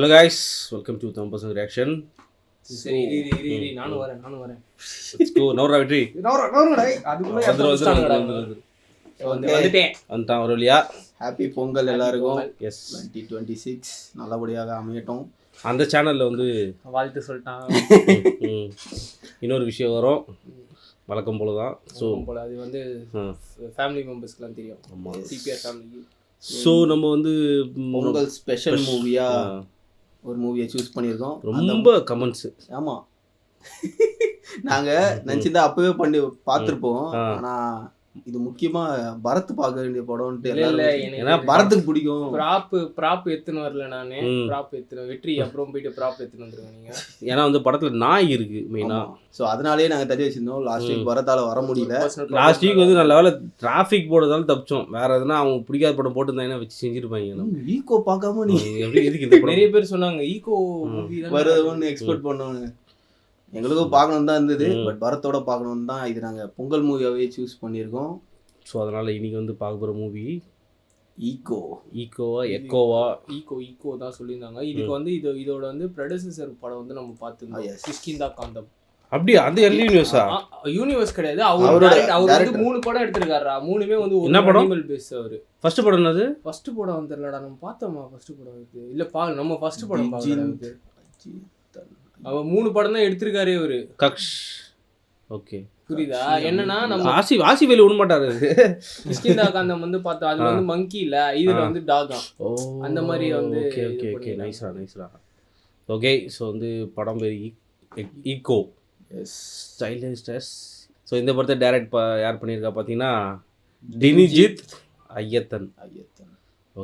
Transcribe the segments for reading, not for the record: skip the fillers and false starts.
Hello guys, welcome to 10% reaction. சரி நானும் வரேன் Let's go. Now Ravitri. வந்துட்டான் ஒரு வழியா. ஹாப்பி பொங்கல் எல்லாருக்கும். எஸ் 2026 நல்லபடியாக அமையட்டும். அந்த சேனல்ல வந்து வாழ்த்து சொல்லிட்டான். இன்னொரு விஷயம் வரும் வழக்கம் போல தான். ஸோ அது வந்து ஃபேமிலி மெம்பர்ஸ்க்குலாம் தெரியும். ஆமாம், சிபிஆர் ஃபேமிலிக்கு. ஸோ நம்ம வந்து பொங்கல் ஸ்பெஷல் மூவியா ஒரு மூவியை சூஸ் பண்ணியிருக்கோம். ரொம்ப கமெண்ட்ஸ். ஆமாம், நாங்கள் நினச்சிருந்தா அப்போவே பண்ணி பார்த்துருப்போம். ஆனால் இது முக்கியமாக பரத் பார்க்க வேண்டிய படம்ன்ட்டு ஏன்னா பரத்துக்கு பிடிக்கும். ப்ராப் எடுத்துன்னு வரல, நான் ப்ராப் எடுத்துன்னு வெற்றி அப்புறம் போயிட்டு ப்ராப் எடுத்துன்னு வந்துருங்க நீங்கள். ஏன்னா வந்து படத்தில் நாய் இருக்குது மெயினாக. ஸோ அதனாலேயே நாங்கள் தள்ளி வச்சிருந்தோம். லாஸ்ட் வீக் பரத்தால் வர முடியல. லாஸ்ட் வீக் வந்து நல்ல வேலை டிராஃபிக் போடுறதால தப்பிச்சோம். வேறு எதுனா அவங்க பிடிக்காத படம் போட்டுருந்தாங்கன்னா வச்சு செஞ்சுருப்பாங்க. ஈகோ பார்க்காம நீ எப்படி எதுக்கு இந்த நிறைய பேர் சொன்னாங்க ஈகோ வருதுன்னு எக்ஸ்பெக்ட் பண்ணோன்னு. எங்களுக்கும் பார்க்கணும் தான் இருந்தது, பட் பரத்தோட பார்க்கணும் தான் இது நாங்கள் பொங்கல் மூவியாகவே சூஸ் பண்ணியிருக்கோம். ஸோ அதனால் இன்றைக்கி வந்து பார்க்க போகிற மூவி ஈகோ தான் சொல்லியிருந்தாங்க. இதுக்கு வந்து இதோட வந்து ப்ரெடெசஸர் படம் வந்து நம்ம பார்த்துருந்தோம், கிஷ்கிந்தா காந்தம். அப்படியா? அந்த எர்லி யூனிவர்ஸ் கிடையாது, அவர் வந்து 3 படம் எடுத்திருக்காரா. 3மே வந்து என்ன படம்? Animal base. அவரு ஃபர்ஸ்ட் படம் என்னது? ஃபர்ஸ்ட் படம் வந்துடலடா, நம்ம பார்த்தோமா ஃபர்ஸ்ட் படம் இது? இல்ல நம்ம ஃபர்ஸ்ட் படம் பார்க்கறது. அவர் 3 படம் தான் எடுத்திருக்காரே அவரு. கக்ஷ். ஓகே, புரியுதா? என்னன்னா நம்ம ஆசி வேலு விட மாட்டாரு. கிஷ்கிந்தா காந்தம் வந்து பார்த்தோம், அது வந்து மங்கி இல்ல, இதுல வந்து டாகா. அந்த மாதிரி வந்து ஓகே நைஸ்ரா. ஓகே, ஸோ வந்து படம் பேர் ஈகோ ஸ்டைலிஷ். ஸோ இந்த படத்தை டைரக்ட் யார் பண்ணியிருக்கா பார்த்தீங்கன்னா டினிஜித் ஐயத்தன்.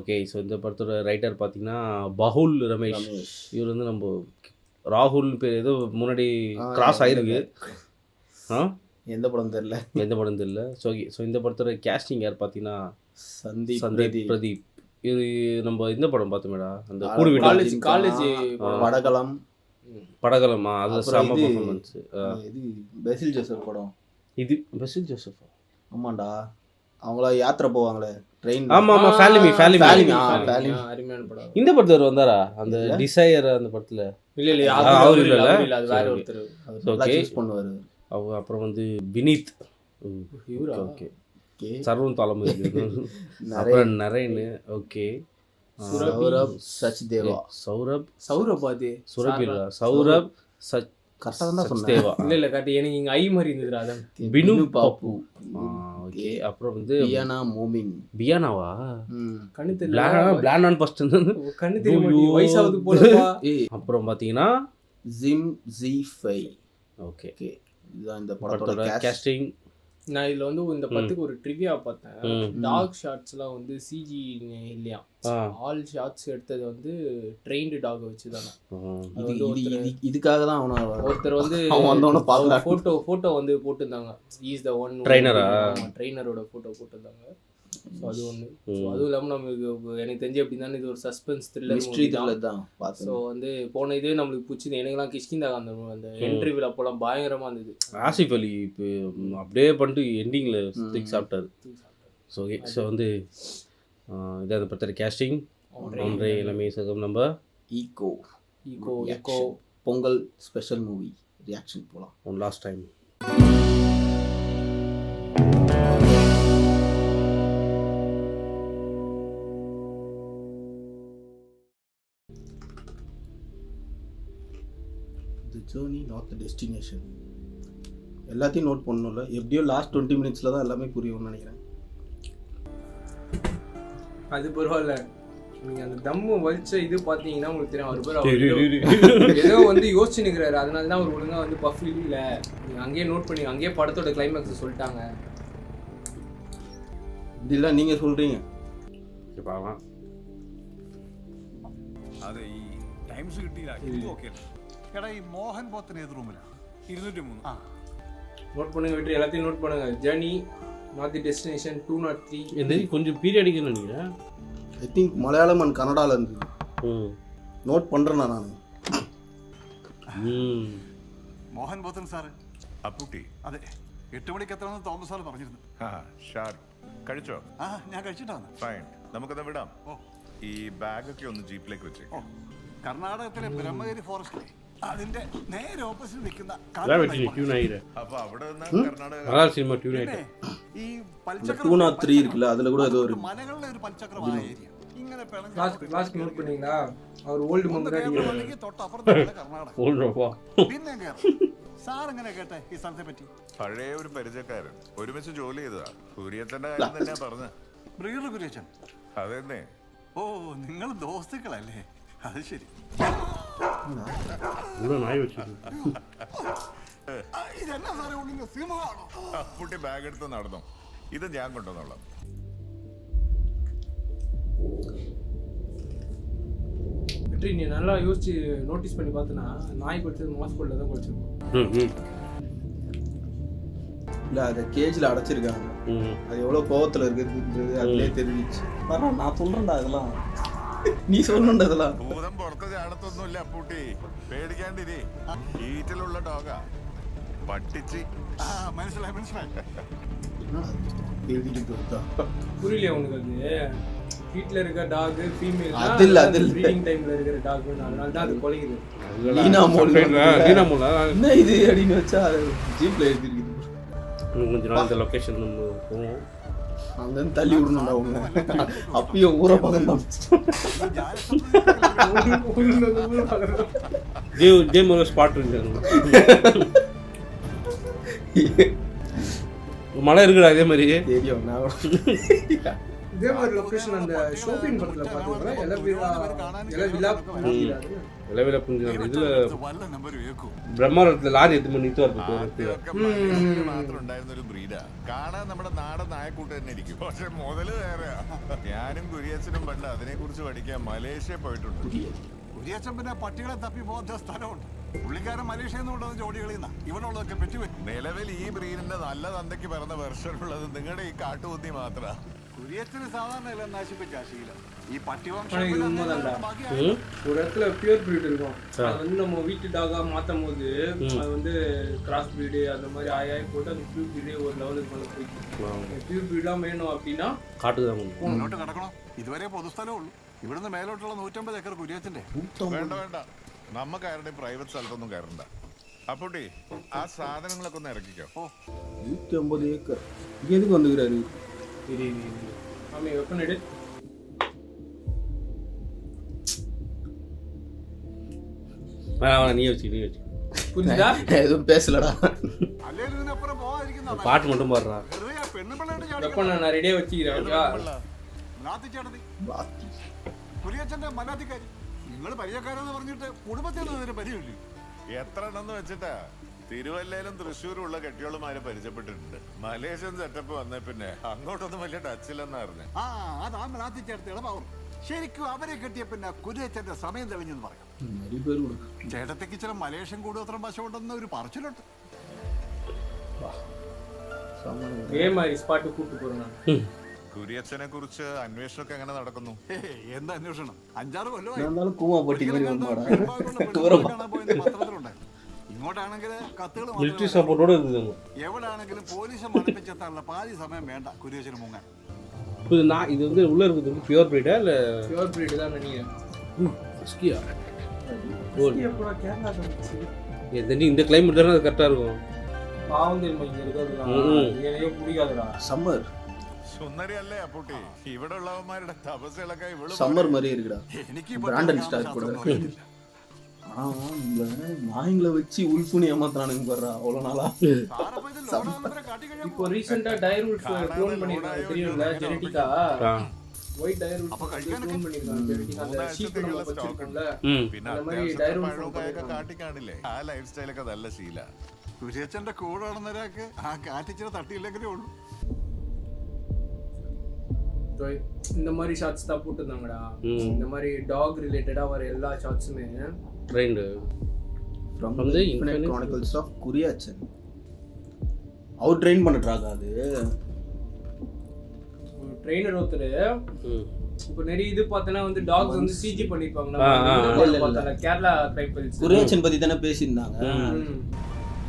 ஓகே, ஸோ இந்த படத்தோட ரைட்டர் பார்த்தீங்கன்னா பஹுல் ரமேஷ். இவர் வந்து நம்ம ராகுல் பேர் ஏதோ முன்னாடி கிராஸ் ஆகிருக்கு. எந்த படம் தெரியல. ஸோ இந்த படத்தோட கேஸ்டிங் யார் பார்த்தீங்கன்னா சந்தீப் பிரதீப். இது நம்ம இந்த படம் பார்த்தோமேடா, அந்த காலேஜ் படகலமா, அது செம பெர்ஃபார்மன்ஸ். இது பெசில் ஜோசப் படம். இது பெசில் ஜோசப்? ஆமாண்டா, அவங்கள யாத்திரை போவாங்களே ட்ரெயின். ஆமா ஃபேலிமி. அருமையான படம். இந்த படத்துல வந்தாரா அந்த டிசையர்? அந்த படத்துல இல்ல அவர் இல்ல, அது வேற ஒருத்தர். ஓகே, சூஸ் பண்ணுவாரு அவங்க. அப்புறம் வந்து வினீத். ஓகே, சர்வம் தாளம் நரேன். ஓகே, சௌரப் சச்தேவா. சௌரப் கரெக்டாக தான் சச்தேவா. இல்ல கரெக்ட். எனக்கு இங்க ஐ மாதிரி இருந்துடா. அதான் பினு பாப்பு. ஓகே, அப்புறம் வந்து பியானா மோமின். பியானாவா? கண்ணு தெரியல, பிளான் ஃபர்ஸ்ட் கண்ணு தெரிய மாட்டேங்குது, வயசாவது போலப்பா. அப்புறம் பாத்தீங்கன்னா ஜிம் ஜி5. ஓகே, இதுதான் இந்த படத்தோட கேஸ்டிங். நான் இதுல வந்து இந்த படத்துக்கு ஒரு ட்ரிவியா பார்த்தேன். டாக் ஷாட்ஸ்லாம் வந்து சிஜி இல்லையா, ஆல் ஷாட்ஸ் எடுத்தது வந்து ட்ரெயின்டு டாக் வச்சு தானே. இதுக்காக தான் ஒருத்தர் வந்து ஃபோட்டோ வந்து போட்டிருந்தாங்க. இஸ் த ஒன் ட்ரெயினரோட ஃபோட்டோ போட்டிருந்தாங்க. ஸோ அது ஒன்று. ஸோ அதுவும் இல்லாமல் நமக்கு எனக்கு தெரிஞ்சு எப்படி தானே இது ஒரு சஸ்பென்ஸ் த்ரில்லர் தான். ஸோ வந்து போன இதே நம்மளுக்கு பிடிச்சது. எனக்குலாம் கிஷ்கிந்தா காந்தம் அந்த என்ட்ரிவில் அப்போலாம் பயங்கரமாக இருந்தது. ஆசிஃப் அலி இப்போ அப்படியே பண்ணிட்டு எண்டிங்கில் ஸ்டிக் சாப்பிட்டாரு. ஸோ ஓகே, ஸோ வந்து இதை அதை பற்றி கேஸ்டிங் ஒன்றே எல்லாமே சகம். நம்ம ego Pongal special movie reaction போகலாம். One last time. Journey not the destination. எல்லாத்தையும் நோட் பண்ணணும்ல, எப்படியோ லாஸ்ட் 20 மினிட்ஸில் தான் எல்லாமே புரியும்னு நினைக்கிறேன். அது பரவாயில்ல, நீங்கள் அந்த தம்மு வலிச்ச இது பார்த்தீங்கன்னா உங்களுக்கு தெரியும். அவர் ஏதோ வந்து யோசிச்சு நிற்கிறாரு, அதனால தான் அவர் ஒழுங்காக வந்து பஃப் இல்லை. நீங்கள் அங்கேயே நோட் பண்ணி அங்கேயே படத்தோட கிளைமேக்ஸ் சொல்லிட்டாங்க. இதெல்லாம் நீங்கள் சொல்கிறீங்க. பார்க்கலாம். അതെ ഈ ടൈംസ് കിട്ടിയില്ല. ഓക്കെ എടാ, ഈ മോഹൻ പോത്തിന് ഏത് റൂമിലാണ്? 203. நோட் பண்ணுங்க வெற்றி, எல்லாத்தையும் நோட் பண்ணுங்க. Journey not the destination 203. இது கொஞ்சம் பீரியடிக்னு நினைக்கிறேன். ஐ திங்க் மலையாளம் அண்ட் கன்னடாவில் இருந்தது. நோட் பண்ணுறேன் நான். മോഹൻ പോത്തൻ സാറ് അപ്പുട്ടി. അതെ, 8 മണിക്ക് എത്തണമെന്ന് തോമസ് സാർ പറഞ്ഞിരുന്നു. കഴിച്ചോ? ഞാൻ കഴിച്ചിട്ടാണ്. ഫൈൻ, നമുക്കത് വിടാം. ഈ ബാഗൊക്കെ ഒന്ന് ജീപ്പിലേക്ക് വെച്ചേ. കർണാടകത്തിലെ ബ്രഹ്മഗിരി ഫോറസ്റ്റ് അതിന്റെ നേരെ ഓപ്പോസിറ്റ് നിൽക്കുന്ന அதான் வெற்றி டியூன் ஆகிடு അപ്പൊ അവിടെ നിന്നാ കർണാടക அதான் சினிமா டியூன் ஆகிடு ഈ 203 இருக்குல்ல அதுல கூட ஏதோ ஒரு മലകളുടെ ഒരു പൽചക്രമായ ഏരിയ ഇങ്ങനെ லாஸ்ட் நோட் பண்ணீங்களா அவர் ஓல்டு மங்கராடி തൊട്ടപ്പുറത്തെ കർണാടക ஓடுறப்பா പിന്നെ സാർ എങ്ങനെ കേട്ടെ ഈ സ്ഥലത്തെ പറ്റി? പഴയ ഒരു പരിചയക്കാരൻ ഒരുമിച്ച് ജോലി ചെയ്തതാ. കുര്യത്തിന്റെ കാര്യം തന്നെയാ പറഞ്ഞ. ബ്രിഗേഡ് കുര്യച്ചൻ? അതെന്നെ. ഓ നിങ്ങൾ ദോസ്തുക്കളല്ലേ? അത് ശരി. இன்னும் நாய் வச்சிருக்கு ഇതെന്നാ സാറേ ഉള്ളിൽ സിംഹമാണോ? അപ്പുട്ടി ബാഗ് എടുത്ത് നടന്നു. ഇത് ഞാൻ കൊണ്ടുവന്നോളാം. வெற்றி நீ நல்லா யோசிச்சு நோட்டீஸ் பண்ணி பார்த்தனா நாய் குடிச்சது மாஸ்கோல்ல தான் குடிச்சிருக்கோம். இல்ல அத கேஜ்ல அடைச்சிருக்காங்க. அது எவ்வளவு கோவத்துல இருக்குது அதுலயே தெரிஞ்சிச்சு. நான் சொல்றேன்டா இதெல்லாம். നീ சொல்லுണ്ട இதெல்லாம். ഭൂതം പുറത്ത് ചാടത്തൊന്നുമില്ല അപ്പൂട്ടി. പേടിക്കാണ്ടിരി. വീട്ടിലുള്ള ഡോഗാ. പട്ടിച്ചി. മനസ്സിലായി മനസ്സിലായി. புரியலையா உனக்கு? அது வீட்ல இருக்க டாக் ஃபீமேல் அது இல்ல ப்ரீடிங் டைம்ல இருக்கிற டாக் அதனால தான் அது கொலைக்குது. நீனா மோல என்ன இது அடின்னு வச்சா ஜீப்ல எழுதி இருக்குது. கொஞ்ச நாள் இந்த லொகேஷன் நம்ம போவோம். அங்க தள்ளி விடணும்டா அவங்க. அப்பயே ஊர பக்கம் தான். ஜேம் ஒரு ஸ்பாட் இருக்கு. மழை இருக்குடா இதே மாதிரி தெரியும். நான் இதே மாதிரி லொகேஷன் அந்த ஷாப்பிங் படத்துல பாத்தீங்களா? இளவில புரிஞ்சு இதுல വല്ല നമ്പർ കേൾക്കൂ. பிரம்மாரத்துல லாரி எடுத்து நிறுத்து வரது. മാത്രം ഉണ്ടായിരുന്ന ഒരു ബ്രീഡാ. കാണാൻ നമ്മുടെ നാടൻ നായക്കൂട്ട് തന്നെ ഇരിക്കും. പക്ഷെ മുതല് വേറെയാ. ഞാനും കുര്യച്ചനും പണ്ട് അതിനെ കുറിച്ച് പഠിക്കാൻ മലേഷ്യ പോയിട്ടുണ്ട്. കുര്യച്ചൻ പിന്നെ പട്ടികളെ തപ്പി പോകുന്ന സ്ഥലമുണ്ട്. പുള്ളിക്കാരൻ മലേഷ്യയിൽ നിന്ന് കൊണ്ടുവന്ന ജോഡികളിൽ നിന്നാ ഇവനുള്ളതൊക്കെ പറ്റുവരും. നിലവിൽ ഈ ബ്രീഡിന്റെ നല്ല തന്തയ്ക്ക് പിറന്ന വെർഷനുള്ളത് നിങ്ങളുടെ ഈ കാട്ടുകുത്തി മാത്രാ. കുര്യച്ചന് സാധാരണ എല്ലാം നശിപ്പിച്ച ശീലം. ഈ ஆனா இது உண்மைதான்டா. ஒரு இடத்துல பியூர் பிரீட் இருக்கும். அது வந்து நம்ம வீட்டு டாகா மாத்தும் போது அது வந்து கிராஸ் பிரீடு அந்த மாதிரி ஆயாய் போட்டு அந்த பியூர் பிரீடே ஒரு லெவலுக்கு மேல போயிடும். பியூர் பிரீட்லாம் வேணும் அப்படின்னா காட்டுதான் മുന്നോട്ട് കിടക്കണം. ഇതുവരെ പൊതുസ്ഥലമേ ഉള്ളൂ. ഇവിടുന്ന് മേലോട്ടുള്ള 150 ഏക്കർ കുര്യച്ചന്റെ. വേണ്ട വേണ്ട, നമുക്ക് ആരുടെ പ്രൈവറ്റ് സ്ഥലത്തൊന്നും കയറണ്ട. അപ്പൂട്ടി ആ സാധനങ്ങളൊക്കെ ഒന്ന് ഇറക്കിക്കോ. 150 ஏக்கர் இங்க எதுக்கு வந்துக்கிறாரு? ஆமே வெப்பன் எடு. நீ வச்சு புரியுதா? எதுவும் பேசலடா. അല്ലെങ്കിൽ ഇതിനപ്പുറം പോകാതിരിക്കുന്ന பாட்டு மட்டும் பாடுறா. പെണ്ണുപിള്ളയുടെ வெப்பன் நான் ரெடியா வச்சுக்கிறேன். മലാത്തിച്ചാടതി കുര്യച്ചന്റെ മലാത്തിക്കാരി. നിങ്ങൾ പരിചയക്കാരെന്ന് പറഞ്ഞിട്ട് കുടുംബത്തിൽ നിന്ന് പരിചയമില്ലേ? എത്ര എണ്ണെന്ന് വെച്ചിട്ടാ. തിരുവല്ലയിലും തൃശ്ശൂരും ഉള്ള കെട്ടിയോളുമാരെ പരിചയപ്പെട്ടിട്ടുണ്ട്. മലേഷ്യൻ സെറ്റപ്പ് വന്നേ പിന്നെ അങ്ങോട്ടൊന്നും വലിയ ടച്ചില്ലെന്നാ അറിഞ്ഞു. ആ അതാ മലാത്തിച്ചേർത്തിയുടെ പവർ. ശരിക്കും അവരെ കെട്ടിയ പിന്നെ കുര്യച്ചന്റെ സമയം തെളിഞ്ഞെന്ന് പറയാം. ചേട്ടത്തേക്ക് ചില മലേഷ്യൻ കൂടുതൽ വശമുണ്ടെന്ന് ഒരു പറച്ചിലുണ്ട്. കുര്യച്ചനെ കുറിച്ച് അന്വേഷണമൊക്കെ എങ്ങനെ നടക്കുന്നു? എന്താ അന്വേഷണം? 5-6 കൊല്ലമായി. പത്രത്തിലുണ്ടായിരുന്നു. ഇങ്ങോട്ടാണെങ്കിൽ കത്തുകൾ மிலிட்டரி சப்போர்ட்டோட இருக்குது. എവിടാണെങ്കിലും പോലീസ് മണപ്പിച്ചെത്താനുള്ള പാതി സമയം വേണ്ട കുര്യച്ചന് മുങ്ങാൻ. இது நான் இது வந்து உள்ள இருக்குது பியூர் பிரீடா இல்ல பியூர் பிரீட் தான் நினைக்கிறேன். ஸ்கியா இந்த கிளைமேட் தானே கரெக்டா இருக்கும். பாவம் தெரியுமா இங்க இருக்கிறதுலாம் எனக்கு பிடிக்காதுடா. சம்மர் സുന്ദരി അല്ലേ അപ്പൂട്ടി? ഇവിടെ ഉള്ളവന്മാരുടെ തപസ്സുകളൊക്കെ ഇവള് சம்மர் மாதிரி இருக்குடா. എനിക്ക് பிராண்டட் ஸ்டார் கூட நாய்களை வச்சு உள்புனி ஏமாத்துறானுங்க பாரு. அவ்வளவு நாளா இப்போ ரீசெண்டா டயர் உல்ஃப் க்ளோன் பண்ணிருக்காங்க தெரியும்ல? ஜெனடிக்கா ஒயிட் டயர் உல்ஃப் க்ளோன் பண்ணிருக்காங்க. ஜெனடிக்கா அந்த ஷீப் நம்ம வச்சிருக்கோம்ல പിന്നെ அந்த மாதிரி டயர் உல்ஃப் പഴമൊക്കെ കാട്ടിക്കാണില്ലേ. ആ ലൈഫ് സ്റ്റൈലൊക്കെ നല്ല ശീല. കുര്യച്ചന്റെ കൂടെ നടന്നവരൊക്കെ ആ കാറ്റിച്ചിട്ട് തട്ടിയില്ലെങ്കിലേ ഉള്ളൂ. இந்த மாதிரி ஷாட்ஸ் தான் போட்டுருந்தாங்கடா. இந்த மாதிரி டாக் ரிலேட்டடா வர எல்லா ஷாட்ஸுமே trend from the infinite chronicles of Kuriachan. அவர் ட்ரெயின் பண்ணிட்டாங்க. அது ட்ரெயினர் ஒருத்தர் இப்போ நிறைய இது பார்த்தனா வந்து டாக்ஸ் வந்து சிஜி பண்ணிருப்பாங்க. கேரளா ட்ரைபல்ஸ் குரியாச்சன் பத்தி தானே பேசியிருந்தாங்க.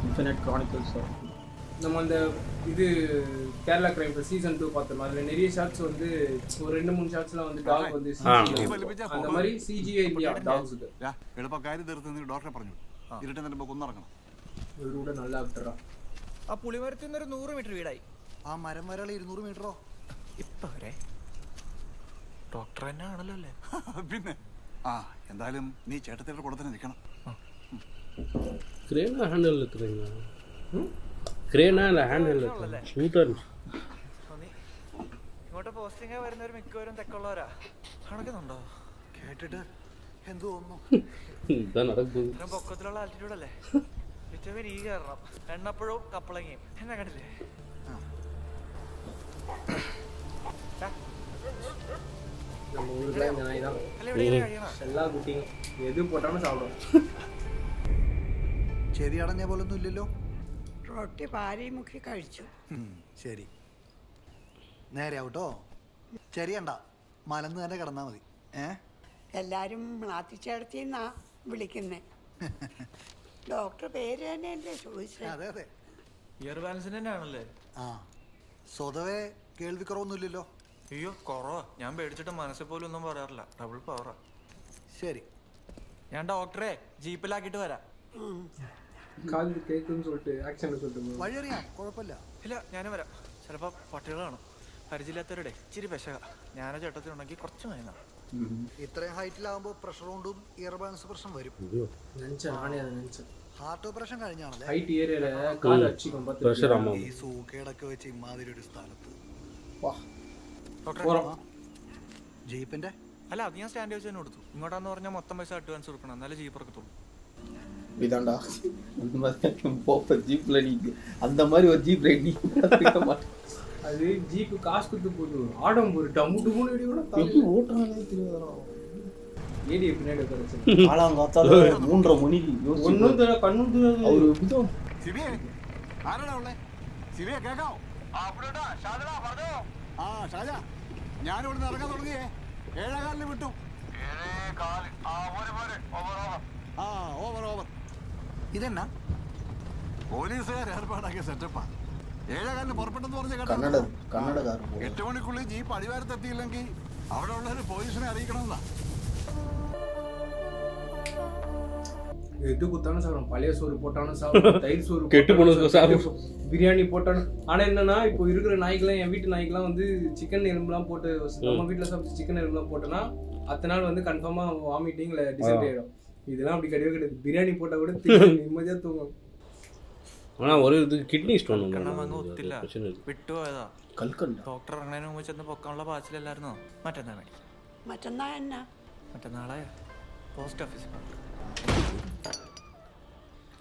இன்ஃபினிட் கிரானிக்கல்ஸ் ஆஃப் நம்ம அந்த இது கேரளா கிரைம் சீசன் 2 பார்த்தோம். அதுல நிறைய ஷாட்ஸ் வந்து ஒரு 2-3 ஷாட்ஸ்லாம் வந்து டாக் வந்து CGI அந்த மாதிரி CGI இல்லையா டாக்ஸ்க்கு. എളുപ്പക്കാരി തീർത്ത് നീ ഡോക്ടറെ പറഞ്ഞു ഇരുട്ട് നിന്നപ്പോ കൊന്നിറങ്ങണം. ഒരു കൂടെ നല്ല ആക്ടറാ. ആ പുളിമരത്തിൽ നിന്നൊരു 100 മീറ്റർ വീടായി. ആ മരം വരളി 200 മീറ്ററോ ഇപ്പൊ വരെ ഡോക്ടർ തന്നെ ആണല്ലോ അല്ലേ? പിന്നെ ആ എന്തായാലും നീ ചേട്ടത്തിയുടെ കൂടെ തന്നെ നിൽക്കണം. ക്രേനാ ഹാൻഡിൽ ക്രേനാ ക്രേനാ അല്ല ഹാൻഡിൽ ഷൂട്ടർ. ഇങ്ങോട്ട് പോസ്റ്റിംഗ് വരുന്നവർ മിക്കവരും തെക്കുള്ളവരാ. കണക്കുന്നുണ്ടോ? കേട്ടിട്ട് എന്ത് തോന്നുന്നു? ഇതാ നടക്കും. ഇത്രയും പൊക്കത്തിലുള്ള ആൾട്ടിറ്റ്യൂഡ് അല്ലേ? വിറ്റമിൻ ഈ കയറണം. എണ്ണപ്പഴവും കപ്പളങ്ങയും എന്നെ കണ്ടില്ലേ? நம்ம ஊர்ல இந்த நாய் தான் അല്ല എവിടെയെങ്കിലും കഴിയണം. எல்லா குட்டியும் எது போட்டாலும் சாப்பிடும். ചെവി അടഞ്ഞ പോലൊന്നും ഇല്ലല്ലോ. റൊട്ടി പാരി മുക്കി കഴിച്ചു. ശരി നേരെ ആവട്ടോ. ചെറിയണ്ട മലന്ന് തന്നെ കിടന്നാ മതി. എല്ലാരും നാത്തിച്ചേർത്തിന്നാ വിളിക്കുന്നേ. ഡോക്ടർ പേര് തന്നെയല്ലേ ചോദിച്ചത്? അതെ അതെ. ഇയർ ബാലൻസിന് തന്നെ ആണല്ലേ? ആ സ്വതവേ കേൾവിക്കുറവൊന്നുമില്ലല്ലോ. അയ്യോ കുറവാ. ഞാൻ പേടിച്ചിട്ട് മനസ്സിൽ പോലും ഒന്നും പറയാറില്ല. ഡബിൾ പവറാ. ശരി ഞാൻ ഡോക്ടറെ ജീപ്പിലാക്കിയിട്ട് വരാം. காது கேக்குன்னு சொல்லிட்டு ஆக்ஷன் சொல்லிட்டு വഴിയറിയാം കുഴപ്പമില്ല. ഇല്ല ഞാനും വരാം. ചിലപ്പോൾ പട്ടികളാണ്. പരിചയമില്ലാത്തവരുടെ ഇച്ചിരി പെശക. ഞാനോ ചേട്ടത്തിനുണ്ടെങ്കിൽ കുറച്ച് മരുന്നാ. ഇത്രയും ഹൈറ്റിലാകുമ്പോൾ പ്രഷർ കൊണ്ടും ഇയർ ബാലൻസ് പ്രശ്നം വരും. நினைச்சேன் நானே அதை நினைச்சேன். Heart operation കഴിഞ്ഞാണല്ലേ? ஹைட் ஏரியால கால் அடிச்சிக்கும் பார்த்து. പ്രഷർ അമ്മ ഈ സൂക്കേടൊക്കെ വെച്ച് ഇമാതിരി ഒരു സ്ഥലത്ത് போறோம். ജീപ്പിന്റെ അല്ല അത് ഞാൻ സ്റ്റാൻഡ് വെച്ച് തന്നെ കൊടുത്തു. ഇങ്ങോട്ടാന്ന് പറഞ്ഞാൽ മൊത്തം പൈസ അഡ്വാൻസ് കൊടുക്കണം. എന്നാലേ ജീപ്പ് ഇറക്കത്തുള്ളൂ. இதாண்டா அந்த மாதிரி போப்ப ஜீப்ல நீங்க அந்த மாதிரி ஒரு ஜீப்ல நீங்க மாட்டேன். அது ஜீப் காசு கொடுத்து போகுது. ஆடம் ஒரு டம்முட்டு மூணு அடி கூட எப்படி ஓட்டுறானே தெரியாதா? ஏடி பின்னாடி உட்கார்ந்து காலாங்காத்தால 3:30 மணிக்கு ஒன்னும் தெரியல கண்ணும் தெரியாது. அவரு எப்படிதான் ശിവേ ആരാടാ ഉള്ളേ? ശിവേ കേൾക്കാവോ? ആ ഷാജ ഞാനിവിടെ നിന്ന് ഇറങ്ങാൻ തുടങ്ങിയേ. 7:15 വിട്ടു. ആ ഓവർ ഓവർ. ഇതെന്നാ പോലീസുകാർ ഏർപ്പാടാക്കിയ സെറ്റപ്പാ. 7:15 പുറപ്പെട്ടെന്ന് പറഞ്ഞ കേട്ടോ. കന്നഡക്കാരൻ 8 മണിക്കുള്ളിൽ ജീപ്പ് അടിവാരത്തെത്തിയില്ലെങ്കിൽ അവിടെ ഉള്ളവര് പോലീസിനെ അറിയിക്കണമെന്നാ. எது குத்தாலும் சாப்பிடும். பழைய சோறு போட்டாலும் சாப்பிடும். தயிர் சோறு கெட்டு போனது போட்டாலும் சாப்பிடும். பிரியாணி போட்டாலும். ஆனா என்னன்னா இப்போ இருக்கிற நாய்க்கெல்லாம் என் வீட்டு நாய்க்கெல்லாம் வந்து சிக்கன் எலும்புலாம் போட்டு நம்ம வீட்டுல சாப்பிட்டு சிக்கன் எலும்புலாம் போட்டோன்னா அத்தனை நாள் வந்து கன்ஃபார்மா வாமிட்டிங் இல்லை டிசென்ட்ரி ஆயிடும். இதெல்லாம் அப்படி கிடையவே கிடையாது. பிரியாணி போட்டா கூட நிம்மதியா தூங்கும். ஆனா ഒരു ഇത് കിഡ്നി സ്റ്റോൺ ഒത്തില്ല വിട്ടുപോയതാ. കൽക്കണ്ട ഡോക്ടർ ഇറങ്ങുന്നതിന് മുമ്പ് ചെന്ന് പൊക്കാനുള്ള പാച്ചിലല്ലായിരുന്നോ? മറ്റന്നാ വേണ്ടി മറ്റന്നാ എന്നാ? മറ്റന്നാളെ പോസ്റ്റ് ഓഫീസിൽ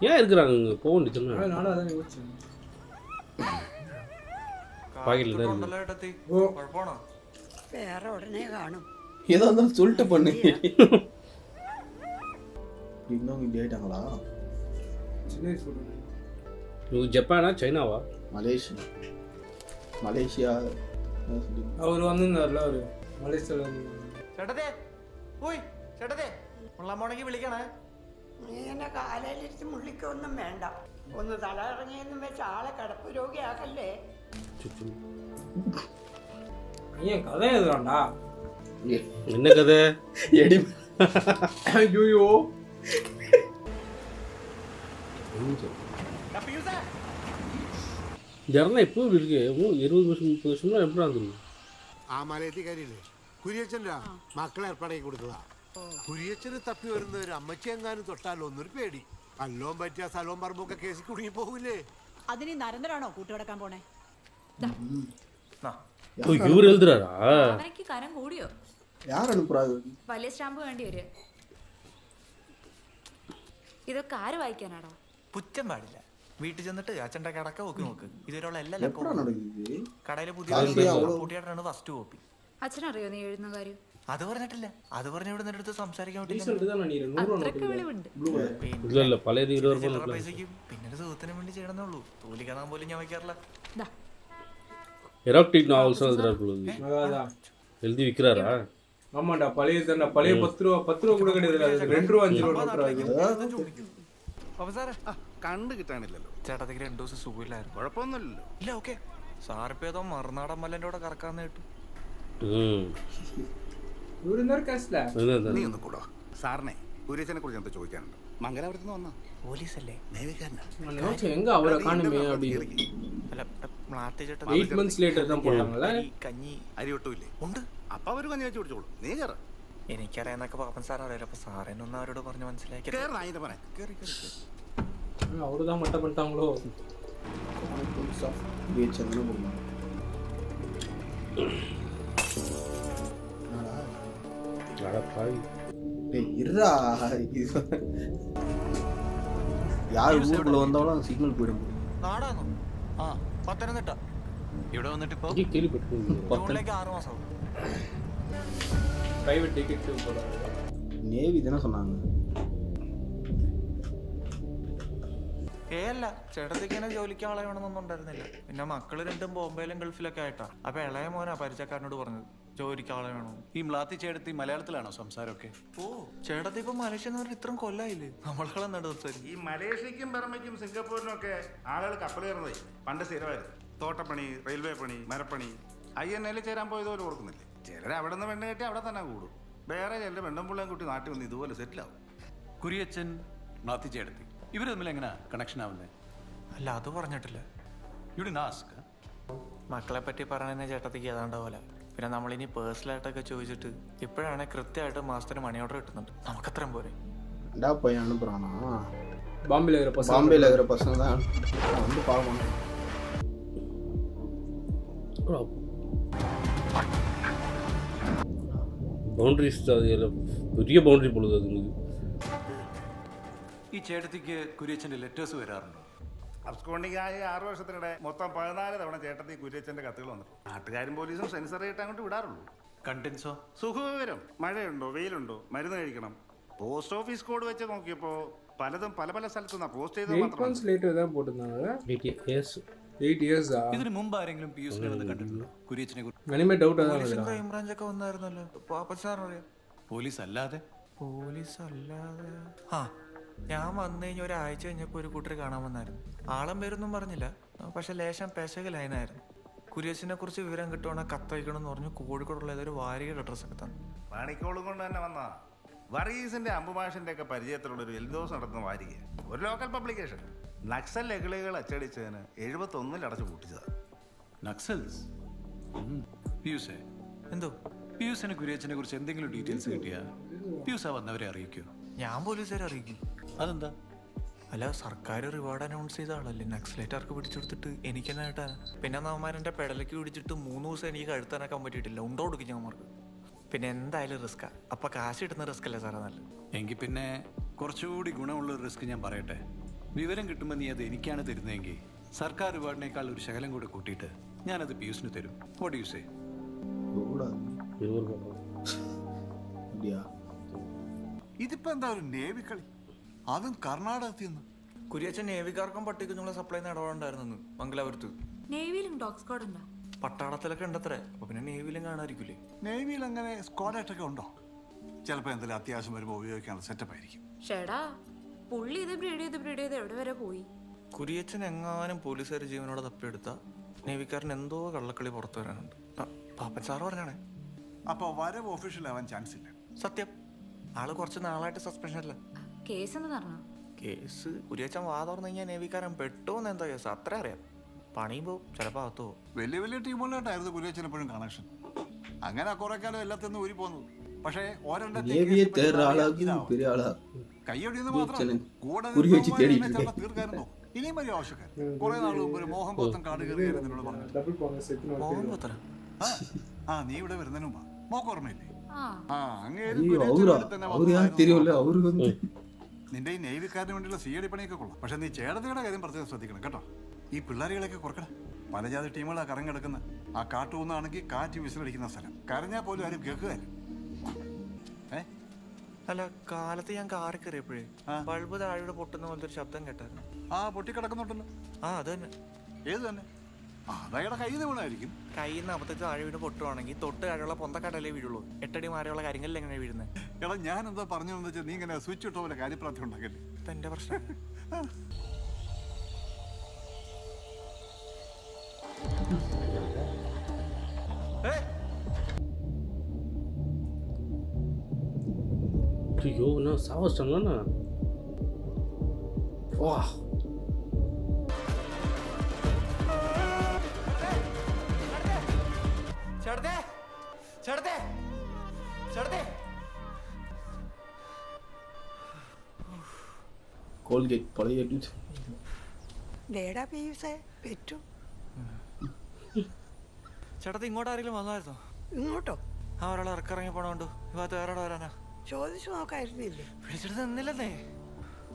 ஏன் இருக்கிறாங்க இங்க போக வேண்டியது? நானும் அதான் யோசிச்சேன். ഉണ്ടല്ലോ ഏട്ടത്തി. കുഴപ്പമാണോ? വേറെ ഉടനെ കാണും. ஏதோ இருந்தாலும் சொல்லிட்டு பண்ணு. இன்னும் இப்படி ஆயிட்டாங்களா? சின்ன வயசு சொல்றேன். இது ஜப்பானா சைனாவா? மலேசியா அவர் வந்திருந்தார்ல அவரு மலேசியால வந்து. ചേട്ടത്തെ പോയി ചേട്ടത്തെ മുള്ളാമോണെങ്കിൽ വിളിക്കണേ. നീ എന്നെ കാലയിലിരുത്തി മുള്ളിക്കൊന്നും വേണ്ട. ഒന്ന് തല ഇറങ്ങിയെന്നും വെച്ച് ആളെ കിടപ്പ് രോഗിയാക്കല്ലേ. ஏன் கதை எழுதுறான்டா? என்ன கதை? எடி ஐயோ ജർണ ഇപ്പോൾ ഇരിക്കേ 20 വർഷം 30 വർഷം എപ്പോഴാണ് തോന്നുന്നു. ആ മലയത്തി കാര്യമില്ലേ കുരിയച്ചൻ്റെ മക്കളെ ഏർപ്പാടാക്കി കൊടുത്തതാ. കുരിയച്ചന് തപ്പി വരുന്ന ഒരു അമ്മച്ചെങ്ങാനും തൊട്ടാലോ ഒന്നൊരു പേടി. അല്ലോം പറ്റിയ സ്ഥലവും പറമ്പൊക്കെ കേസിൽ കുടുങ്ങി പോകില്ലേ? അതിന് നരന്തരാണോ കൂട്ടുകിടക്കാൻ പോണേ? ഇവർ എഴുതുறாரா? അവനക്ക് കരം കൂടിയോ? யார் அனுப்புறாங்க? വലിയ സ്റ്റാമ്പ് വേണ്ടി വരും. ഇതൊക്കെ ആര് വായിക്കാനാടാ? പുറ്റം പാടില്ല. വീട്ടിൽ ചെന്നിട്ട് അച്ഛൻ്റെ കടക്ക നോക്കി നോക്ക്. ഇതുവരെയുള്ള എല്ലാ எப்படா நடக்குது? കടയിലെ പുതിയ കൂട്ടിയായിട്ടാണ് ഫസ്റ്റ് കോപ്പി. അച്ഛനറിയോ നീ എഴുതുന്ന കാര്യം? അത് പറഞ്ഞിട്ടില്ല. അത് പറഞ്ഞ ഇവിടെ നിന്നെടുത്ത് സംസാരിക്കാൻ ரீசன்ட் தான் நீ 100 അത്രക്ക് വെളിവുണ്ട്. ഇല്ല ഇല്ല പഴയത് 20 വർഷം പൈസക്കും പിന്നെ ഒരു സുഖത്തിന് വേണ്ടി ചെയ്യണമെന്നേ ഉള്ളൂ. തോലി കാണാൻ പോലും ഞാൻ വയ്ക്കാറില്ല. எராக்டிக் நாவல்ஸ் எழுதுறாரு. அதான் எழுதி விற்கிறாரா? ஆமாண்டா பழைய தான்டா. பழைய 10 ரூபா கூட கிடையாது. 2 ரூபா 5 ரூபா நோட்டு. അവസാനം കണ്ടു കിട്ടാനില്ലല്ലോ. ചേട്ടത്തേക്ക് 2 ദിവസം സുഖമില്ലായിരുന്നു. കുഴപ്പമൊന്നുമില്ലല്ലോ. ഇല്ല, ഓക്കെ. സാറിപ്പോ ഏതോ മറുനാടൻ മല്ലൻ്റെ കൂടെ കറക്കാന്ന് കേട്ടു. നീ ഒന്ന് കൂടോ. സാറിനെ കുര്യച്ചനെ കുറിച്ച് എന്താ ചോദിക്കാനുണ്ട്? മംഗലാപുരത്ത് നിന്ന് വന്നാ പോലീസല്ലേ? നേവിക്കാരനാ. எங்க அவரை காணுமே அப்படின்னு അല്ല, മ്ലാത്തി ചേട്ടൻ 8 months later தான் போட்டாங்களா? കഞ്ഞി അരി ഒട്ടുമില്ലേ? ഉണ്ട്. അപ്പൊ അവര് കഞ്ഞി വെച്ച് കുടിച്ചോളൂ. നീ കയറ. എനിക്കറിയാന്നൊക്കെ പാപ്പൻ സാർ അറിയില്ല. അപ്പൊ സാറേനൊന്നും അവരോട് പറഞ്ഞ് മനസ്സിലാക്കി. കയറ അതിന്റെ പനെ. அவரு தான் மட்ட பண்ணிட்டாங்களோ. யார் ஊருக்குள்ள வந்தாலும் சிக்னல் போயிடும். നാടാണോ? ആ, പത്തനംതിട്ട. ഇവിടെ വന്നിട്ട് ഇപ്പൊ கேள்விப்பட்டிருக்கீங்க. ജൂണിലേക്ക് 6 മാസം. பிரைவேட் டிக்கெட் போல. நேவி தானே சொன்னாங்க. അല്ല, ചേട്ടത്തേക്ക് ഇങ്ങനെ ജോലിക്ക് ആളെ വേണമെന്നൊന്നും ഉണ്ടായിരുന്നില്ല. പിന്നെ മക്കള് 2 ബോംബെയിലും ഗൾഫിലൊക്കെ ആയിട്ടാ. അപ്പൊ ഇളയ മോനാ പരിചയക്കാരനോട് പറഞ്ഞത് ജോലിക്ക് ആളെ വേണം. ഈ മ്ലാത്തി ചേട്ടത്തി മലയാളത്തിലാണോ സംസാരമൊക്കെ? ഓ, ചേട്ടത്തി ഇപ്പൊ മലേഷ്യ എന്ന് പറഞ്ഞാൽ ഇത്രയും കൊല്ലായില്ലേ? നമ്മളെ നടുവരും. ഈ മലേഷ്യക്കും ബർമയ്ക്കും സിംഗപ്പൂരിനും ഒക്കെ ആളുകൾ കപ്പൽ കയറുന്നത് പണ്ട് സ്ഥിരമായിരുന്നു. തോട്ടപ്പണി, റെയിൽവേ പണി, മരപ്പണി. INL ചേരാൻ പോയതുപോലെ ഓർക്കുന്നില്ലേ? ചിലർ അവിടെ നിന്ന് പെണ്ണ് കെട്ടി അവിടെ തന്നെ കൂടും. വേറെ ചിലർ പെണ്ണും പിള്ളേം കുട്ടി നാട്ടിൽ വന്ന് ഇതുപോലെ സെറ്റിലാവും. കുര്യച്ചൻ, മ്ലാത്തി ചേട്ടത്തി ഇവർ തമ്മിൽ എങ്ങനെ കണക്ഷൻ ആവുന്നത്? അല്ല, അത് പറഞ്ഞിട്ടില്ല. ഇവിടെ ആസ്ക് മക്കളെ പറ്റി പറയണ ചേട്ടത്തേക്ക് ഏതാണ്ട പോലെ. പിന്നെ നമ്മളിനി പേഴ്സണലായിട്ടൊക്കെ ചോദിച്ചിട്ട് ഇപ്പോഴാണ് കൃത്യമായിട്ട് മാസത്തിന് മണി ഓർഡർ കിട്ടുന്നുണ്ട്. നമുക്കത്രയും പോരെ. എന്താ പയ്യൻ അனுப்புறானா? பாம்பேல இருக்கிற பசங்க தான் வந்து பாவம். ബൗണ്ടറീസ് വലിയ ബൗണ്ടറി പൊളുത് അത്. ഈ ചേട്ടത്തിക്ക് കുര്യച്ചൻ്റെ ലെറ്റേഴ്സ് വരാറുണ്ടോ? അബ്സ്കോണ്ടിങ് ആയ 6 വർഷത്തിനിടെ മൊത്തം 14 തവണ ചേട്ടത്തി കുര്യച്ചന്റെ കത്തുകൾ വന്നു. നാട്ടുകാരും പോലീസും സെൻസർ ചെയ്തിട്ട് അങ്ങോട്ട് വിടാറുള്ളൂ. കണ്ടൻസോ? സുഖവിവരം, മഴയുണ്ടോ, വെയിലുണ്ടോ, മരുന്ന് കഴിക്കണം. പോസ്റ്റ് ഓഫീസ് കോഡ് വെച്ച് നോക്കിയപ്പോ പലതും പല പല സ്ഥലത്തുനിന്നാ പോസ്റ്റ് ചെയ്ത് 8 months later தான் போட்டுருந்தாங்க. 8 years. ഇതിന് മുമ്പ് ആരെങ്കിലും പിയൂസിനെ വന്ന് കണ്ടിട്ടുണ്ടോ? കുര്യച്ചനെ എനിമേ ഡൗട്ട് ക്രൈംബ്രാഞ്ച് ഒക്കെ വന്നായിരുന്നല്ലോ. പാപ്പൻ സാറിനറിയാം. പോലീസ് അല്ലാതെ? ആ, ഞാൻ വന്നു കഴിഞ്ഞ ഒരാഴ്ച കഴിഞ്ഞപ്പോൾ ഒരു കൂട്ടർ കാണാൻ വന്നായിരുന്നു. ആളം പേരൊന്നും പറഞ്ഞില്ല, പക്ഷെ ലേശം പെശക ലൈനായിരുന്നു. കുര്യച്ചനെ കുറിച്ച് വിവരം കിട്ടുവാണെ കത്തയക്കണമെന്ന് പറഞ്ഞു കോഴിക്കോടുള്ള ഏതൊരു വാരികയുടെ അഡ്രസ്സൊക്കെ തന്നു. പണിക്കോളും കൊണ്ട് തന്നെ വന്നാ വർഗീസിന്റെ അമ്പുമാഷിന്റെ ഒക്കെ പരിചയത്തിലുള്ള ഒരു എൽദോസ് നടത്തുന്ന വാരിക, ഒരു ലോക്കൽ പബ്ലിക്കേഷൻ. നക്സൽ ലഹളകൾ അച്ചടിച്ചതിന് 71 അടച്ചു പൂട്ടിച്ചതാണ്. നക്സൽസ്? പിയൂസേ, എന്തോ പിയൂസിന് കുര്യച്ചനെ കുറിച്ച് എന്തെങ്കിലും ഡീറ്റെയിൽസ് കിട്ടിയാ പിയൂസ വന്നവരെ അറിയിക്കൂ. ഞാൻ പോലീസുകാരെ അറിയിക്കും. അതെന്താ? അല്ല, സർക്കാർ റിവാർഡ് അനൗൺസ് ചെയ്ത ആളല്ലേ. നക്സലേറ്റാർക്ക് പിടിച്ചെടുത്തിട്ട് എനിക്ക് തന്നെ കേട്ടാ. പിന്നെ നമ്മമാരെൻ്റെ പെടലേക്ക് പിടിച്ചിട്ട് 3 ദിവസം എനിക്ക് കഴുത്താനാക്കാൻ പറ്റിയിട്ടില്ല. ഉണ്ടോ കൊടുക്കും ഞമ്മർക്ക്. പിന്നെ എന്തായാലും റിസ്ക്കാ. അപ്പൊ കാശ് കിട്ടുന്ന റിസ്ക് അല്ലേ സാറേ നല്ലത്? എങ്കിൽ പിന്നെ കുറച്ചുകൂടി ഗുണമുള്ള റിസ്ക് ഞാൻ പറയട്ടെ. വിവരം കിട്ടുമ്പോൾ നീ അത് എനിക്കാണ് തരുന്നതെങ്കിൽ സർക്കാർ റിവാർഡിനേക്കാൾ ഒരു ശകലം കൂടെ കൂട്ടിയിട്ട് ഞാനത് പിയൂസിന് തരും. What you say? ഇതിപ്പോ എന്താ ഒരു നേവി കളി, അതും കർണാടകത്തിൽ നിന്ന്? കുര്യച്ചൻ നേവിക്കാർക്കും പട്ടിക്കുഞ്ഞുങ്ങളെ സപ്ലൈ ഇടപാടുണ്ടായിരുന്നു മംഗലാപുരത്ത്. നേവിയിലും ഡോഗ് സ്ക്വാഡ് ഉണ്ടോ? പട്ടാളത്തിലൊക്കെ ഉണ്ടത്രേ. അപ്പൊ പിന്നെ നേവിയിലും കാണാതിരിക്കൂലേ? നേവിയിൽ അങ്ങനെ സ്ക്വാഡായിട്ടൊക്കെ ഉണ്ടോ? ചിലപ്പോ എന്തെങ്കിലും അത്യാവശ്യം വരുമ്പോൾ ഉപയോഗിക്കാനുള്ള സെറ്റപ്പ് ആയിരിക്കും. ഷേടാ, പുള്ളി ഇത് ബ്രീഡ് ചെയ്ത് എവിടെ വരെ പോയി? കുര്യച്ചൻ എങ്ങാനും പോലീസുകാർ ജീവനോടെ തപ്പിയെടുത്ത നേവിക്കാരൻ എന്തോ കള്ളക്കളി പുറത്തു വരാനുണ്ട്. പാപ്പൻ സാറ് പറഞ്ഞാണേ. അപ്പൊ വരവ് ഒഫീഷ്യൽ ആവാൻ ചാൻസ് ഇല്ല. സത്യം, ആള് കുറച്ച് നാളായിട്ട് സസ്പെൻഷനല്ല. കേസ് എന്ന് പറഞ്ഞോ? കേസ് കുര്യച്ചൻ വാ തുറന്നു കഴിഞ്ഞാൽ നേവിക്കാരൻ പെട്ടോന്ന് എന്താ കേസ് അത്ര അറിയാം. പണിയുമ്പോ ചിലപ്പോ അകത്തോ. വലിയ വലിയ ടീമുകളായിട്ടായിരുന്നു കുര്യച്ചൻ എപ്പോഴും കണക്ഷൻ. അങ്ങനെ കുറെ കാലം എല്ലാത്തിനും ഊരി പോന്നു. പക്ഷേ കൈയൊടിയെന്ന് മാത്രം കൂടെ തീർക്കായിരുന്നു. ഇനിയും വലിയ ആവശ്യക്കാർ കുറെ നാൾ മുമ്പ് ഒരു മോഹൻ പോത്തൻ കാട് കയറിയായിരുന്നു പറഞ്ഞു. മോഹൻ പോത്തന? ആ, നീ ഇവിടെ വരുന്നതിന് മുമ്പാ. മോക്ക് ഓർമ്മയില്ലേ? നിന്റെ ഈ നേവിക്കാരന് വേണ്ടിയുള്ള CID പണിയൊക്കെ കൊള്ളാം. പക്ഷെ നീ ചേട്ടത്തിയുടെ കാര്യം പ്രത്യേകം ശ്രദ്ധിക്കണം കേട്ടോ. ഈ പിള്ളേരുകളൊക്കെ കുറക്കണം. പലജാതി ടീമുകളാ കറങ്ങിടക്കുന്ന. ആ കാട്ടുകുന്നാണെങ്കിൽ കാറ്റ് വിസിലടിക്കുന്ന സ്ഥലം. കരഞ്ഞാൽ പോലും ആരും കേൾക്കുകയല്ല. അല്ല, കാലത്ത് ഞാൻ കാറി കയറിയപ്പോഴേ ബൾബ് താഴെ പൊട്ടുന്ന പോലത്തെ ഒരു ശബ്ദം കേട്ടായിരുന്നു. ആ, പൊട്ടിക്കിടക്കുന്നുണ്ടല്ലോ. ആ, അത് തന്നെ. ഏത് തന്നെ? അതയുടെ കയ്യിൽ നിന്ന് വീണായിരിക്കും. കയ്യിൽ നിന്ന് അബദ്ധത്തിൽ താഴെ വീണ് പൊട്ടുവാണെങ്കിൽ തൊട്ട് താഴെയുള്ള പൊന്തക്കടലേ വീഴുള്ളൂ. 8 അടി മാറിയുള്ള കാര്യങ്ങളിൽ എങ്ങനെ വീഴുന്നത്? എടാ, ഞാൻ എന്താ പറഞ്ഞതെന്ന് വെച്ചാൽ നീ ഇങ്ങനെ സ്വിച്ച് ഇട്ട പോലെ കാര്യപ്രാപ്തി ഉണ്ടാക്കല്ലേ. എന്റെ പ്രശ്നം ஐயோ என்ன சாவச்சிட்டாங்கண்ணா. வா കോൾഗേറ്റ് പഴയ ലേടാ പീയൂസേ പെറ്റു. ചേട്ടത്തി ഇങ്ങോട്ട് ആരെങ്കിലും വന്നായിരുന്നോ? ഇങ്ങോട്ടോ? ആ ഒരാൾ ഇറക്കിറങ്ങി പോണോണ്ട് ഭാഗത്ത് വേറെ വരാനാ ചോദിച്ചു നോക്കായിരുന്നില്ലേ? വിളിച്ചിട്ട് നിന്നില്ലെന്നേ.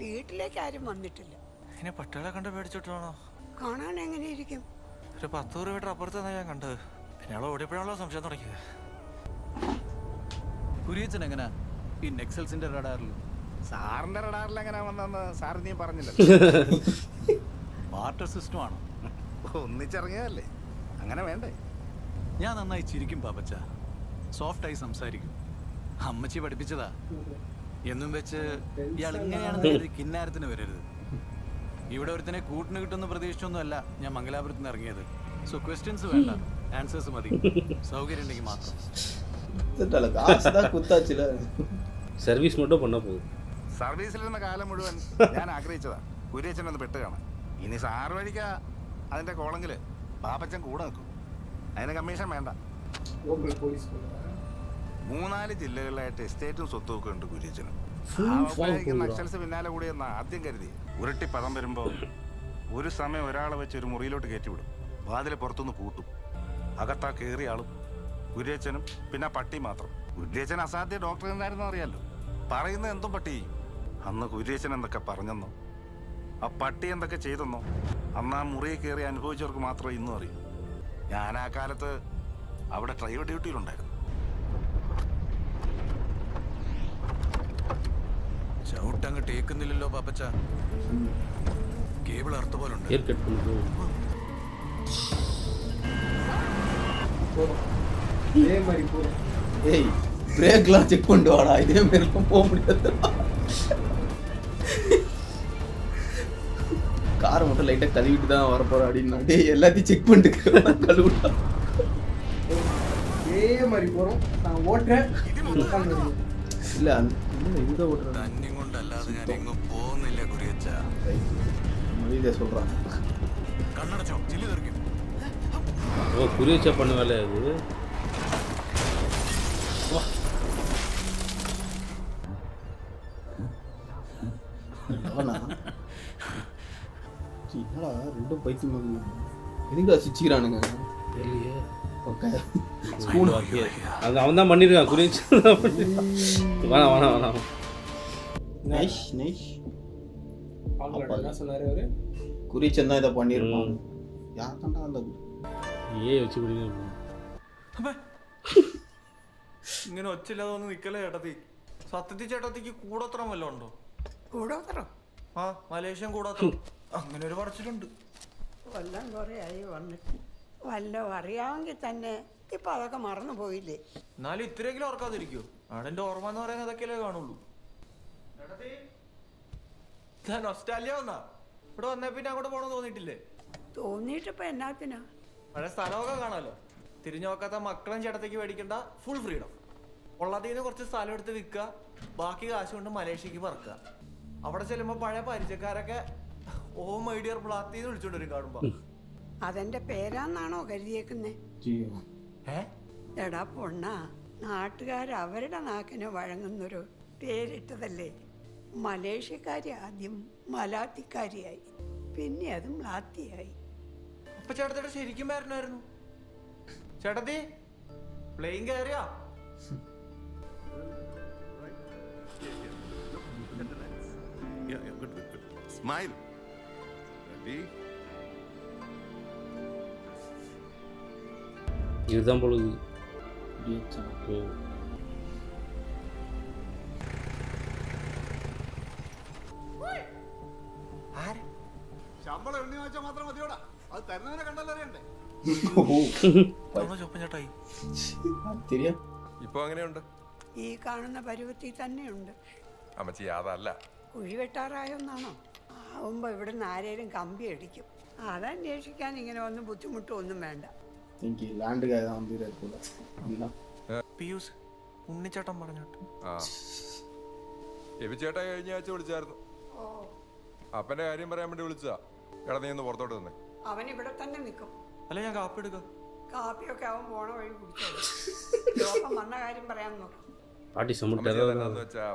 വീട്ടിലേക്ക് ആരും വന്നിട്ടില്ല. ഇനി പട്ടികളെ കണ്ട് പേടിച്ചിട്ടാണോ? കാണാൻ എങ്ങനെയിരിക്കും? ഒരു 10 കിലോമീറ്റർ അപ്പുറത്താണ് ഞാൻ കണ്ടത്. പിന്നെ അവളെ ഓടിയപ്പോഴാണല്ലോ സംശയം തുടങ്ങിയത്. കുര്യച്ചൻ എങ്ങനാ ഈ നെക്സൽസിന്റെ റഡാറിൽ? സാറിന്റെ റഡാറിൽ എങ്ങനെ വന്നെന്ന് സാർ നീ പറഞ്ഞില്ല. ബാർട്ടർ സിസ്റ്റം ആണോ? ഒന്നിച്ചിറങ്ങിയതല്ലേ, അങ്ങനെ വേണ്ടേ? ഞാൻ നന്നായി ചിരിക്കും പാപ്പച്ച, സോഫ്റ്റായി സംസാരിക്കും. അമ്മച്ചി പഠിപ്പിച്ചതാ. എന്നും വെച്ച് ഇയാൾ ഇങ്ങനെയാണെന്ന് കിന്നാരത്തിന് വരരുത്. ഇവിടെ ഒരുത്തനെ കൂട്ടിന് കിട്ടുന്ന പ്രതീക്ഷിച്ചൊന്നുമല്ല ഞാൻ മംഗലാപുരത്ത് നിന്ന് ഇറങ്ങിയത്. സോ ക്വസ്റ്റ്യൻസ് വേണ്ട, ആൻസേഴ്സ് മതി. സൗകര്യം ഉണ്ടെങ്കിൽ മാത്രം. സർവീസ് மட்டும் பண்ண போகுது. സർവീസിലിരുന്ന കാലം മുഴുവൻ ഞാൻ ആഗ്രഹിച്ചതാ കുര്യച്ചനൊന്ന് പെട്ട് കാണാൻ. ഇനി സാറ് വഴിക്കാ അതിന്റെ കോളങ്കില് പാപ്പച്ചൻ കൂടെ നിൽക്കും. അതിന് കമ്മീഷൻ വേണ്ട. 3-4 ജില്ലകളിലായിട്ട് എസ്റ്റേറ്റും സ്വത്തും ഒക്കെ ഉണ്ട് കുര്യച്ചനും. നക്സൽസ് പിന്നാലെ കൂടി എന്നാ ആദ്യം കരുതി. ഉരുട്ടി പദം വരുമ്പോ ഒരു സമയം ഒരാളെ വെച്ച് ഒരു മുറിയിലോട്ട് കയറ്റിവിടും. വാതിലെ പുറത്തുനിന്ന് പൂട്ടും. അകത്താ കയറിയ ആളും കുര്യച്ചനും പിന്നെ പട്ടി മാത്രം. കുര്യച്ചൻ അസാധ്യ ഡോക്ടർ എന്നായിരുന്നു അറിയാലോ. പറയുന്ന എന്തും പട്ടി ചെയ്യും. അന്ന് കുര്യച്ചൻ എന്തൊക്കെ പറഞ്ഞെന്നോ ആ പട്ടി എന്തൊക്കെ ചെയ്തെന്നോ അന്ന് ആ മുറിയിൽ കയറി അനുഭവിച്ചവർക്ക് മാത്രമേ ഇന്നും അറിയൂ. ഞാൻ ആ കാലത്ത് അവിടെ ഡ്രൈവർ ഡ്യൂട്ടിയിലുണ്ടായിരുന്നു. ചവിട്ടങ്ങ് ടേക്കുന്നില്ലല്ലോ പാപ്പച്ച. കേബിൾ അർത്ഥ പോലെ ഉണ്ട്. ஏய் பிரேக்லாம் செக் பண்ணிட்டு வாடா, இதே மாதிரிலாம் போக முடியாது. காரை மட்டும் லைட்டாக கழுவிட்டு தான் வரப்போறோம் அப்படின்னா டேய் எல்லாத்தையும் செக் பண்ணிட்டு கழுவிட்டா இதே மாதிரி போகிறோம். நான் ஓட்டுறேன். இல்லை இந்த ஓட்டுறேன் തന്നെയും കൊണ്ടല്ലാതെ ഞാൻ എങ്ങും പോകുന്നില്ല കുര്യച്ച. மொழியிலே சொல்கிறான். കണ്ണടച്ചോ, ചില്ലി തെറിക്കും. ஓ குரியச்சா பண்ண வேலை அது. என்னடா ரெண்டும் பைத்தியம் எதுக்கு சிரிச்சுக்கிறானுங்க தெரியலையே. ஸ்பூன் அது அவன் தான் பண்ணியிருக்கான் குரியச்சா. வேணாம் வேணாம் வேணாம். Nice nice. என்ன சொன்னார் அவரு? குரியச்சன் தான் இதை பண்ணியிருப்பான். யார் தாண்டா அந்த വച്ച് പിടിക്കുന്നു. ഇങ്ങനെ ഒച്ചില്ലാതെ ഒന്ന് നിക്കല്ലേ ചേട്ടത്തി. സത്യത്തിൽ ചേട്ടത്തിക്ക് കൂടോത്രം വല്ലതും ഉണ്ടോ? കൂടോത്രം? ആ മലേഷ്യൻ കൂടോത്രം. അങ്ങനെ ഒരു പറച്ചിലുണ്ട്. കൊല്ലം കുറേ ആയി വന്നിട്ട് വല്ലതും അറിയാമെങ്കിൽ തന്നെ ഇപ്പൊ അതൊക്കെ മറന്നു പോയില്ലേ? എന്നാലും ഇത്രയെങ്കിലും ഓർക്കാതിരിക്കോ? ആടെന്റെ ഓർമ്മ എന്ന് പറയുന്നത് അതൊക്കെയല്ലേ കാണുള്ളൂ. നൊസ്റ്റാലിയ വന്നാ ഇവിടെ വന്നേ പിന്നെ അങ്ങോട്ട് പോകണമെന്ന് തോന്നിയിട്ടില്ലേ? തോന്നിയിട്ടിപ്പോ എന്നാത്തിനാ? പഴയ സ്ഥലമൊക്കെ കാണാമല്ലോ. തിരിഞ്ഞു നോക്കാത്ത മക്കളും ചേട്ടത്തേക്ക് മേടിക്കണ്ട, ഫുൾ ഫ്രീഡം. ഉള്ളതിന് കുറച്ച് സ്ഥലം എടുത്ത് വിൽക്കുക, ബാക്കി കാശ് കൊണ്ട് മലേഷ്യക്ക് പറക്കുക. അവിടെ ചെല്ലുമ്പോൾ പഴയ പരിചയക്കാരൊക്കെ ഓ മൈ ഡിയർ ബ്ലാത്തിന്ന് വിളിച്ചോണ്ട് വരും കാണുമ്പോ. അതെന്റെ പേരാന്നാണോ കരുതിയേക്കുന്നേ? എടാ പൊണ്ണാ, നാട്ടുകാർ അവരുടെ നാക്കിന് വഴങ്ങുന്നൊരു പേരിട്ടതല്ലേ. മലേഷ്യക്കാരി ആദ്യം മലാത്തിക്കാരിയായി, പിന്നെ അത് മ്ലാത്തിയായി. അപ്പൊ ചേട്ടത്തിയുടെ ശരിക്കും പേരനായിരുന്നു. ചേട്ടത്തി പ്ലെയിൻ കയറിയാ? Smile. Ready? இதுதான் பொழுது. ശമ്പളം എണ്ണി വെച്ചാൽ മാത്രം മതിയോടാ, അത് തരുന്നവനെ കണ്ടല്ലോ അറിയണ്ടേ. ചേട്ടായി ഇപ്പൊ അങ്ങനെയുണ്ട്. ഈ കാണുന്ന പരുവത്തിൽ തന്നെയുണ്ട്. അമ്മച്ചി അതല്ല, കുഴി വെട്ടാറായൊന്നാണോ? ആവുമ്പോ ഇവിടുന്ന് ആരേലും കമ്പി അടിക്കും. അതന്വേഷിക്കാൻ ഇങ്ങനെ ഒന്നും ബുദ്ധിമുട്ടൊന്നും വേണ്ട. പിയൂസ് ഉണ്ണിച്ചേട്ടൻ പറഞ്ഞോട്ട് എബിച്ചേട്ടാ കഴിഞ്ഞ ആഴ്ച വിളിച്ചായിരുന്നു. അപ്പന്റെ കാര്യം പറയാൻ വേണ്ടി വിളിച്ചതാ. എടാ നീ ഒന്ന് പുറത്തോട്ട് തന്നെ. അവൻ ഇവിടെ തന്നെ നിൽക്കും. അല്ല ഞാൻ കാപ്പി എടുക്കാം. കാപ്പിയൊക്കെ അവൻ പോണ വഴി കുടിച്ചോളൂ. വന്ന കാര്യം പറയാൻ നോക്കാം. എന്താന്ന് വെച്ചാ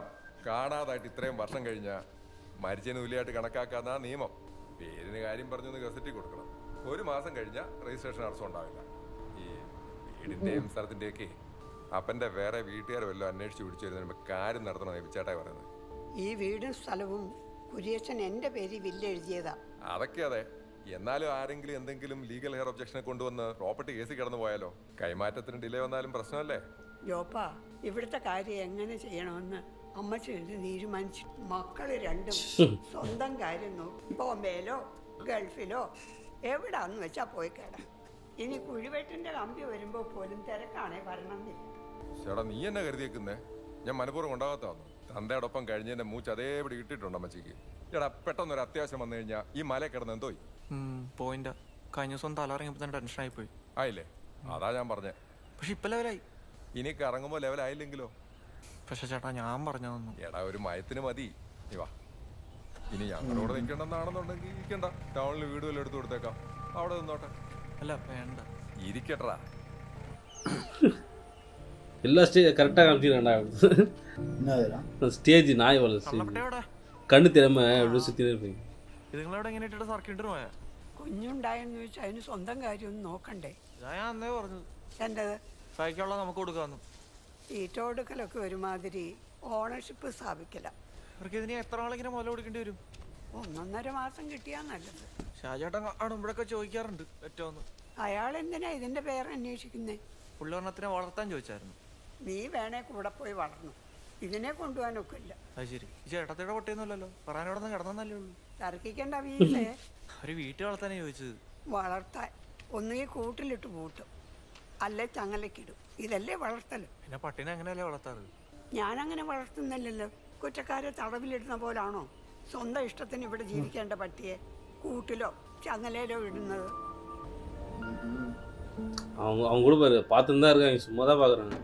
കാണാതായിട്ട് ഇത്രയും വർഷം കഴിഞ്ഞ മരിച്ചതിന് തുല്യമായിട്ട് കണക്കാക്കാന്നാ നിയമം. പേരിന് കാര്യം പറഞ്ഞൊന്ന് ഗസറ്റിൽ കൊടുക്കണം. 1 മാസം കഴിഞ്ഞ രജിസ്ട്രേഷൻ അറസ്റ്റ് ഉണ്ടാവില്ല. ഈ വീടിന്റെയും സ്ഥലത്തിന്റെയൊക്കെ അപ്പന്റെ വേറെ വീട്ടുകാർ വല്ലതും അന്വേഷിച്ച് പിടിച്ചു വരുന്നതിന് കാര്യം നടത്തണം എബിച്ചേട്ടായി പറയുന്നത്. ഈ വീടും സ്ഥലവും കുര്യച്ചൻ എന്റെ പേര് വില്ലെഴുതിയതാ. അതൊക്കെ അതെ. എന്നാലും ആരെങ്കിലും എന്തെങ്കിലും ലീഗൽ ഹെയർ ഒബ്ജക്ഷനെ കൊണ്ടുവന്ന് പ്രോപ്പർട്ടി കേസിൽ കിടന്നു പോയാലോ? കൈമാറ്റത്തിന് ഡിലേ വന്നാലും പ്രശ്നമല്ലേ? ജോപ്പാ, ഇവിടുത്തെ കാര്യം എങ്ങനെ ചെയ്യണമെന്ന് അമ്മച്ചി തീരുമാനിച്ചു. മക്കള് രണ്ടും സ്വന്തം കാര്യം നോക്കും. ബോംബെയിലോ ഗൾഫിലോ എവിടാന്ന് വെച്ചാ പോയി കേടാ. ഇനി കുഴിവെട്ടിന്റെ കമ്പി വരുമ്പോ പോലും തിരക്കാണേ വരണമെന്നില്ല. ചേട്ടാ നീ എന്നെ കരുതിയേക്കുന്നേ? ഞാൻ മനഃപൂർവ്വം ഉണ്ടാകത്താന്നു. തന്തയോടൊപ്പം കഴിഞ്ഞതിന്റെ മൂച്ച് അതേപടി ഇട്ടിട്ടുണ്ട് അമ്മച്ചിക്ക്. ചേട്ടാ പെട്ടെന്നൊരു അത്യാവശ്യം വന്നു കഴിഞ്ഞാൽ ഈ മല കിടന്ന് എന്തോയി? പോയിന്റ് കഴിഞ്ഞ ദിവസം തലറങ്ങിയപ്പോ തന്നെ ടെൻഷനായി പോയി. ആയില്ലേ? അതാ ഞാൻ പറഞ്ഞേ. പക്ഷെ ഇപ്പൊ ലെവലായി. ഇനി കറങ്ങുമ്പോ ലെവലായില്ലെങ്കിലോ? പക്ഷെ ചേട്ടാ ഞാൻ പറഞ്ഞു തന്നു. എടാ ഒരു മയത്തിന് മതി. നീ വാ. ഇനി ഞങ്ങളോട് നിൽക്കണ്ടെന്നാണെന്നുണ്ടെങ്കിൽ ഇരിക്കണ്ട. ടൗണിൽ വീട് വല്ലതും എടുത്തു കൊടുത്തേക്കാം. അവിടെ നിന്നോട്ടെ. അല്ല വേണ്ട, ഇരിക്കട്ടാ. எல்லா ஸ்டேஜ் கரெக்டாக காமிச்சிருக்கா? ஸ்டேஜ் நாய் வள കണ്ണു തിരമ്മ ഇവിടെ സുത്തി ഇരുപ്പീங்க. ഇതുങ്ങളവിടെ എങ്ങനെ ഇട്ടിട്ട് സർക്കിട്ട് പോയാ? കുഞ്ഞുണ്ടായെന്ന് ചോദിച്ചാൽ അതിന് സ്വന്തം കാര്യമൊന്നും നോക്കണ്ടേ? ഞാൻ അന്നേ പറഞ്ഞത് എന്റേത് സഹിക്കാനുള്ള നമുക്ക് കൊടുക്കാന്ന്. തീറ്റ കൊടുക്കലൊക്കെ ഒരുമാതിരി ഓണർഷിപ്പ് സ്ഥാപിക്കല. അവർക്ക് ഇതിന് എത്ര ആളിങ്ങനെ മുല കൊടുക്കേണ്ടി വരും? 1.5 മാസം കിട്ടിയാ നല്ലത്. ഷാജേട്ടൻ കാണുമ്പോഴൊക്കെ ചോദിക്കാറുണ്ട് ഏറ്റവും. അയാൾ എന്തിനാ ഇതിന്റെ പേര് അന്വേഷിക്കുന്നേ? പുള്ളിവർണ്ണത്തിനെ വളർത്താൻ ചോദിച്ചായിരുന്നു. നീ വേണേ കൂടെ പോയി വളർന്നു. ഇതിനെ കൊണ്ടുപോകാനൊക്കെ ഇല്ല. അത് ശരി. ഈ ചേട്ടത്തിയുടെ പൊട്ടിയൊന്നുമല്ലല്ലോ, പറയാനോടൊന്നും കിടന്നല്ലേ ഉള്ളൂ. തർക്കിക്കേണ്ട വീട്ടിലെ ഒരു വീട്ടിൽ വളർത്താനേ ചോദിച്ചത്. വളർത്താൻ ഒന്നുകിൽ കൂട്ടിലിട്ട് പൂട്ടും, അല്ലെ ചങ്ങലക്കിടും. ഇതല്ലേ വളർത്തല്. പിന്നെ പട്ടിനെ എങ്ങനെയല്ലേ വളർത്താറ്? ഞാനങ്ങനെ വളർത്തുന്നില്ലല്ലോ. കുറ്റക്കാരെ തടവിലിടുന്ന പോലാണോ സ്വന്തം ഇഷ്ടത്തിന് ഇവിടെ ജീവിക്കേണ്ട പട്ടിയെ കൂട്ടിലോ ചങ്ങലയിലോ ഇടുന്നത്? அவங்க கூட பாரு பார்த்துன்னு தான் இருக்காங்க, சும்மா தான் பார்க்குறாங்க.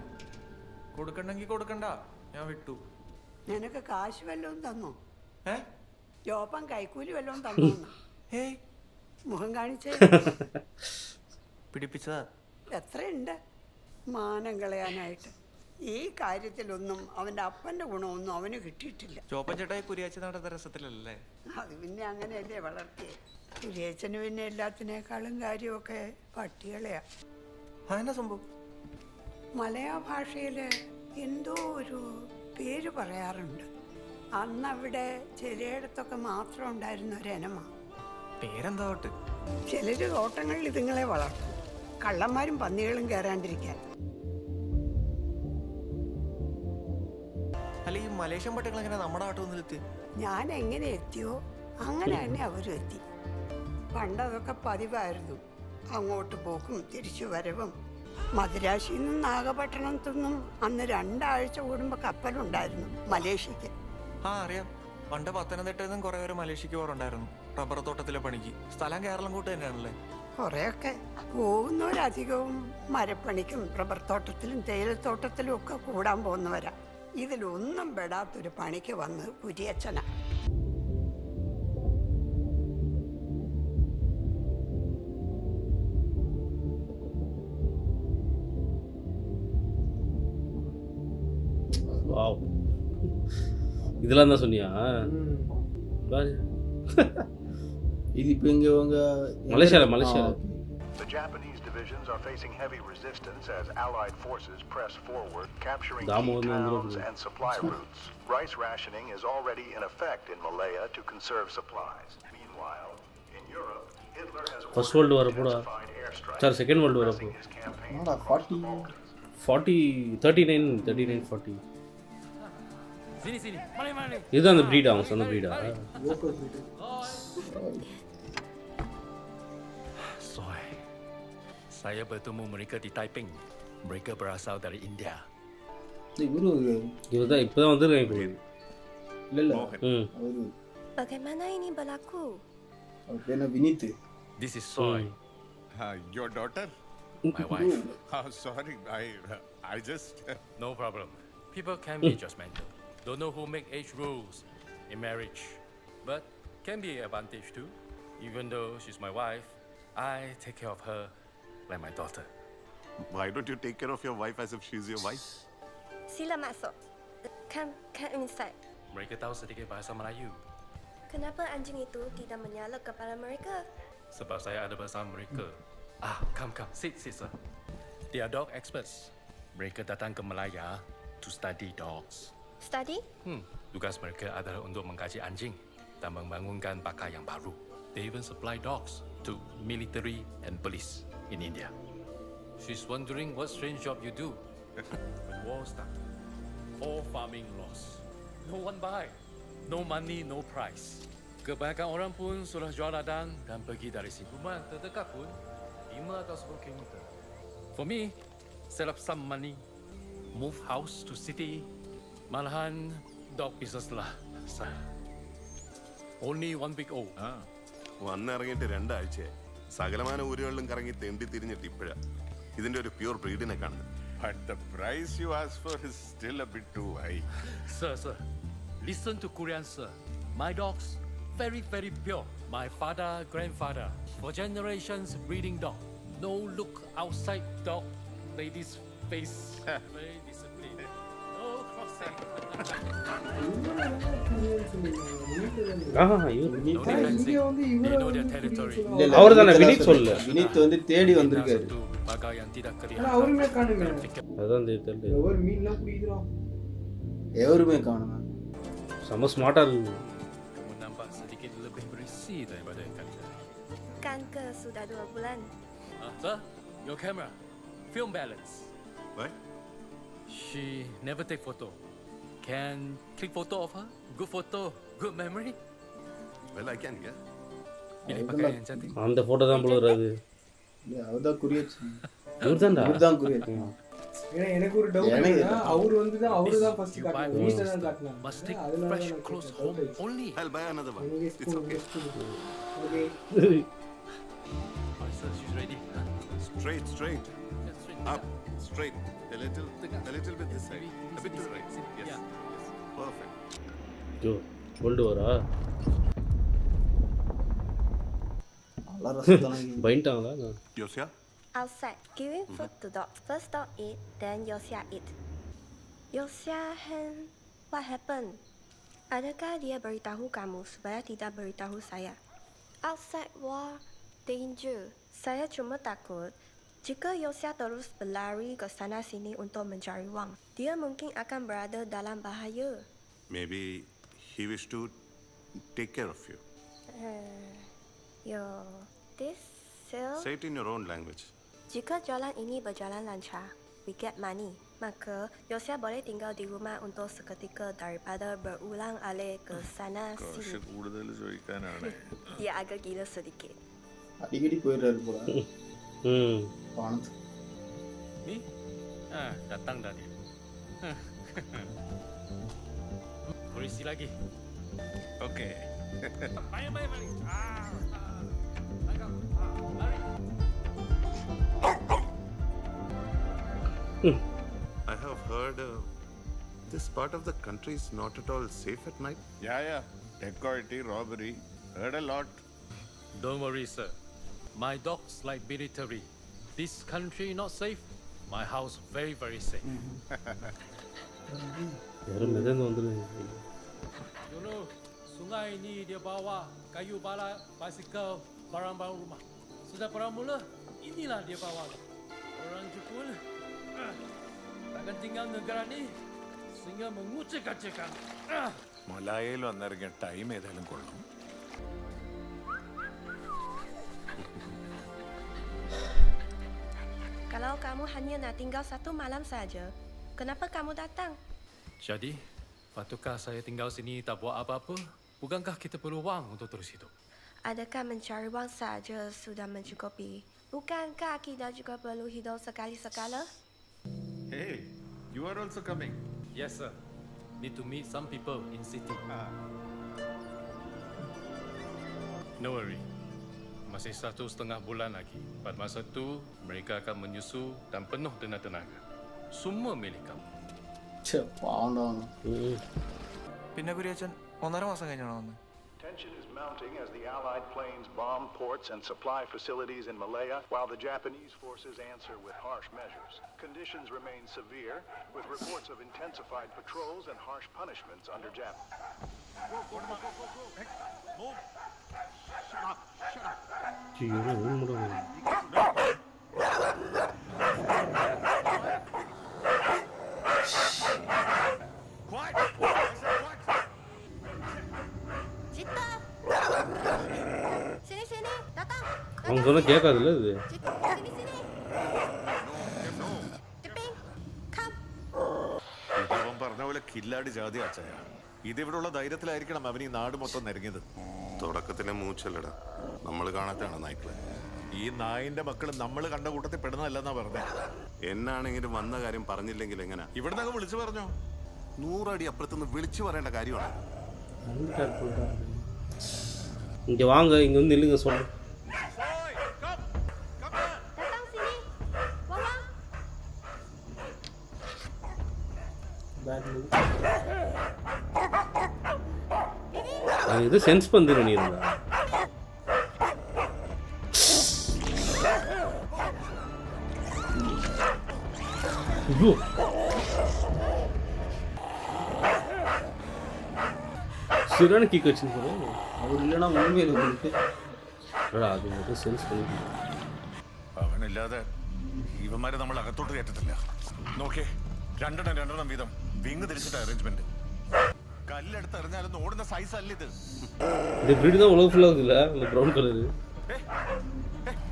കൊടുക്കണ്ടെങ്കിൽ കൊടുക്കണ്ട, ഞാൻ വിട്ടു. നിനക്ക് കാശ് വല്ലതും തന്നോ? ഏ ജോപ്പൻ കൈക്കൂലി വല്ലതും തന്നോ? ഏയ് മുഖം കാണിച്ചേ. പിടിപ്പിച്ചതാ. എത്രയുണ്ട് മാനം കളയാനായിട്ട്? ഈ കാര്യത്തിലൊന്നും അവൻ്റെ അപ്പൻ്റെ ഗുണമൊന്നും അവന് കിട്ടിയിട്ടില്ല. ചോപ്പൻ ചേട്ടായി കുരിയാച്ചി നടന്ന രസത്തിലല്ലേ? അത് പിന്നെ അങ്ങനെയല്ലേ വളർത്തിയേ. കുരിയച്ചന് പിന്നെ എല്ലാത്തിനേക്കാളും കാര്യമൊക്കെ പട്ടികളെയാ. അതെന്നാ സംഭവം? മലയാള ഭാഷയിൽ എന്തോ ഒരു പേര് പറയാറുണ്ട്. അന്നവിടെ ചിലയിടത്തൊക്കെ മാത്രം ഉണ്ടായിരുന്ന ഒരിനമാണ്. പേരെന്താ? ചിലര് തോട്ടങ്ങളിൽ ഇതുങ്ങളെ വളർത്തും, കള്ളന്മാരും പന്നികളും കയറാണ്ടിരിക്കാൻ. അല്ല ഈ മലേഷ്യൻ പട്ടികൾ എങ്ങനെ നമ്മുടെ നാട്ടിൽ വന്നെത്തി? ഞാൻ എങ്ങനെ എത്തിയോ അങ്ങനെ തന്നെ അവരും എത്തി. പണ്ടതൊക്കെ പതിവായിരുന്നു, അങ്ങോട്ട് പോക്കും തിരിച്ചു വരവും. മദുരാശിയിൽ നിന്നും നാഗപട്ടണത്തു നിന്നും അന്ന് 2 ആഴ്ച കൂടുമ്പോൾ കപ്പലുണ്ടായിരുന്നു മലേഷ്യക്ക്. അറിയാം. പണ്ട് പത്തനംതിട്ടയിൽ നിന്നും കുറെ പേര് മലേഷ്യക്ക് പോറുണ്ടായിരുന്നു റബ്ബർ തോട്ടത്തിലെ പണിക്ക്. സ്ഥലം കേരളം കൂട്ട് തന്നെയാണല്ലേ? കുറെയൊക്കെ പോകുന്നവരധികവും മരപ്പണിക്കും റബ്ബർ തോട്ടത്തിലും തേയിലത്തോട്ടത്തിലും ഒക്കെ കൂടാൻ പോകുന്നവരാ. ഇതിലൊന്നും പെടാത്തൊരു പണിക്ക് വന്ന് കുരിയച്ചന. இதெல்லாம் தான் சொன்னியா? இது இப்போ இங்கே உங்க மலேசியாவில் The Japanese divisions are facing heavy resistance as Allied forces press forward, capturing key towns and supply routes. Rice rationing is already in effect in Malaya to conserve supplies. Meanwhile, in Europe, Hitler has First World War intensified airstrikes. Sorry, Second World War. 39, 40. இதுதான் அந்த breed, அவங்க சொன்ன ப்ரீடா? Saya bertemu mereka di Taiping. Mereka berasal dari India. இவர்தான் இப்பதான் வந்திருக்காங்க. இல்ல Bagaimana ini berlaku? Dia Vinith. This is Soy. Your daughter? My wife. Sorry, I just... No problem. People can be judgmental. Don't know who make age rules in marriage, but can be an advantage too. Even though she's my wife, I take care of her like my daughter. Why don't you take care of your wife as if she's your wife? Sila masuk. Come inside. Mereka tahu sedikit bahasa Melayu. Kenapa anjing itu tidak menyala kepala mereka? Sebab saya ada bersama mereka. Come, sit, sir. They are dog experts. Mereka datang ke Malaya to study dogs. Study? Tugas mereka adalah untuk mengkaji anjing dan membangunkan pakar yang baru. They even supply dogs to military and police in India. She's wondering what strange job you do. When war started, all farming lost. No one buy. No money, no price. Kebanyakan orang pun sudah jual ladang dan pergi dari sini. Rumah terdekat pun 5 atau 10 km. For me, set up some money, move house to city. Malahan dog business lah. Only 1 week old. വന്നിറങ്ങിയിട്ട് 2 ആഴ്ചയായി. സകലമാന ഊരുകളിലും കറങ്ങി തെണ്ടി തിരിഞ്ഞിട്ട് ഇപ്പോഴാ ഇതിന്റെ ഒരു pure ബ്രീഡിനെ കാണുന്നത്. But the price you ask for is still a bit too high. Sir, listen to Korean, sir. My dogs, very, very pure. My father, grandfather, for generations breeding dog. No look outside dog, lady's face. Very disciplined. No crossing. They know their territory. அவர் தானே வினித் சொல்லு. வினித் வந்து தேடி வந்திருக்காரு. அவருமே காணுங்க. அதான் தெரியல. ஒரு மீன்லாம் பிடிக்குறா. எவருமே காணுங்க. sama smarter. Kamu nampak sedikit lebih berisi daripada kali tadi. Kan ke sudah 2 bulan. Sir, your camera. Film balance. What? She never take photo. Can click photo of her? Good photo, good memory. Well, I can, yeah. Pilih pakai yang cantik. அந்த photo தான் போல வராது. அவர்தான் குரியச். இவர்தான்டா. இவர்தான் குரியச். ஏன்னா எனக்கு ஒரு doubt என்னன்னா அவர் வந்து தான் அவர்தான் ஃபர்ஸ்ட் காட்டுனாரு. வீட்ல தான் காட்டுனாரு. Must take fresh clothes home only. I'll buy another one. It's okay. Okay. Sir, she's ready. Straight. Straight. Up. Straight. A little bit this side. A bit to the right. Yes. Perfect. Joe கொண்டு வரா. நல்லா ரசத்தானே. பைண்டாங்களா? Yosia? Outside, giving food to dogs. First dog eat, then Yosia eat. Yosia hen, what happened? Adakah dia beritahu kamu supaya tidak beritahu saya? Outside war, danger. Saya cuma takut jika Yosia terus berlari ke sana sini untuk mencari wang, dia mungkin akan berada dalam bahaya. Maybe he wished to take care of you. This sale. Say it in your own language. Jika jalan ini berjalan lancar, we get money. Maka Yosia boleh tinggal di rumah untuk seketika daripada berulang alik ke sana sini. കൂടുതൽ ചോദിക്കാനാണ്. Dia agak gila sedikit. அடிக்கடி போயிடுறாரு போல. பணத்து. Ni? Datang dah dia. Berisi lagi. Okay. Baik. I have heard this part of the country is not at all safe at night. Yeah. Dacoity, robbery. Heard a lot. Don't worry, sir. My dogs like military. This country not safe. My house very, very safe. யாரும் மெதந்து வந்துரு. Dulu sungai ini dia bawa kayu bala, basikal, barang-barang rumah. Sudah perang mula, inilah dia bawa. Orang Jepun takkan tinggal negara ni sehingga mengucek-acekkan. മലായയിൽ വന്നിറങ്ങിയ time ഏതായാലും കൊള്ളും. Kalau kamu hanya nak tinggal 1 malam saja, kenapa kamu datang? Jadi, patukah saya tinggal sini tak buat apa-apa? Bukankah kita perlu wang untuk terus hidup? Adakah mencari wang saja sudah mencukupi? Bukankah kita juga perlu hidup sekali-sekala? Hey, you are also coming. Yes, sir. Need to meet some people in city. No worry. Masih 1,5 bulan lagi. Pada masa itu, mereka akan menyusu dan penuh dengan tenaga. Semua milik kamu. പിന്നെ കുര്യച്ചൻ 1.5 മാസം കഴിഞ്ഞാണോ വന്നത്? Tension is mounting as the Allied planes bomb ports and supply facilities in Malaya, while the Japanese forces answer with harsh measures. Conditions remain severe, with reports of intensified patrols and harsh punishments under Japan. Sini, datang. அவங்க சொன்னா கேட்காதுல்ல இது. അവൻ പറഞ്ഞ പോലെ കില്ലാടി ജാതി അച്ഛയ. ഇതിവിടുള്ള ധൈര്യത്തിലായിരിക്കണം അവൻ ഈ നാട് മൊത്തം നിരങ്ങിയത്. തുടക്കത്തിലെ മൂച്ചല്ലടാ, നമ്മൾ കാണാത്താണ് നായ്ക്കളെ. ഈ നായിന്റെ മക്കള് നമ്മൾ കണ്ട കൂട്ടത്തിൽ പെടുന്നതല്ലെന്നാ പറഞ്ഞേ. എന്നാണെങ്കിലും വന്ന കാര്യം പറഞ്ഞില്ലെങ്കിൽ എങ്ങനെ? ഇവിടുന്ന് വിളിച്ചു പറഞ്ഞോ? 100 അടി അപ്പുറത്തുനിന്ന് വിളിച്ചു പറയേണ്ട കാര്യമാണ്. இங்க வாங்க, இங்க வந்து நில்லுங்க சொல்றேன். அது இது சென்ஸ் பண்ணு பண்ணிருந்தா. ஐயோ, சரியான கிக் வச்சுன்னு சொல்லுங்க. அவர் இல்லைன்னா உண்மையில் உங்களுக்கு அது மட்டும் സെൻസ് பண்ணி. അവനില്ലാതെ ഇവന്മാരെ നമ്മൾ അകത്തോട്ട് കയറ്റത്തില്ല. നോക്കേ, രണ്ടെണ്ണം വീതം വിങ് തിരിച്ചിട്ട് അറേഞ്ച്മെന്റ്. കല്ലെടുത്ത് എറിഞ്ഞാലും ഓടുന്ന സൈസ് അല്ല ഇത്. இந்த ബ്രീഡ് தான் உலக ஃபுல்லா இருக்குல்ல, அந்த ബ്രൗൺ கலர்.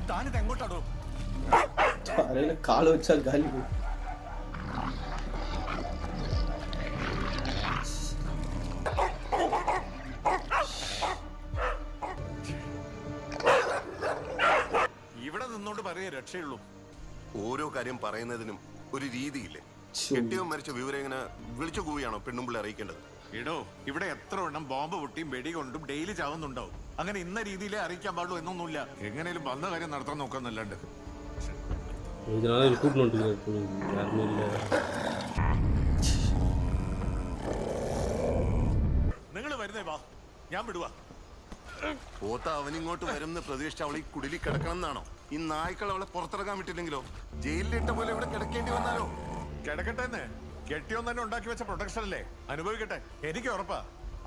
താനിത് എങ്ങോട്ടാടോ? അരയിലെ കാല് വെച്ചാൽ കാലി പോയി. ഇവിടെ നിന്നോണ്ട് പറയേ രക്ഷയുള്ളൂ. ഓരോ കാര്യം പറയുന്നതിനും ഒരു രീതിയില്ലേ? കെട്ടിയോ മരിച്ച വിവരം ഇങ്ങനെ വിളിച്ചു കൂവിയാണോ പെണ്ണുമ്പിള്ളെ അറിയിക്കേണ്ടത്? ഇടോ, ഇവിടെ എത്ര എണ്ണം ബോംബ് പൊട്ടിയും വെടി കൊണ്ടും ഡെയിലി ചാവുന്നുണ്ടാവും. അങ്ങനെ ഇന്ന രീതിയിലേ അറിയിക്കാൻ പാടുള്ളൂ എന്നൊന്നുമില്ല. എങ്ങനെയും വന്ന കാര്യം നടത്താൻ നോക്കാന്നല്ലാണ്ട്. இதனால கூப்பிட்டு வந்துட்டு யாருமே இல்லை. നിങ്ങൾ വരുന്നേ വാ, ഞാൻ വിടുവാ. പോത്ത അവനിങ്ങോട്ട് വരുന്ന പ്രതീക്ഷിച്ച് അവളെ ഈ കുടിലി കിടക്കണം എന്നാണോ? ഈ നായ്ക്കൾ അവളെ പുറത്തിറങ്ങാൻ വിട്ടില്ലെങ്കിലോ? ജയിലിലിട്ട പോലെ ഇവിടെ കിടക്കേണ്ടി വന്നാലോ? കിടക്കട്ടെ. കെട്ടിയോൻ തന്നെ ഉണ്ടാക്കി വെച്ച പ്രൊട്ടക്ഷൻ അല്ലേ, അനുഭവിക്കട്ടെ. എനിക്ക് ഉറപ്പാ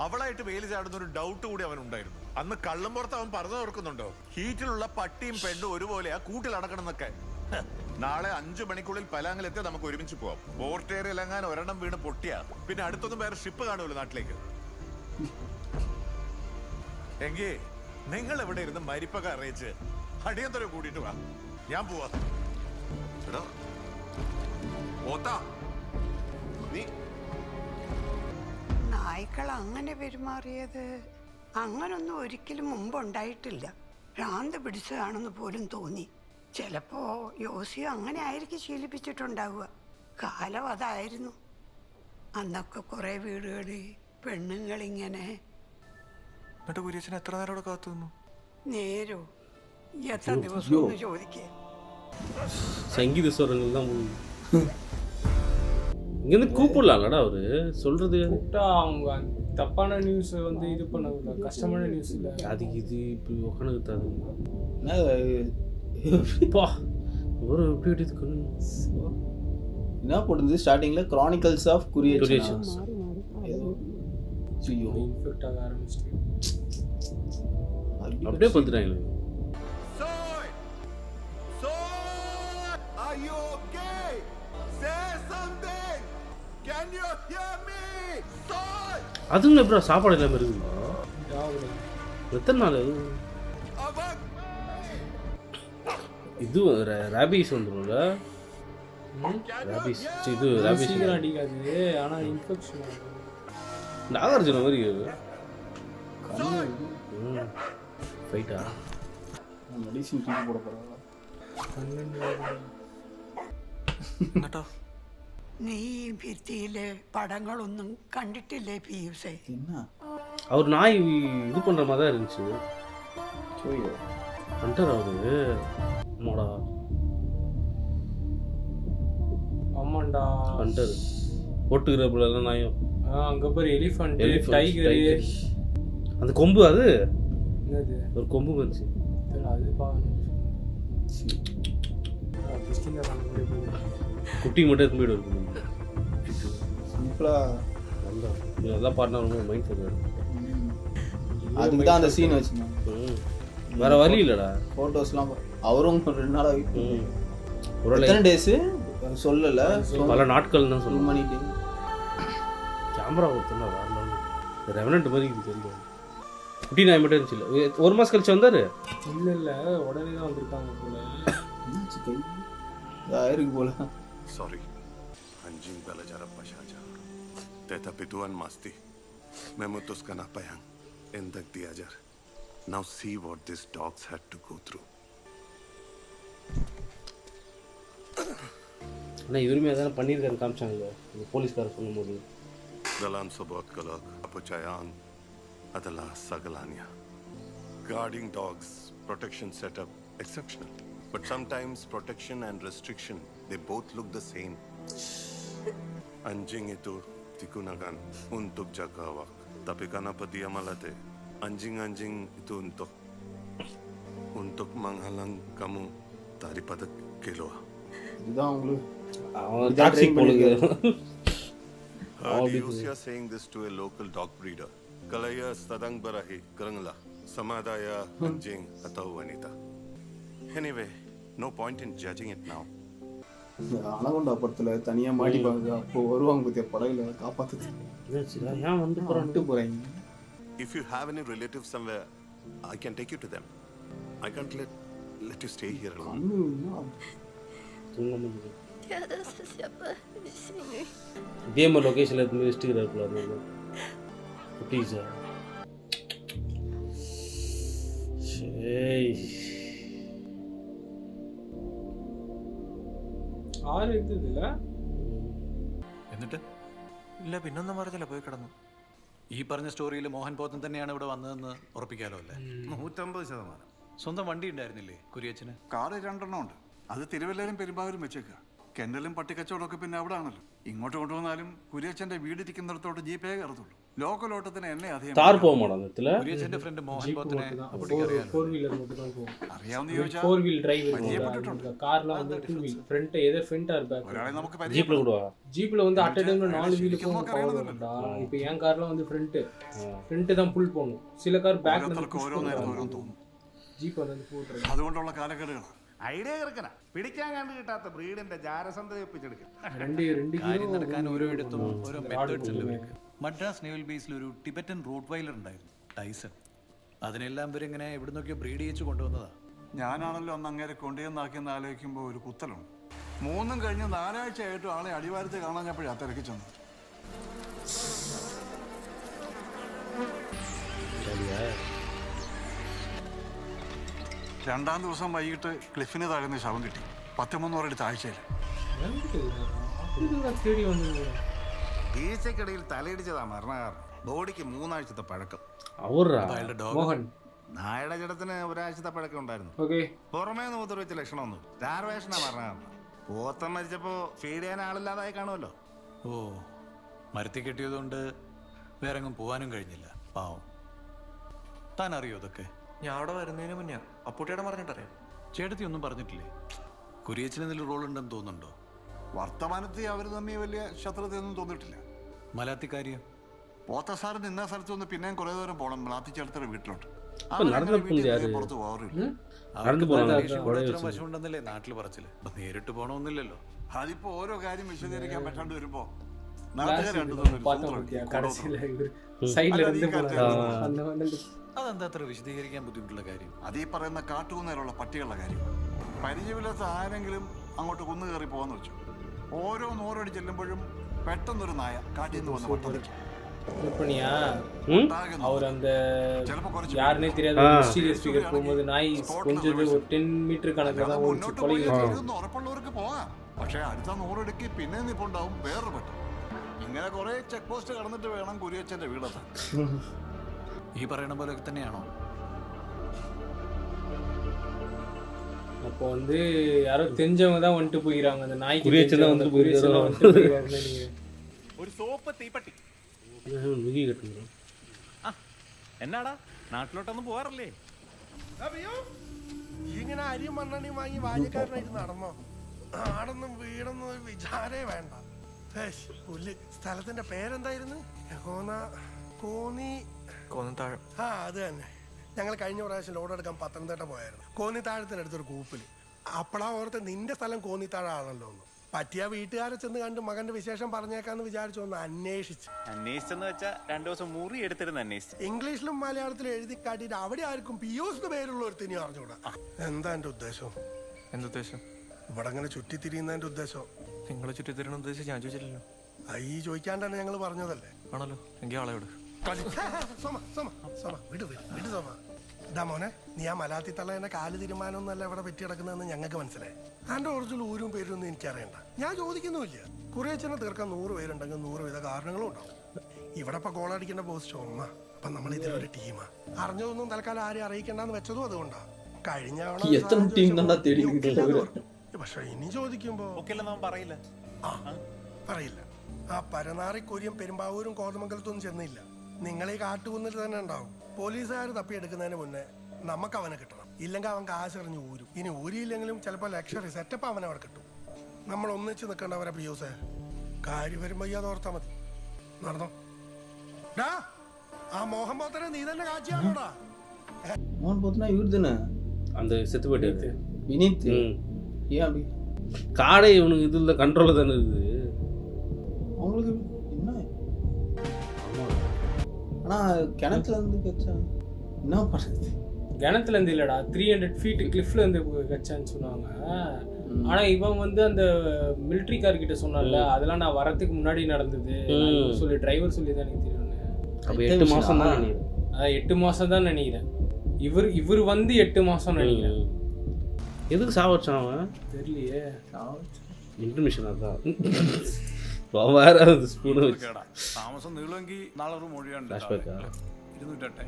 അവളായിട്ട് വേലി ചാടുന്ന ഒരു ഡൗട്ട് കൂടി അവനുണ്ടായിരുന്നു. അന്ന് കള്ളും പുറത്ത് അവൻ പറഞ്ഞു ഓർക്കുന്നുണ്ടോ? ഹീറ്റിലുള്ള പട്ടിയും പെണ്ണും ഒരുപോലെയാ കൂട്ടിലടക്കണം എന്നൊക്കെ. നാളെ 5 മണിക്കുള്ളിൽ പലാങ്ങിലെത്തി നമുക്ക് ഒരുമിച്ച് പോവാം. പോർട്ടേറിയലെങ്ങാൻ ഒരെണ്ണം വീണ് പൊട്ടിയാ പിന്നെ അടുത്തൊന്നും വേറെ ഷിപ്പ് കാണുമല്ലോ നാട്ടിലേക്ക്. എങ്കിൽ നിങ്ങൾ എവിടെ ഇരുന്ന് മരിപ്പൊക്കെ അറിയിച്ച് അടിയന്തരം കൂടിയിട്ട് വാ, ഞാൻ പോവാ. നായ്ക്കൾ അങ്ങനെ പെരുമാറിയത് അങ്ങനൊന്നും ഒരിക്കലും മുമ്പുണ്ടായിട്ടില്ല. ഭ്രാന്ത് പിടിച്ചതാണെന്ന് പോലും തോന്നി. ചിലപ്പോ യോസിയോ അങ്ങനെ ആയിരിക്കും ശീലിപ്പിച്ചിട്ടുണ്ടാവുക. കാലം അതായിരുന്നു. അന്നൊക്കെ കുറെ വീടുകളിൽ പെണ്ണുങ്ങളിങ്ങനെ. എന്നിട്ട് കുര്യച്ചൻ എത്ര നേരം അവിടെ കാത്തു നിന്നു? നേരോ എത്ര ദിവസം ഒന്ന് ചോദിക്കേ. சங்கீத ஸ்வரங்கள் தான் போகுது. இங்கேருந்து கூப்பிடலாம்லடா அவரு சொல்றது. கூப்பிட்டா அவங்க தப்பான நியூஸ் வந்து இது பண்ண கஷ்டமான நியூஸ் இல்லை. அதுக்கு இது இப்படி உக்காந்துக்கிட்டாது எப்பா ஒரு எப்படி எடுத்துக்கணும். என்ன போடுது ஸ்டார்டிங்கில் கிரானிக்கல்ஸ் ஆஃப் குரியேஷன்ஸ். இன்ஃபெக்ட் ஆக ஆரம்பிச்சிட்டு அப்படியே பார்த்துட்டாங்களே. Are you okay? Say something. Can you hear me? அதுங்க எப்படா சாப்பாடு இல்லாமல் இருக்குங்களா? எத்தனை நாள் இது ரேபீஸ் வந்துடும்ல? ரேபீஸ் இது ரேபீஸ் சீக்கிரம் அடிக்காது, ஆனால் இன்ஃபெக்ஷன் நாகார்ஜுன மாதிரி ஃபைட்டா மெடிசின் தூக்கி போட போகிறாங்க. നീ ഭിത്തിയിലെ പടങ്ങളൊന്നും കണ്ടിട്ടില്ലേ പിയൂസേ? அவர் நாய் இது பண்ற மாதிரி தான் இருந்துச்சு. ஹண்டர் அவரு. ஆமாடா ஆமாண்டா ஹண்டர். போட்டுக்கிறப்பெல்லாம் நாயும் அங்கே போய் எலிஃபண்ட் டைகரு அந்த கொம்பு அது என்னது ஒரு கொம்பு வந்துச்சு அது குட்டி மட்டும் எடுத்து போயிடு சிம்பிளா அதெல்லாம் பாடினா ரொம்ப மைண்ட் செட் அதுக்கு தான் அந்த சீன் வச்சுருந்தாங்க. வேற வழி இல்லைடா. ஃபோட்டோஸ்லாம் அவரும் 2 நாள் ஆகிட்டு ஒரு எத்தனை டேஸு சொல்லலை, பல நாட்கள் தான் சொல்லுவோம். மணி டே கேமரா கொடுத்தோம்னா வேற லெவல் ரெவனண்ட் மாதிரி தெரியும். குட்டி நாய் மட்டும் இருந்துச்சு இல்லை, 1 மாதம் கழிச்சு வந்தார். இல்லை உடனே தான் வந்திருக்காங்க போல. ஆயிருக்கு போல. Sorry. Anjing bala jara pashaja. Teta pituan masti. Memutus kana payang. Endak diajar. Now see what these dogs had to go through. ஆனால் இவருமே அதான் பண்ணியிருக்காரு காமிச்சாங்க போலீஸ்காரர் சொல்லும்போது. Dalan sobot kalak apuchayan adala sagalania. Guarding dogs, protection setup exceptional. But sometimes protection and restriction, they both look the same. Anjing itu tikunagan untuk jaga awak. Tapi kenapa dia malah teh? Anjing-anjing itu untuk menghalang kamu daripada keluar. இதுதான் உங்களுக்கு toxic போலுங்க. Diusya saying this to a local dog breeder. Kalaya stadang barahi karangla samadaya anjing atau wanita. Anyway, no point in judging it now. Anaconda படத்தில் தனியாக மாட்டிப்பாங்க, அப்போ வருவாங்க பற்றிய படகுல காப்பாற்று. ஏன் வந்து போகிறாங்க. If you have any relatives somewhere, I can take you to them. I can't let you stay here alone. Tiada sesiapa di sini. இதே மாதிரி லொக்கேஷனில் எடுத்து வச்சுக்கிறாருல குட்டீஸா. சரி ആര് എത്തിയില്ല എന്നിട്ട് ഇല്ല പിന്നൊന്നും പറഞ്ഞില്ല, പോയി കിടന്നു. ഈ പറഞ്ഞ സ്റ്റോറിയിൽ മോഹൻ പോത്തൻ തന്നെയാണ് ഇവിടെ വന്നതെന്ന് ഉറപ്പിക്കാലോ അല്ലേ? 150%. സ്വന്തം വണ്ടി ഉണ്ടായിരുന്നില്ലേ കുര്യച്ചന്? കാറ് 2 ഉണ്ട്. അത് തിരുവല്ലയിലും പെരുമ്പാവൂരും വെച്ചേക്കുക. കെൻഡലും പട്ടിക്കച്ചവടമൊക്കെ പിന്നെ അവിടെ ആണല്ലോ. ഇങ്ങോട്ട് കൊണ്ടുവന്നാലും കുര്യച്ചന്റെ വീടിരിക്കുന്നിടത്തോട്ട് ജീപ്പേ കയറത്തുള്ളൂ. ലോക്കൽ ഓട്ടത്തിന് എന്നെ അധികം താർ പോക മാടത്തില്ല. കുര്യച്ചന്റെ ഫ്രണ്ട് മോഹൻ പോത്തനെ അറിയാവുന്ന 4 വീലർ மட்டும் தான் போகும். അറിയാവുന്ന ചോദിച്ചാൽ 4 വീൽ ഡ്രൈവ് கார்ல வந்து 2 வீல் ஃப்ரண்ட் ஏதோ ஃப்ரண்ட் ஆர் பேக். ഒരാളെ നമുക്ക് ஜீப்ல கூட ஜீப்ல வந்து அட் டைம்ல 4 வீலுக்கும் பவர் வரும்டா. இப்போ என் கார்ல வந்து ஃப்ரண்ட் தான் புல் போணும். சில கார் பேக்ல இருந்து ഓരോന്നേരം തോന്നും. ஜீப் வந்து போட்றது. അതുകൊണ്ടുള്ള കാലക്കേടുകളാണ്. ഐഡിയ കിടക്കണ പിടിക്കാൻ കണ്ടു കിട്ടാത്ത ബ്രീഡിന്റെ ജാരസന്ധ ഒപ്പിച്ചെടുക്കും. കാര്യം നടക്കാൻ ഓരോ ഇടത്തും ഓരോ മെത്തേഡ്സ് ഉണ്ട് ഇവർക്ക്. മദ്രാസ് നേവൽ ബേസിൽ ഒരു ടിബറ്റൻ റൂട്ട് വൈലർ ഉണ്ടായിരുന്നു, ടൈസൺ. അതിനെല്ലാം ഇവരിങ്ങനെ എവിടെ നിന്നൊക്കെയോ ബ്രീഡ് ചെയ്യിച്ച് കൊണ്ടുവന്നതാ. ഞാനാണല്ലോ അന്ന് അങ്ങേരെ കൊണ്ടുവന്നാക്കിയെന്ന് ആലോചിക്കുമ്പോൾ ഒരു കുത്തലുണ്ട്. 3 കഴിഞ്ഞ് 4 ആഴ്ചയായിട്ടും ആളെ അടിവാരത്തെ കാണാഞ്ഞപ്പോഴാ തിരക്കി ചെന്നത്. രണ്ടാം ദിവസം വൈകിട്ട് ക്ലിഫിന് താഴ്ന്ന ശവം കിട്ടി. 13 അടി താഴ്ചയിൽ. വീഴ്ചക്കിടയിൽ തലയിടിച്ചതാ മരണകാരണം. ബോഡിക്ക് 3 ആഴ്ചത്തെ പഴക്കം. മോഹൻ നായയുടെ ജഡത്തിന് 1 ആഴ്ചത്തെ പഴക്കം ഉണ്ടായിരുന്നു. പുറമേ മൂത്രം വെച്ച ലക്ഷണമൊന്നും. സ്റ്റാർവേഷനാ മരണകാരണം. പോത്തം മരിച്ചപ്പോ ഫീഡ് ചെയ്യാൻ ആളില്ലാതായി കാണുമല്ലോ. ഓ, മരത്തി കെട്ടിയതുകൊണ്ട് വേറെ എങ്ങും പോകാനും കഴിഞ്ഞില്ല, പാവം. താൻ അറിയോ ഇതൊക്കെ? ഞാൻ അവിടെ വരുന്നതിന് മുന്നേ അപ്പൂട്ടിയുടെ പറഞ്ഞിട്ടറിയാം. ചേട്ടത്തി ഒന്നും പറഞ്ഞിട്ടില്ലേ? കുര്യച്ചന് ഇതിൽ റോൾ ഉണ്ടെന്ന് തോന്നുന്നുണ്ടോ? വർത്തമാനത്തിൽ അവർ തമ്മിൽ വലിയ ശത്രുതയൊന്നും തോന്നിയിട്ടില്ല. മലാത്തിക്കാരിയോ? പോത്ത സാറ് നിന്ന സ്ഥലത്ത് നിന്ന് പിന്നെയും കുറെ ദൂരം പോകണം മലാത്തിച്ചേർത്തയുടെ വീട്ടിലോട്ട്. പുറത്ത് പോകാറില്ല. വശമുണ്ടെന്നല്ലേ നാട്ടിൽ പറച്ചില്. നേരിട്ട് പോണമെന്നില്ലല്ലോ. അതിപ്പോ ഓരോ കാര്യം വിശദീകരിക്കാൻ പറ്റാണ്ട് വരുമ്പോ അതെന്താ അത്ര വിശദീകരിക്കാൻ ബുദ്ധിമുട്ടുള്ള കാര്യം? അത് ഈ പറയുന്ന കാട്ടുകുന്നേലുള്ള പട്ടികളുടെ കാര്യം. പരിചയമില്ലാത്ത ആരെങ്കിലും അങ്ങോട്ട് കുന്നു കയറി പോകാന്ന് വെച്ചു. ഓരോ 100 അടി ചെല്ലുമ്പോഴും പെട്ടെന്നൊരു നായ കാട്ടിൽ നിന്ന് വന്ന് പട്ടടിച്ചു. அவர் அந்த யாருன்னே தெரியாத மிஸ்டீரியஸ் ஃபிகர் போகும்போது நாய் கொஞ்சம் ஒரு 10 மீட்டர் கணக்கில் தான் ஓடிச்சு கொலை. ഉറപ്പുള്ളവർക്ക് പോകാം. പക്ഷെ അടുത്ത 100 അടിക്ക് പിന്നെ നിപ്പുണ്ടാവും വേറൊരു പട്ടം. ഇങ്ങനെ കുറെ ചെക്ക് പോസ്റ്റ് കടന്നിട്ട് വേണം കുര്യച്ചന്റെ വീടെത്താൻ. ഈ പറയണ പോലെ തന്നെയാണോ? அப்போ வந்து யாரோ தெரிஞ்சவங்க தான் வந்துட்டு போயிறாங்க. அந்த நாய்க்கு குரியச்சன் தான் வந்துட்டு போயிறாங்க. ഒരു സോപ്പ് തീപ്പെട്ടി. എന്നാടാ നാട്ടിലോട്ടൊന്നും പോവാറില്ലേ? ഇങ്ങനെ അരിയും മണ്ണെണ്ണയും വാങ്ങി വാങ്ങിക്കാരനായിട്ട് നടന്നോ? ആടൊന്നും വീടൊന്നും ഒരു വിചാരേ വേണ്ട. സ്ഥലത്തിന്റെ പേരെന്തായിരുന്നു? കോന്നിത്താഴം. ആ അത് തന്നെ. ഞങ്ങൾ കഴിഞ്ഞ പ്രാവശ്യം ലോഡ് എടുക്കാൻ പത്തനംതിട്ട പോയായിരുന്നു. കോന്നിത്താഴത്തിനടുത്തൊരു കൂപ്പില്. അപ്പളാ ഓർത്ത് നിന്റെ സ്ഥലം കോന്നിത്താഴാണല്ലോ എന്ന്. പറ്റിയ വീട്ടുകാരെ ചെന്ന് കണ്ട് മകന്റെ വിശേഷം പറഞ്ഞേക്കാന്ന് വിചാരിച്ചു ഒന്ന് അന്വേഷിച്ചെന്ന് വെച്ചാ 2 ദിവസം മുറി എടുത്തിരുന്ന് അന്വേഷിച്ചു. ഇംഗ്ലീഷിലും മലയാളത്തിലും എഴുതി കാട്ടിട്ട് അവിടെ ആർക്കും പിയോസ് പേരുള്ള ഒരുത്തിനി അറിഞ്ഞൂടാ. എന്താ എന്റെ ഉദ്ദേശം? എന്തുദ്ദേശം? ഇവിടെ അങ്ങനെ ചുറ്റിത്തിരിയുന്നതിന്റെ ഉദ്ദേശം. നിങ്ങൾ ചുറ്റിത്തിരിയുന്ന ഉദ്ദേശം ഞാൻ ചോദിച്ചില്ലല്ലോ. ഈ ചോദിക്കാണ്ടാണ് ഞങ്ങൾ പറഞ്ഞതല്ലേ. ആണല്ലോ, എങ്കിൽ ആളെ വിട്. മോനെ, നീ ആ മലാത്തി തള്ളേനെ കാല് തീരുമാനമൊന്നല്ല ഇവിടെ പറ്റി കിടക്കുന്നതെന്ന് ഞങ്ങൾക്ക് മനസ്സിലായി. അതിന്റെ ഒറിജിനൽ ഊരും പേരൊന്നും എനിക്കറിയണ്ട. ഞാൻ ചോദിക്കുന്നുമില്ല. കുറേച്ചനെ തീർക്കാൻ 100 പേരുണ്ടെങ്കിൽ 100 വിധ കാരണങ്ങളും ഉണ്ടാവും. ഇവിടെ ഇപ്പൊ ഗോളടിക്കേണ്ട പോസ്റ്റ് ഒന്ന. അപ്പൊ നമ്മൾ ഇതിലൊരു ടീമാ. അറിഞ്ഞതൊന്നും തൽക്കാലം ആരെയും അറിയിക്കണ്ടെന്ന് വെച്ചതും അതുകൊണ്ടാ. കഴിഞ്ഞ പക്ഷെ ഇനി ചോദിക്കുമ്പോ പറയില്ല. പറയില്ല. ആ പരനാറി കൊരിയും പെരുമ്പാവൂരും കോതമംഗലത്തൊന്നും ചെന്നില്ല. നിങ്ങൾ ഈ കാട്ടുകുന്നിൽ തന്നെ ഉണ്ടാവും. പോലീസുകാർ തപ്പിയെടുക്കുന്നതിന് മുന്നേ നമുക്ക് അവനെ കിട്ടണം. ഇല്ലെങ്കിൽ അവൻ കാശ് എറിഞ്ഞ് ഊരും. ഇനി ഊരിയില്ലെങ്കിലും ചിലപ്പോൾ ലക്ഷറി സെറ്റപ്പ് അവനെ അവിടെ കിട്ടും. നമ്മൾ ഒന്നിച്ച് നിൽക്കേണ്ടവരെ പ്രിയൂസേ. കാര്യം വരുമ്പോ അത് ഓർത്താ മതി. നടന്നോ. ആ മോഹൻ പോത്തനെ നീ തന്നെ കാച്ചിയാണോടാ? മോഹൻ പോത്തന ഇവരുதானே அந்த செத்து போயிட்டாரு வினீத். ஏன் அப்படி? காடை இவனுக்கு இதுல கண்ட்ரோல்ல தானே இருக்குது அவங்களுக்கு. என்ன ஆனா கிணத்துல இருந்து கச்சா என்ன பண்றது? கிணத்துல இருந்து இல்லடா, 300 feet கிளிஃப்ல இருந்து கச்சான்னு சொன்னாங்க. ஆனா இவன் வந்து அந்த மிலிட்டரி கார் கிட்ட சொன்னான்ல, அதெல்லாம் நான் வரதுக்கு முன்னாடி நடந்தது சொல்லி டிரைவர் சொல்லி தான் எனக்கு தெரியும். அப்ப 8 மாசம் தான் நினைக்கிறேன். 8 மாசம் தான் நினைக்கிறேன். இவர் வந்து 8 மாசம் நினைக்கிறேன். எதுக்கு சாவச்சான் அவன் தெரியலையே. இன்டர்மிஷன் அதான் വേറെ സ്പൂണ് താമസം നീളുമെങ്കിൽ നാളെ ഒരു മൊഴിയുണ്ട്. 208.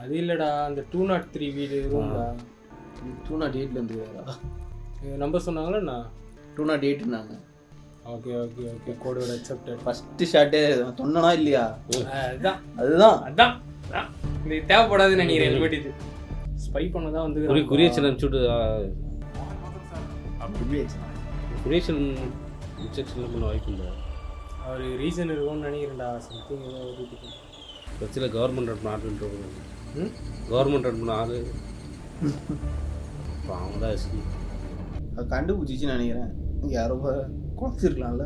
அது இல்லடா, அந்த 203 வீடு ரூம்டா. 208ல இருந்து வேறா நம்பர் சொன்னாங்களா? 208னாங்க. Okay okay okay, code word accepted. First shot தொன்னனா இல்லையா? அதுதான் இது தேவைப்படாதுன்னு நினைக்கிறேன். ஹெல்மெட் இது ஸ்பை பண்ணதா வந்து குரியேஷன் அனுப்பிச்சுட்டு குரியேஷன் இன்ஸ்ட்ரக்ஷன்ல பண்ண வாய்ப்பு இல்லை. ஒரு ரீசன் இருக்கும்னு நினைக்கிறேன்டா. சம்திங் ஏதோ ஒரு கட்சியில் கவர்மெண்ட் ரன் ஆடுன்ற கவர்மெண்ட் ரன் பண்ண ஆளு அவங்க தான் எஸ்டி அது கண்டுபிடிச்சிச்சுன்னு நினைக்கிறேன். யாரோ குறைச்சிருக்கலாம்ல.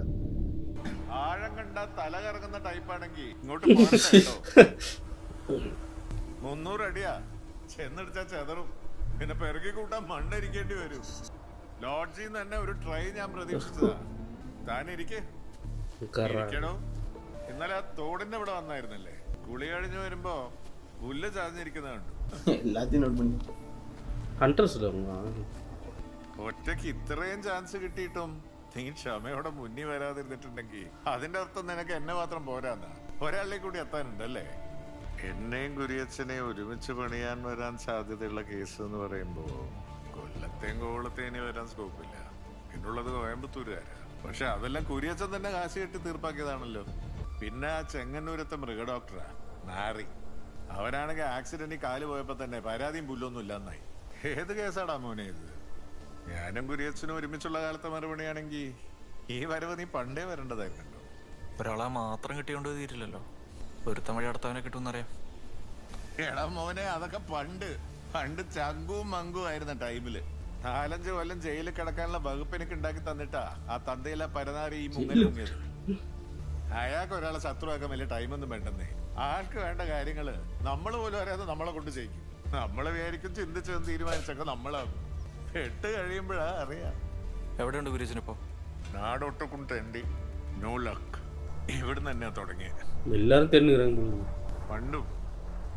ആഴം കണ്ട തല കറങ്ങുന്ന ടൈപ്പാണെങ്കിൽ ഇങ്ങോട്ട് 300 അടിയാ ചെന്നടിച്ചാ ചെതറും. പിന്നെ പെറുകി കൂട്ടാൻ മണ്ണിരിക്കേണ്ടി വരും. ലോഡ്ജിൽ നിന്ന് തന്നെ ഒരു ട്രൈ ഞാൻ പ്രതീക്ഷിച്ചതാ. താനിരിക്കണോ? ഇന്നലെ ആ തോടിന്റെ ഇവിടെ വന്നായിരുന്നല്ലേ? കുളി കഴിഞ്ഞ് വരുമ്പോ പുല്ല് ചാഞ്ഞിരിക്കുന്ന കണ്ടു. ഒറ്റയ്ക്ക് ഇത്രയും ചാൻസ് കിട്ടിയിട്ടും നീ ക്ഷമയോടെ മുന്നിൽ വരാതിരുന്നിട്ടുണ്ടെങ്കിൽ അതിന്റെ അർത്ഥം നിനക്ക് എന്നെ മാത്രം പോരാന്നാ. ഒരാളിലേക്ക് കൂടി എത്താനുണ്ടല്ലേ? എന്നെയും കുരിയച്ഛനെയും ഒരുമിച്ച് പണിയാൻ വരാൻ സാധ്യതയുള്ള കേസ് എന്ന് പറയുമ്പോ കൊല്ലത്തെയും കോവളത്തെയും ഇനി വരാൻ സ്കോപ്പില്ല. പിന്നുള്ളത് കോയമ്പത്തൂരുകാരാ. പക്ഷെ അതെല്ലാം കുരിയച്ഛൻ തന്നെ കാശ് കെട്ടി തീർപ്പാക്കിയതാണല്ലോ. പിന്നെ ആ ചെങ്ങന്നൂരത്തെ മൃഗഡോക്ടറാ നാറി. അവനാണെങ്കിൽ ആക്സിഡന്റിൽ കാല് പോയപ്പോ തന്നെ പരാതിയും പുല്ലൊന്നും ഇല്ലാന്നായി. ഏത് കേസാടാ മോനെ ഇത്? ഞാനും കുരിയച്ഛനും ഒരുമിച്ചുള്ള കാലത്തെ മറുപടിയാണെങ്കിൽ ഈ വരവ് നീ പണ്ടേ വരേണ്ടതായിരുന്നല്ലോ. ഒരാളെ മാത്രം കിട്ടിയോണ്ട് തീരില്ലല്ലോ. ഒരുത്തം വഴി അടുത്തവനെ കിട്ടുമെന്നറിയാം. എടാ മോനെ, അതൊക്കെ പണ്ട് ചങ്കും മങ്കും ആയിരുന്ന ടൈമില് 4-5 കൊല്ലം ജയിലിൽ കിടക്കാനുള്ള വകുപ്പ് എനിക്ക് ഉണ്ടാക്കി തന്നിട്ടാ ആ തന്തയിലെ പരനാരി ഈ മുങ്ങിയത്. അയാൾക്ക് ഒരാളെ ശത്രുവാക്കാൻ വലിയ ടൈമൊന്നും വേണ്ടെന്നേ. ആൾക്ക് വേണ്ട കാര്യങ്ങള് നമ്മൾ പോലും അറിയാതെ നമ്മളെ കൊണ്ട് ചെയ്യിക്കും. നമ്മള് വിചാരിക്കും ചിന്തിച്ചെന്ന് തീരുമാനിച്ചൊക്കെ നമ്മളാകും. പെട്ട് കഴിയുമ്പോഴാ അറിയാം. എവിടെയുണ്ട് കുരിയച്ചനിപ്പോ? നാടൊട്ടുക്കും തെണ്ടി നോ ലക്ക്. ഇവിടുന്ന് തന്നെയാ തുടങ്ങിയത്. എല്ലാരും തെന്നു പണ്ടും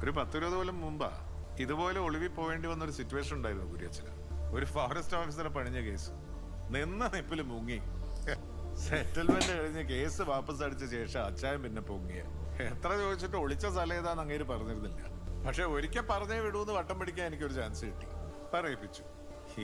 ഒരു 10-20 കൊല്ലം മുമ്പാ ഇതുപോലെ ഒളിവിൽ പോകേണ്ടി വന്നൊരു സിറ്റുവേഷൻ ഉണ്ടായിരുന്നു കുരിയച്ചന്. ഒരു ഫോറസ്റ്റ് ഓഫീസറെ പണിഞ്ഞ കേസ് നിന്ന നിപ്പില് മുങ്ങി. സെറ്റിൽമെന്റ് കഴിഞ്ഞ് കേസ് വാപ്പസ് അടിച്ച ശേഷം അച്ചായൻ പിന്നെ പൊങ്ങിയ. എത്ര ചോദിച്ചിട്ട് ഒളിച്ച സ്ഥലം ഏതാന്ന് അങ്ങേര് പറഞ്ഞിരുന്നില്ല. പക്ഷെ ഒരിക്കൽ പറഞ്ഞേ വിടൂന്ന് വട്ടം പിടിക്കാൻ എനിക്കൊരു ചാൻസ് കിട്ടി. പറയിപ്പിച്ചു.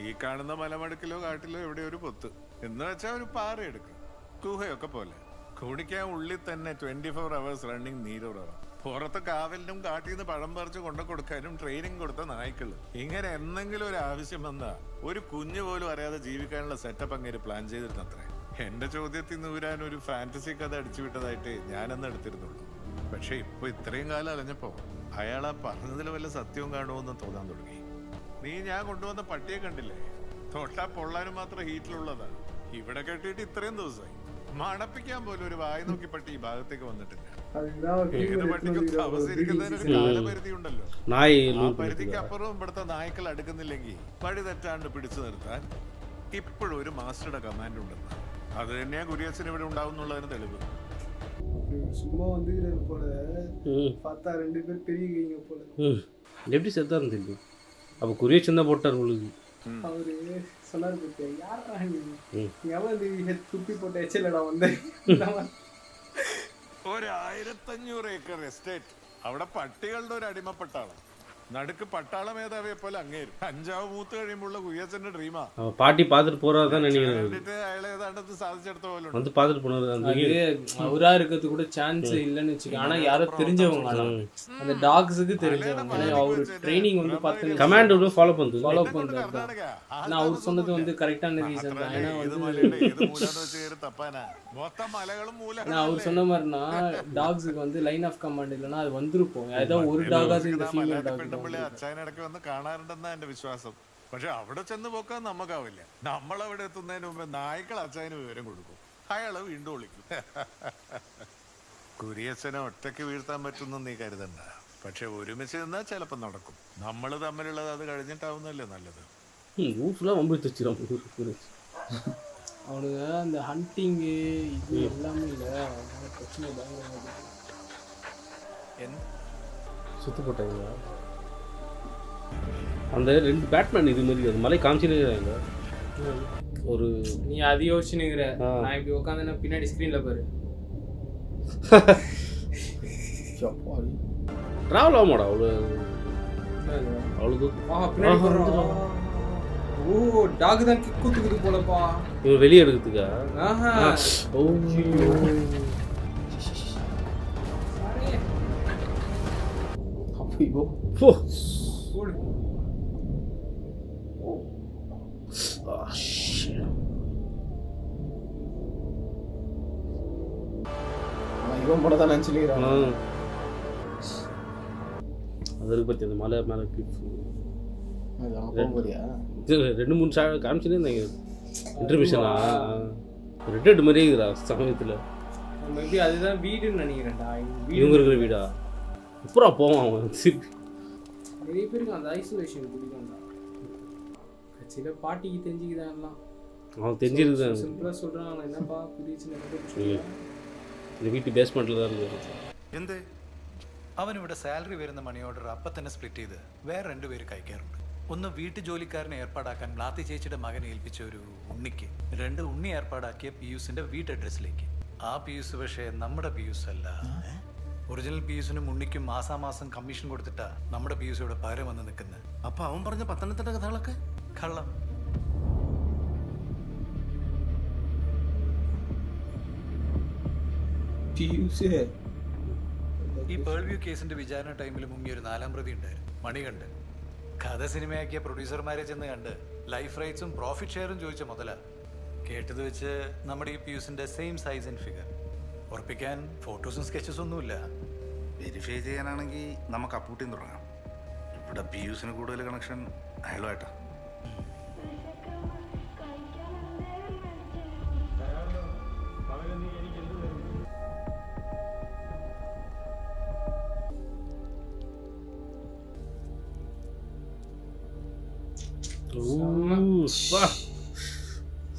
ഈ കാണുന്ന മലമടുക്കിലോ കാട്ടിലോ എവിടെ ഒരു പൊത്ത് എന്ന് വെച്ചാൽ ഒരു പാറ എടുക്കും. ഗുഹയൊക്കെ പോലെ കുടിക്കാൻ ഉള്ളിൽ തന്നെ 24 hours റണ്ണിങ് നീരുറവ. പുറത്ത് കാവലിനും കാട്ടിൽ നിന്ന് പഴം പറിച്ച് കൊണ്ടു കൊടുക്കാനും ട്രെയിനിങ് കൊടുത്ത നായ്ക്കള്. ഇങ്ങനെ എന്തെങ്കിലും ഒരു ആവശ്യം വന്നാ ഒരു കുഞ്ഞു പോലും അറിയാതെ ജീവിക്കാനുള്ള സെറ്റപ്പ് അങ്ങനെ പ്ലാൻ ചെയ്തിരുന്നത്രേ. എന്റെ ചോദ്യത്തിൽ നൂരാൻ ഒരു ഫാന്റസി കഥ അടിച്ചുവിട്ടതായിട്ട് ഞാനെന്ന് എടുത്തിരുന്നുള്ളൂ. പക്ഷെ ഇപ്പൊ ഇത്രയും കാലം അലഞ്ഞപ്പോ അയാളാ പറഞ്ഞതിൽ വല്ല സത്യവും കാണുമെന്ന് തോന്നാൻ തുടങ്ങി. നീ ഞാൻ കൊണ്ടുവന്ന പട്ടിയെ കണ്ടില്ലേ? തൊട്ടാ പൊള്ളാനും മാത്രം ഹീറ്റിലുള്ളതാ. ഇവിടെ കെട്ടിയിട്ട് ഇത്രയും ദിവസമായി. മണപ്പിക്കാൻ പോലും ഒരു വായി നോക്കി പട്ടി ഈ ഭാഗത്തേക്ക് വന്നിട്ടില്ല. ഏത് പട്ടിക്കും താമസിക്കുന്നതിന് ഒരു കാലപരിധി ഉണ്ടല്ലോ. ആ പരിധിക്ക് അപ്പുറവും ഇവിടുത്തെ നായ്ക്കൾ അടുക്കുന്നില്ലെങ്കിൽ വഴി തെറ്റാണ്ട് പിടിച്ചു നിർത്താൻ ഇപ്പോഴും ഒരു മാസ്റ്ററുടെ കമാൻഡ് ഉണ്ടെന്ന്. അത് തന്നെയാ കുര്യച്ചൻ ഇവിടെ ഉണ്ടാവും എന്നുള്ളതിന് തെളിവ്. சும்மா வந்துக்கிறாரு போல பார்த்தா 2 பேர் பெரிய கைங்க போல. எப்படி செத்தாருன்னு தெரியும். அப்போ குரியச்சன் தான் போட்டார் உங்களுக்கு. அவரு சொன்னாரு பத்தியா யாரா நீ எவன் துப்பி போட்ட எச்சலடா வந்தேன். ഒരു 1500 ഏക്കർ എസ്റ്റേറ്റ്. അവിടെ പട്ടികളുടെ ഒരു അടിമപ്പെട്ടാളാ. നടുക്ക് പട്ടാള മേധാവിയെ പോലെ അങ്ങേരും. കഞ്ചാവ് മൂത്ത് കഴിയുമ്പോൾ കുര്യച്ചന്റെ ഡ്രീമാ. பாட்டி பார்த்துட்டு போறதான் நினைக்கிறேன். അയാൾ ഏതാണ്ടത് சாதிச்செடுத்த പോലെ வந்து பார்த்துட்டு போனது. அவரா இருக்கிறது கூட சான்ஸ் இல்லைன்னு வச்சுக்க. ஆனா யாரோ தெரிஞ்சவங்க அந்த டாக்ஸுக்கு தெரிஞ்சவங்க. அவரு ட்ரைனிங் வந்து பார்த்து கமாண்ட் வந்து ஃபாலோ பண்றது. ஆனா அவர் சொன்னது வந்து கரெக்டான ரீசன் தான். ஏன்னா அவர் சொன்ன மாதிரினா டாக்ஸுக்கு வந்து லைன் ஆஃப் கமாண்ட் இல்லைன்னா அது வந்துருப்போம். ஏதோ ஒரு டாகாவது இந்த ஃபீமேல் டாக் അച്ഛനിടയ്ക്ക് വന്ന് കാണാറുണ്ടെന്നാ എന്റെ വിശ്വാസം. പക്ഷെ അവിടെ ചെന്ന് പോക്കാൻ നമുക്കാവില്ല. നമ്മളവിടെ എത്തുന്നതിന് മുമ്പ് നായ്ക്കൾ അച്ഛന് വിവരം കൊടുക്കും. അയാള് വീണ്ടും വിളിക്കും. കുര്യച്ചനെ ഒറ്റയ്ക്ക് വീഴ്ത്താൻ പറ്റുന്ന നീ കരുതണ്ട. പക്ഷെ ഒരുമിച്ച് നിന്നാൽ ചിലപ്പോൾ നടക്കും. നമ്മൾ തമ്മിലുള്ളത് അത് കഴിഞ്ഞിട്ടാവുന്നല്ലേ നല്ലത്. அவனுங்க அந்த ஹண்டிங்கு இது எல்லாமே இல்லை. பிரச்சனை சுத்து போட்டாங்க. அந்த 2 பேட்மேன் இது மாதிரி அது மலை காமிச்சிருக்காங்க. ஒரு நீ அது யோசிச்சுனுங்கிற. நான் இப்படி உட்காந்து பின்னாடி ஸ்க்ரீன்ல பாரு. டிராவல் ஆகுமாடா அவ்வளோ பின்னாடி. ஓ டாக் தான் கிக் குத்துக்குது போலப்பா. இவன் வெளியே எடுக்கிறதுக்கா? ஓ அப்போ ஓடு. இவன் படம் தான் நினச்சிருக்கிறான். அதற்கு பற்றி அந்த மலை மேலே கிளிஃப் 2-3 காமிச்சுனே இருந்தாங்க. இன்டர்மிஷனா ரிட்டர்ட் மாதிரியே இருக்குதா சமயத்தில். மேபி அதுதான் வீடுன்னு நினைக்கிறேன்டா. இவங்க இருக்கிற வீடா? அப்புறம் போவான் அவன். நிறைய பேருக்கு அந்த ஐசோலேஷன் பிடிக்கும்டா. சில பாட்டிக்கு தெரிஞ்சுக்குதான் எல்லாம். அவன் தெரிஞ்சிருக்குதான். சிம்பிளாக சொல்கிறான். அவன் என்னப்பா புரியுச்சு. இந்த വീട്ടിൽ ബേസ്മെന്റിൽ എന്ത് അവനിവിടെ സാലറി വരുന്ന മണി ഓർഡർ അപ്പം തന്നെ സ്പ്ലിറ്റ് ചെയ്ത് വേറെ 2 പേര് കഴിക്കാറുണ്ട്. ഒന്ന് വീട്ടു ജോലിക്കാരനെ ഏർപ്പാടാക്കാൻ മ്ലാത്തി ചേച്ചിയുടെ മകനെ ഏൽപ്പിച്ച ഒരു ഉണ്ണിക്ക്, 2 ഉണ്ണി ഏർപ്പാടാക്കിയ പിയൂസിന്റെ വീട്ട് അഡ്രസ്സിലേക്ക്. ആ പിയൂസ് പക്ഷേ നമ്മുടെ പിയൂസ് അല്ല. ഒറിജിനൽ പിയൂസിനും ഉണ്ണിക്കും മാസാമാസം കമ്മീഷൻ കൊടുത്തിട്ടാ നമ്മുടെ പിയൂസ് ഇവിടെ പകരം വന്ന് നിൽക്കുന്നത്. അപ്പൊ അവൻ പറഞ്ഞ പത്തനംതിട്ട കഥകളൊക്കെ കള്ളം. ഈ പേൾവ്യൂ കേസിന്റെ വിചാരണ ടൈമിൽ മുങ്ങിയ ഒരു 4ാം പ്രതി ഉണ്ടായിരുന്നു, മണികണ്ഠൻ. കഥ സിനിമയാക്കിയ പ്രൊഡ്യൂസർമാരെ ചെന്ന് കണ്ട് ലൈഫ് റൈറ്റ്സും പ്രോഫിറ്റ് ഷെയറും ചോദിച്ച മുതല. കേട്ടത് വെച്ച് നമ്മുടെ ഈ പിയൂസിന്റെ സെയിം സൈസ് ആൻഡ് ഫിഗർ. ഉറപ്പിക്കാൻ ഫോട്ടോസും സ്കെച്ചസും ഒന്നുമില്ല. വെരിഫൈ ചെയ്യാനാണെങ്കിൽ നമുക്ക് അപ്പൂട്ടിയും തുടങ്ങാം. ഇവിടെ പിയൂസിന് കൂടുതൽ കണക്ഷൻ അയാളുമായിട്ടാ.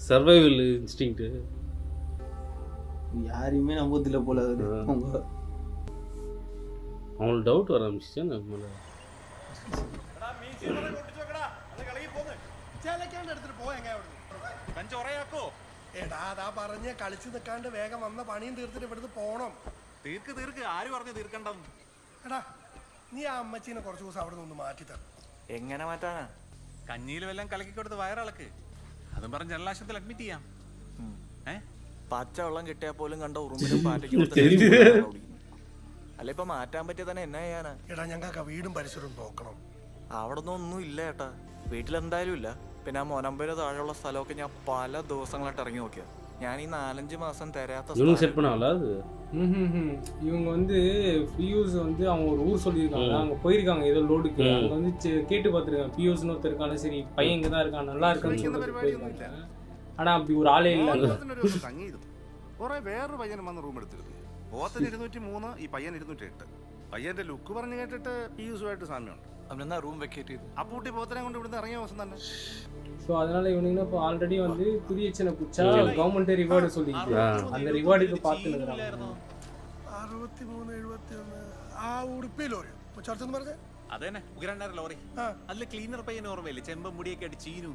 சர்வைவல் இன்ஸ்டிங்க்ட் யாரையுமே நம்பதில்லை போல. அவங்களுக்கு டவுட் வர ஆரம்பிச்சிச்சு. நம்மள എടാ അതാ പറഞ്ഞ് കളിച്ചു നിൽക്കാണ്ട് വേഗം വന്ന പണിയും തീർത്തിട്ട് ഇവിടുന്ന് പോണം. തീർക്ക് ആര് പറഞ്ഞു തീർക്കണ്ടെന്ന്? എടാ നീ ആ അമ്മച്ചീനെ കുറച്ച് ദിവസം അവിടെ നിന്ന് മാറ്റി തരണം. എങ്ങനെ മാറ്റാനാ? കഞ്ഞിയിലും എല്ലാം കലക്കി കൊടുത്ത് വയറിളക്ക്. അതും പറഞ്ഞ് ജനലാശുപത്രിയിൽ അഡ്മിറ്റ് ചെയ്യാം. പച്ച വെള്ളം കിട്ടിയാൽ പോലും കണ്ട ഉറുമ്പിനും പാറ്റയ്ക്കും അല്ല ഇപ്പൊ മാറ്റാൻ പറ്റിയ തന്നെ എന്നാ ചെയ്യാനാ? എടാ ഞങ്ങൾക്ക് വീടും പരിസരവും നോക്കണം. അവിടെ ഒന്നും ഇല്ല ചേട്ടാ, വീട്ടിലെന്തായാലും ഇല്ല. പിന്നെ ആ മൊനമ്പേര് താഴെയുള്ള സ്ഥലമൊക്കെ ഞാൻ പല ദിവസങ്ങളായിട്ട് ഇറങ്ങി നോക്കിയ. ഞാൻ ഈ 4-5 மாசம் தராத செட் பண்ணால அது. இவங்க வந்து பியூஸ் வந்து அவங்க ஒரு ஊர் சொல்லியிருக்காங்க, அங்கே போயிருக்காங்க ஏதோ லோடுக்கு. அங்கே வந்து கேட்டு பார்த்துருக்காங்க பியூஸ்னு ஒருத்தர் இருக்காங்க. சரி பையன் இங்கே தான் இருக்கான், நல்லா இருக்கான்னு சொல்லிட்டு போயிருக்காங்க. ஆனால் அப்படி ஒரு ஆளே இல்லை. കുറെ വേറൊരു പയ്യനും വന്ന് റൂം എടുത്തിരുന്നു. പോത്തിന് 203, ഈ പയ്യൻ 208. പയ്യന്റെ ലുക്ക് പറഞ്ഞു കേട്ടിട്ട് പിയൂസുമായിട്ട് സാമ്യമുണ്ട്. അവനെന്നാ റൂം വെക്കേറ്റ് ചെയ്തു. അപ്പൂട്ടി പോത്തിനെ കൊണ്ട് ഇവിടുന്ന് ഇറങ്ങിയ ദിവസം തന്നെ. ஸோ அதனால இவனுங்க இப்போ ஆல்ரெடி வந்து குடியச்சனை பிடிச்சா கவர்மெண்ட் ரிவார்டு சொல்லிட்டு அந்த ரிவார்டுக்கு பார்த்துருக்காங்க. 63, 71 ആ ഉടുപ്പിലോറി ചർച്ചെന്ന് പറഞ്ഞേ അതന്നെ ഉഗ്രണ്ടാര ലോറി. അതില് ക്ലീനർ പയ്യനെ ഓർമ്മയില്ലേ, ചെമ്പ മുടിയൊക്കെ ആയിട്ട് ചീനു.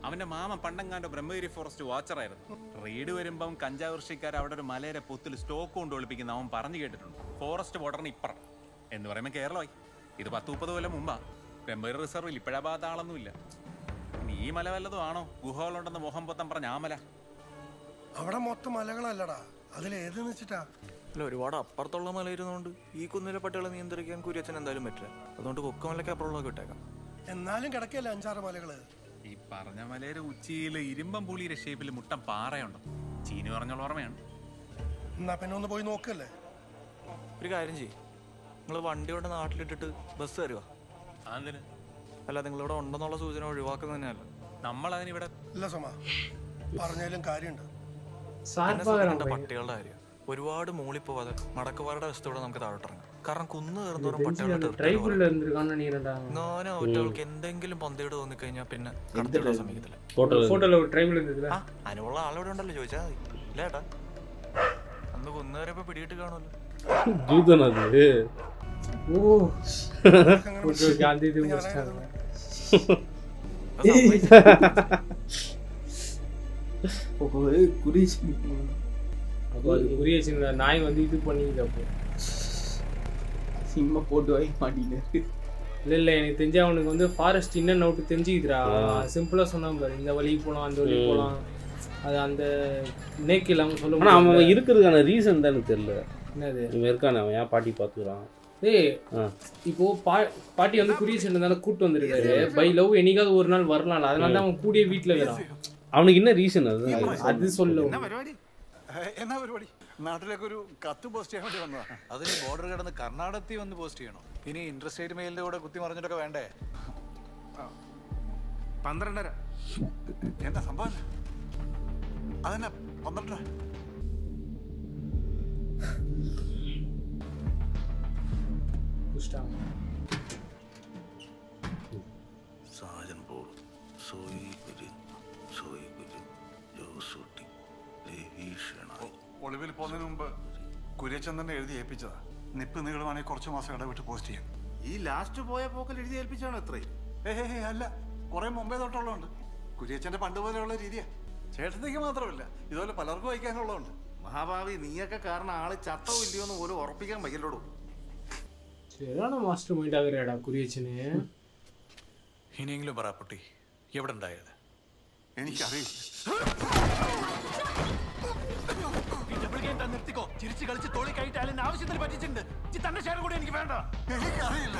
അവന്റെ മാമ പണ്ടങ്ങാണ്ട് ബ്രഹ്മഗിരി ഫോറസ്റ്റ് വാച്ചറായിരുന്നു. റെയ്ഡ് വരുമ്പം കഞ്ചാവ് കൃഷിക്കാർ അവിടെ ഒരു മലയുടെ പൊത്തിൽ സ്റ്റോക്ക് കൊണ്ട് ഒളിപ്പിക്കുന്ന അവൻ പറഞ്ഞു കേട്ടിട്ടുണ്ട്. ഫോറസ്റ്റ് ബോർഡറിന് ഇപ്പറ എന്ന് പറയുമ്പോൾ കേരളമായി. ഇത് 10-30 കൊല്ലം മുമ്പാ. ബ്രഹ്മഗിരി റിസർവിൽ ഇപ്പോഴാ ഭാഗത്ത് ആളൊന്നുമില്ല. ഈ മല വല്ലതും ആണോ ഗുഹകളുണ്ടെന്ന് മോഹം പൊത്തം പറഞ്ഞ ആ മല? അവിടെ മൊത്തം മലകളല്ലടാ, അതിലേതെന്ന് വെച്ചിട്ടാ? അല്ല, ഒരുപാട് അപ്പുറത്തുള്ള മല ഇരുന്നുകൊണ്ട് ഈ കുന്നിലെ പട്ടികളെ നിയന്ത്രിക്കാൻ കുര്യച്ചൻ എന്തായാലും പറ്റില്ല. അതുകൊണ്ട് കൊക്കമലയ്ക്ക് അപ്പുറമുള്ള കിട്ടേക്കാം. എന്നാലും കിടക്കല്ല 5-6 മലകള്. ഈ പറഞ്ഞ മലയുടെ ഉച്ചിയിൽ ഇരുമ്പം പുളിയുടെ ഷേപ്പിൽ മുട്ടം പാറയുണ്ട്. ചീനു പറഞ്ഞുള്ള ഓർമ്മയാണ്. എന്നാ പിന്നെ ഒന്ന് പോയി നോക്കല്ലേ? ഒരു കാര്യം ചെയ്യും, നിങ്ങൾ വണ്ടിയോടെ നാട്ടിലിട്ടിട്ട് ബസ് തരുക. അതിന് അല്ല, നിങ്ങളിവിടെ ഉണ്ടെന്നുള്ള സൂചന ഒഴിവാക്കുന്നത് തന്നെയല്ല. നമ്മളതിനിവിടെ ഇല്ല സുമ, പറഞ്ഞാലും കാര്യമുണ്ട്. പട്ടികളുടെ കാര്യം ഒരുപാട് മൂളി പോവാതെ മടക്കുപാറയുടെ വശത്തോടെ നമുക്ക് താഴോട്ടിറങ്ങാം. കാരണം കുന്ന് കയറുന്നോറും പട്ടികളുടെ ഒറ്റകൾക്ക് എന്തെങ്കിലും പന്തയോട് തോന്നിക്കഴിഞ്ഞാൽ പിന്നെ കടത്തിവിടാൻ സമയത്തില്ല. അതിനുള്ള ആളിവിടെ ഉണ്ടല്ലോ, ചോദിച്ചാൽ മതി. ഇല്ല ഏട്ടാ, അന്ന് കുന്ന് കയറിയപ്പോ പിടിയിട്ട് കാണുമല്ലോ. நாய் வந்து இது பண்ணிக்கப்போ சிம்மா போட்டு வாங்கி மாட்டினாரு. இல்லை இல்லை, எனக்கு தெரிஞ்ச அவனுக்கு வந்து ஃபாரஸ்ட் இன்னும் அவுட்டு தெரிஞ்சுக்கிதுரா. சிம்பிளாக சொன்னான் பாரு, இந்த வழிக்கு போகலாம் அந்த வழிக்கு போகலாம். அது அந்த நேக்கு இல்லாமல் சொல்ல. ஆனால் அவன் இருக்கிறதுக்கான ரீசன் தான் எனக்கு தெரியல. என்னது இவன் இருக்கானே, அவன் ஏன் பாட்டி பார்த்துக்கிறான்? இப்போ பாட்டி வந்து குரிய சென்றதால கூட்டு வந்திருக்காரு. பை லவ் என்னைக்காவது ஒரு நாள் வரலாம், அதனால தான் அவன் கூடிய வீட்டில் இருக்கிறான். அவனுக்கு என்ன ரீசன் அது சொல்ல. എന്നാ പരിപാടി? നാട്ടിലേക്ക് ഒരു കത്ത് പോസ്റ്റ് ചെയ്യാൻ വേണ്ടി വന്നതാ. അതിന് ബോർഡർ കിടന്ന് കർണാടകത്തിൽ വന്ന് പോസ്റ്റ് ചെയ്യണം. ഇനി ഇൻട്രസ്റ്റേറ്റ് മെയിലിന്റെ കൂടെ കുത്തി മറിഞ്ഞിട്ടൊക്കെ വേണ്ടേ? 12:30. എന്താ സംഭവം? അതന്നെ 12. സാജൻ പോൾ സോയി കുരു സോയി കുരു ജോസൂട്ടി ഒളിവിൽ പോകുന്നതിന് മുമ്പ് കുര്യച്ചൻ തന്നെ എഴുതി ഏൽപ്പിച്ചതാ. നിപ്പ് നീളമാണെങ്കിൽ കുറച്ച് മാസം ഇടവിട്ട് പോസ്റ്റ് ചെയ്യാം. ഈ ലാസ്റ്റ് പോയ പോക്കൽ എഴുതി ഏൽപ്പിച്ചാണോ ഇത്രയും? അല്ല, കുറെ മുമ്പേ തൊട്ടുള്ളതുണ്ട്. കുര്യച്ചന്റെ പണ്ട് പോലെയുള്ള രീതിയാ. ചേട്ടത്തേക്ക് മാത്രമല്ല, ഇതുപോലെ പലർക്കും വയ്ക്കാനുള്ളതുണ്ട്. മഹാഭാവി, നീയൊക്കെ കാരണം ആള് ചത്തോ ഇല്ലയോ എന്ന് പോലും ഉറപ്പിക്കാൻ വയ്യല്ലോടൂ. ശരിയാണ് മാസ്റ്റർ മൈൻഡ് ആഗ്രഹടാ കുര്യച്ചന്. ഇനിയെങ്കിലും പറ പൊട്ടി, എവിടെ ഉണ്ടായത്? എനിക്കറിയില്ല. നിർത്തിക്കോ, ചിരിച്ചു കളിച്ച് തോളി കയറ്റാലും ആവശ്യത്തിന് പറ്റിച്ചിട്ടുണ്ട്. തന്റെ ഷെയർ കൂടി എനിക്ക് വേണ്ട. എനിക്കറിയില്ല.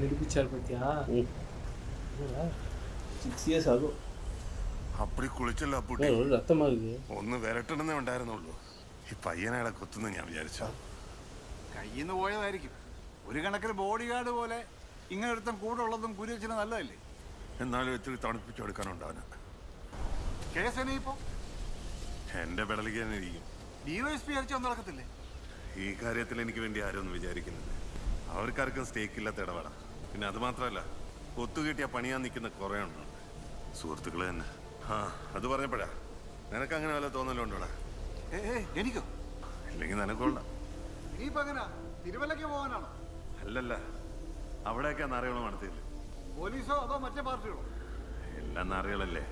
நிரூபிச்சார் பத்தியா? 6 years ആകും. അപ്പടി കുളിച്ചല്ലോ അപ്പുട്ടി. രക്തമാകുക. ഒന്ന് വിരട്ടണമെന്നേ ഉണ്ടായിരുന്നുള്ളൂ. ഈ പയ്യനയാളെ കൊത്തുന്നു ഞാൻ വിചാരിച്ചു. കയ്യിൽ നിന്ന് പോയതായിരിക്കും. ഒരു കണക്കിന് ബോഡി ഗാർഡ് പോലെ ഇങ്ങനെ ഒരുത്തം കൂടെ ഉള്ളതും കുര്യച്ചന് നല്ലതല്ലേ? എന്നാലും ഇത്തിരി തണുപ്പിച്ചു കൊടുക്കാനുണ്ടാവന. കേസ് ഇനിയിപ്പോ എന്റെ പെടലിക്ക് തന്നെ ഇരിക്കും. DYSP ഒന്നും നടക്കത്തില്ലേ? ഈ കാര്യത്തിൽ എനിക്ക് വേണ്ടി ആരും ഒന്നും വിചാരിക്കുന്നില്ല. അവർക്കാർക്കും സ്റ്റേക്ക് ഇല്ലാത്ത ഇടപാടാ. പിന്നെ അത് മാത്രമല്ല, ഒത്തുകിട്ടിയാ പണിയാൻ നിൽക്കുന്ന കുറേ ഉണ്ട് സുഹൃത്തുക്കള് തന്നെ. അത് പറഞ്ഞപ്പോഴാ നിനക്ക് അങ്ങനെ വല്ല തോന്നലുണ്ടോടാ? എനിക്കോ? ഇല്ലെങ്കിൽ നിനക്കൊള്ളാം. ഇനിയിപ്പോ എങ്ങനാ? തിരുവല്ലക്ക് പോകാനാണോ? അല്ലല്ല, അവിടെയൊക്കെ നാറികൾ നടത്തിയില്ലേ? പോലീസോ അതോ മറ്റേ പാർട്ടികളോ? എല്ലാം നാറികളല്ലേ.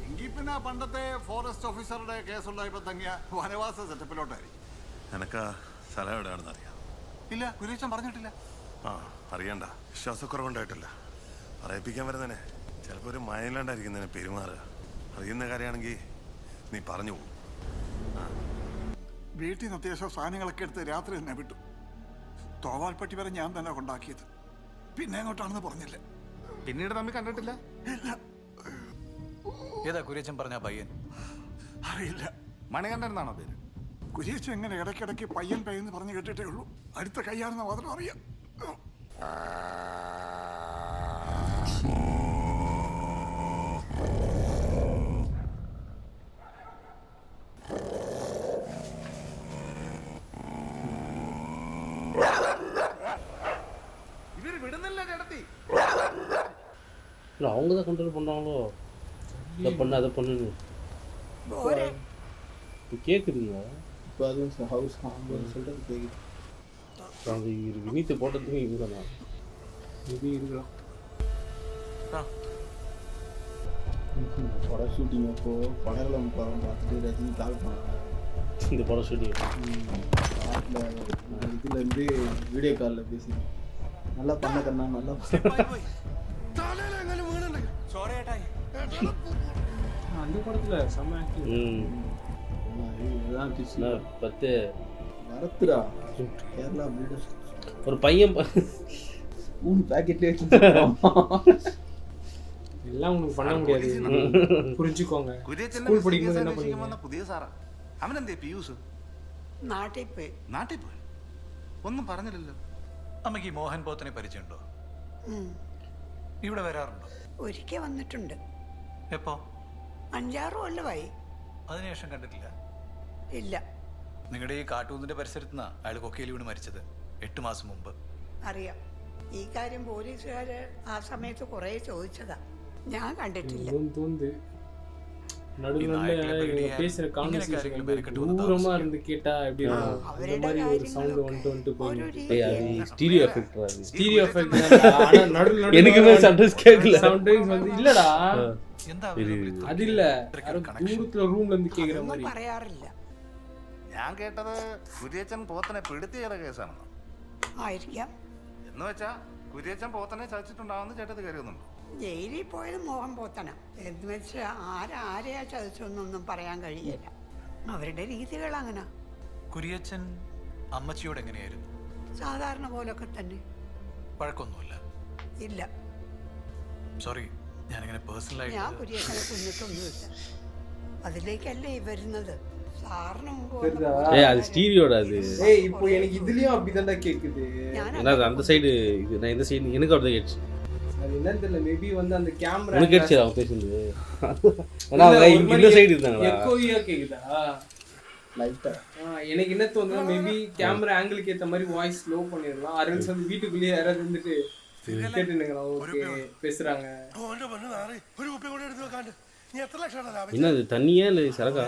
എങ്കിൽ പിന്നെ പണ്ടത്തെ ഫോറസ്റ്റ് ഓഫീസറുടെ കേസുണ്ടായപ്പോ തങ്ങിയ വനവാസ സെറ്റപ്പിലോട്ടായിരിക്കും. നിനക്കാ സ്ഥലം എവിടെയാണെന്ന് അറിയാം? ഇല്ല, കുര്യച്ചൻ പറഞ്ഞിട്ടില്ല. ആ, അറിയണ്ട. വിശ്വാസക്കുറവുണ്ടായിട്ടില്ല. പറയിപ്പിക്കാൻ വരുന്നതിനെ ചിലപ്പോൾ ഒരു മയലാണ്ടായിരിക്കുന്നതിനെ പെരുമാറുക. അറിയുന്ന കാര്യമാണെങ്കിൽ നീ പറഞ്ഞു പോകും. വീട്ടിൽ നിന്ന് അത്യാവശ്യം സാധനങ്ങളൊക്കെ എടുത്ത് രാത്രി തന്നെ വിട്ടു. തോവാൽപ്പട്ടി വരെ ഞാൻ തന്നെ കൊണ്ടാക്കിയത്. പിന്നെ എങ്ങോട്ടാണെന്ന് പറഞ്ഞില്ല. പിന്നീട് തമ്മിൽ കണ്ടിട്ടില്ല. ഏതാ കുര്യച്ചൻ പറഞ്ഞ പയ്യൻ? അറിയില്ല. മണികണ്ഠൻ എന്നാണോ പേര്? കുര്യച്ചൻ എങ്ങനെ ഇടയ്ക്കിടയ്ക്ക് പയ്യൻ പയ്യെന്ന് പറഞ്ഞു കേട്ടിട്ടേ ഉള്ളൂ. അടുത്ത കൈയാണെന്ന് മാത്രം അറിയാം. இவரு விடுதல்ல நடத்தி இல்லை அவங்க தான் கண்ட்ரோல் பண்ணுறாங்களோ, இதை பண்ணு அதை பண்ணுன்னு இப்போ கேட்குதுங்க. இப்போ அதுவும் ஹவுஸ் சொல்கிறது கேட்குது. அது வினீத்தை போட்டதுக்கு இவங்க தான் இது இருக்கலாம். படம் ஷூட்டிங் அப்போ படகுளம் படம் பார்த்துட்டு ரஜினி கால் பண்ணாங்க. இந்த படம் ஷூட்டிங் இதுலேருந்து வீடியோ காலில் பேசி நல்லா பண்ண கண்ணா நல்லா அந்த படத்தில் செம்ம ஆக்டிங். இதுதான் பத்து வரத்துடா கேரளா பிரீடர்ஸ். ஒரு பையன் 3 பேக்கெட்லேயே எல்லாம் உங்களுக்கு பண்ண முடியாது, புரிஞ்சுக்கோங்க. ஸ்கூல் படிக்கும்போது என்ன பண்ணுவீங்க? പുതിയ സാറാ. അവനെന്തേ പിയൂസ്? നാട്ടിൽ പോയി. നാട്ടിൽ പോയി? ഒന്നും പറഞ്ഞില്ലല്ലോ. അമ്മയ്ക്ക് മോഹൻ പോത്തനെ പരിചയമുണ്ടോ? ഇവിടെ വരാറുണ്ടോ? ഒരിക്കൽ വന്നിട്ടുണ്ട്. എപ്പോ? 5-6 കൊല്ലമായി. അതിനുശേഷം കണ്ടിട്ടില്ല? ഇല്ല. നിങ്ങളുടെ ഈ കാട്ടൂന്നിന്റെ പരിസരത്ത് നിന്നാ അയാൾ കൊക്കയിൽ വീണ് മരിച്ചത് 8 മാസം മുമ്പ്. അറിയാം. ഈ കാര്യം പോലീസുകാര് ആ സമയത്ത് കുറേ ചോദിച്ചതാ. ഞാൻ കണ്ടിട്ടില്ല. பேசுற கான்வர்சேஷன் தூரமா இருந்து கேட்டா எப்படி இருக்கும்? அந்த மாதிரி ஒரு சவுண்ட் வந்துட்டு போய் ஸ்டீரியோ எஃபெக்ட் அது. ஸ்டீரியோ எஃபெக்ட் ஆனா நடுவுல எனக்குமே சம்டைம்ஸ் கேட்கல. சம்டைம்ஸ் வந்து இல்லடா அது இல்ல, தூரத்துல ரூம்ல இருந்து கேக்குற மாதிரி പറയാറില്ല. ഞാൻ കേട്ടത് കുര്യച്ചൻ പോത്തനെ പിടുത്തി ചെയ്ത കേസാണെന്ന്. ആയിരിക്കാം. എന്ന് വെച്ചാ കുര്യച്ചൻ പോത്തനെ ചതിച്ചിട്ടുണ്ടാവുന്ന ചേട്ടത് കരുതുന്നുണ്ടോ? ജയിലിൽ പോയത് മോഹൻ പോത്തന എന്ന് വെച്ചാൽ ആരെയാ ചതിച്ചൊന്നൊന്നും പറയാൻ കഴിയില്ല. അവരുടെ രീതികൾ അങ്ങനെ. കുര്യച്ചൻ അമ്മച്ചിയോട് എങ്ങനെയായിരുന്നു? സാധാരണ പോലൊക്കെ തന്നെ. വഴക്കൊന്നുമില്ല? ഇല്ല. സോറി, ഞാനിങ്ങനെ പേഴ്സണലായിട്ട് ഞാൻ കുര്യച്ചനെ കുഞ്ഞിട്ടൊന്നുമില്ല. അതിലേക്കല്ലേ ഈ വരുന്നത്. அது ஸ்டீரியோட அது. இப்போ எனக்கு இதுலயும் அப்படிதான்டா கேக்குது. அந்த சைடு இது நான் இந்த சைடு எனக்கு அப்படியே கேட்சி. அது என்னன்னு தெரியல, மேபி வந்து அந்த கேமரா உனக்கு கேட்சி அவன் பேசுறது. ஆனா இந்த சைடு இருந்தாங்களா? எக்கோவியா கேக்குதா? லைட்டா. எனக்கு என்ன தோணுதுன்னா மேபி கேமரா ஆங்கிளுக்கு ஏத்த மாதிரி வாய்ஸ் ஸ்லோ பண்ணிரலாம். அரல்ஸ் வந்து வீட்டுக்குள்ளேயே யாராவது இருந்துட்டு கேட்டுனுங்களா ஓகே பேசுறாங்க. ஒரு குப்பை கூட எடுத்து உட்காந்து நீ எத்தனை லட்சம் என்ன அது தண்ணியா இல்ல சரக்கா?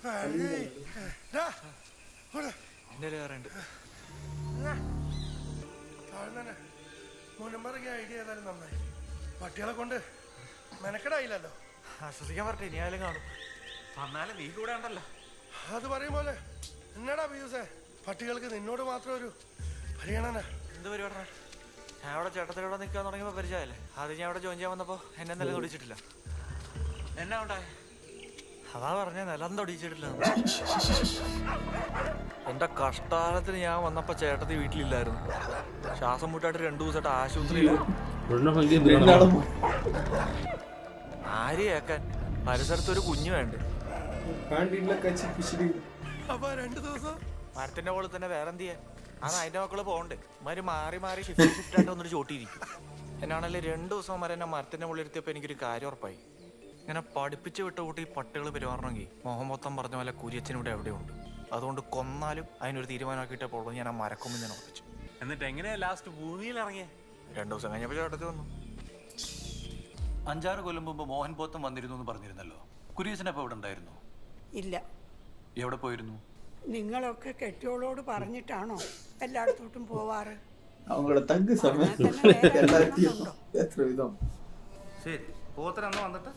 ഐഡിയ ഏതായാലും നന്നായി. പട്ടികളെ കൊണ്ട് മെനക്കെടായില്ലല്ലോ. ആശ്വസിക്കാൻ പറഞ്ഞേ, ഇനി ആയാലും കാണും. വന്നാലും നീ കൂടെ ഉണ്ടല്ലോ. അത് പറയും പോലെ എന്നാടാ പിയൂസേ, പട്ടികൾക്ക് നിന്നോട് മാത്രം ഒരു പരിഗണന. എന്ത് പരിപാടി? ഞാൻ അവിടെ ചേട്ടത്തിലൂടെ നിൽക്കാൻ തുടങ്ങിയപ്പോൾ പരിചയമല്ലേ. അത് ഞാൻ അവിടെ ജോയിൻ ചെയ്യാൻ വന്നപ്പോൾ എന്നെ നില തൊടിച്ചിട്ടില്ല. എന്നാ ഉണ്ടായി? അതാ പറഞ്ഞ നിലം തൊടിച്ചിട്ടില്ല. എന്റെ കഷ്ടാലത്തിന് ഞാൻ വന്നപ്പോ ചേട്ടത്തി വീട്ടിലില്ലായിരുന്നു. ശ്വാസം മുട്ടായിട്ട് 2 ദിവസമായിട്ട് ആശുപത്രിയിൽ. ആര് കേക്കാൻ? പരിസരത്തൊരു കുഞ്ഞു വേണ്ടേ? മരത്തിന്റെ മുകളിൽ തന്നെ വേറെന്ത് ചെയ്യാൻ? അന്ന് അതിന്റെ മക്കള് പോകണ്ടേ? മാറി മാറി മാറി ഷിഫ്റ്റ് ആയിട്ട് വന്നിട്ട് ചോട്ടിയിരിക്കും. എന്നാണല്ലേ 2 ദിവസം വരെ എന്നെ മരത്തിന്റെ മുകളിൽ ഇരുത്തിയപ്പോ എനിക്കൊരു കാര്യം ഉറപ്പായി. ഇങ്ങനെ പഠിപ്പിച്ച് വിട്ട കൂട്ടി പട്ടികൾ പെരുമാറണമെങ്കിൽ മോഹമൊത്തം പറഞ്ഞ പോലെ കുര്യച്ചനിവിടെ എവിടെയുണ്ട്. അതുകൊണ്ട് കൊന്നാലും അതിനൊരു തീരുമാനമാക്കിയിട്ടേ പോകുള്ളൂ. ഞാൻ ആ മരക്കൊമ്പ് ഞാൻ ഉറപ്പിച്ചു. എന്നിട്ട് എങ്ങനെയാ ലാസ്റ്റ് ഭൂമിയിൽ ഇറങ്ങിയ? 2 ദിവസം കഴിഞ്ഞപ്പോൾ ചേട്ടത്തി വന്നു. 5-6 കൊല്ലം മുമ്പ് മോഹൻ പോത്തം വന്നിരുന്നു എന്ന് പറഞ്ഞിരുന്നല്ലോ. കുര്യച്ചനപ്പോ ഇവിടെ ഉണ്ടായിരുന്നു? ഇല്ല. എവിടെ പോയിരുന്നു? നിങ്ങളൊക്കെ കെട്ടിയോളോട് പറഞ്ഞിട്ടാണോ എല്ലായിടത്തോട്ടും പോവാറ്? അവങ്ങളുടെ തഗ് സമയം എത്ര വിധം. ശരി, പോത്തനന്ന് വന്നിട്ട്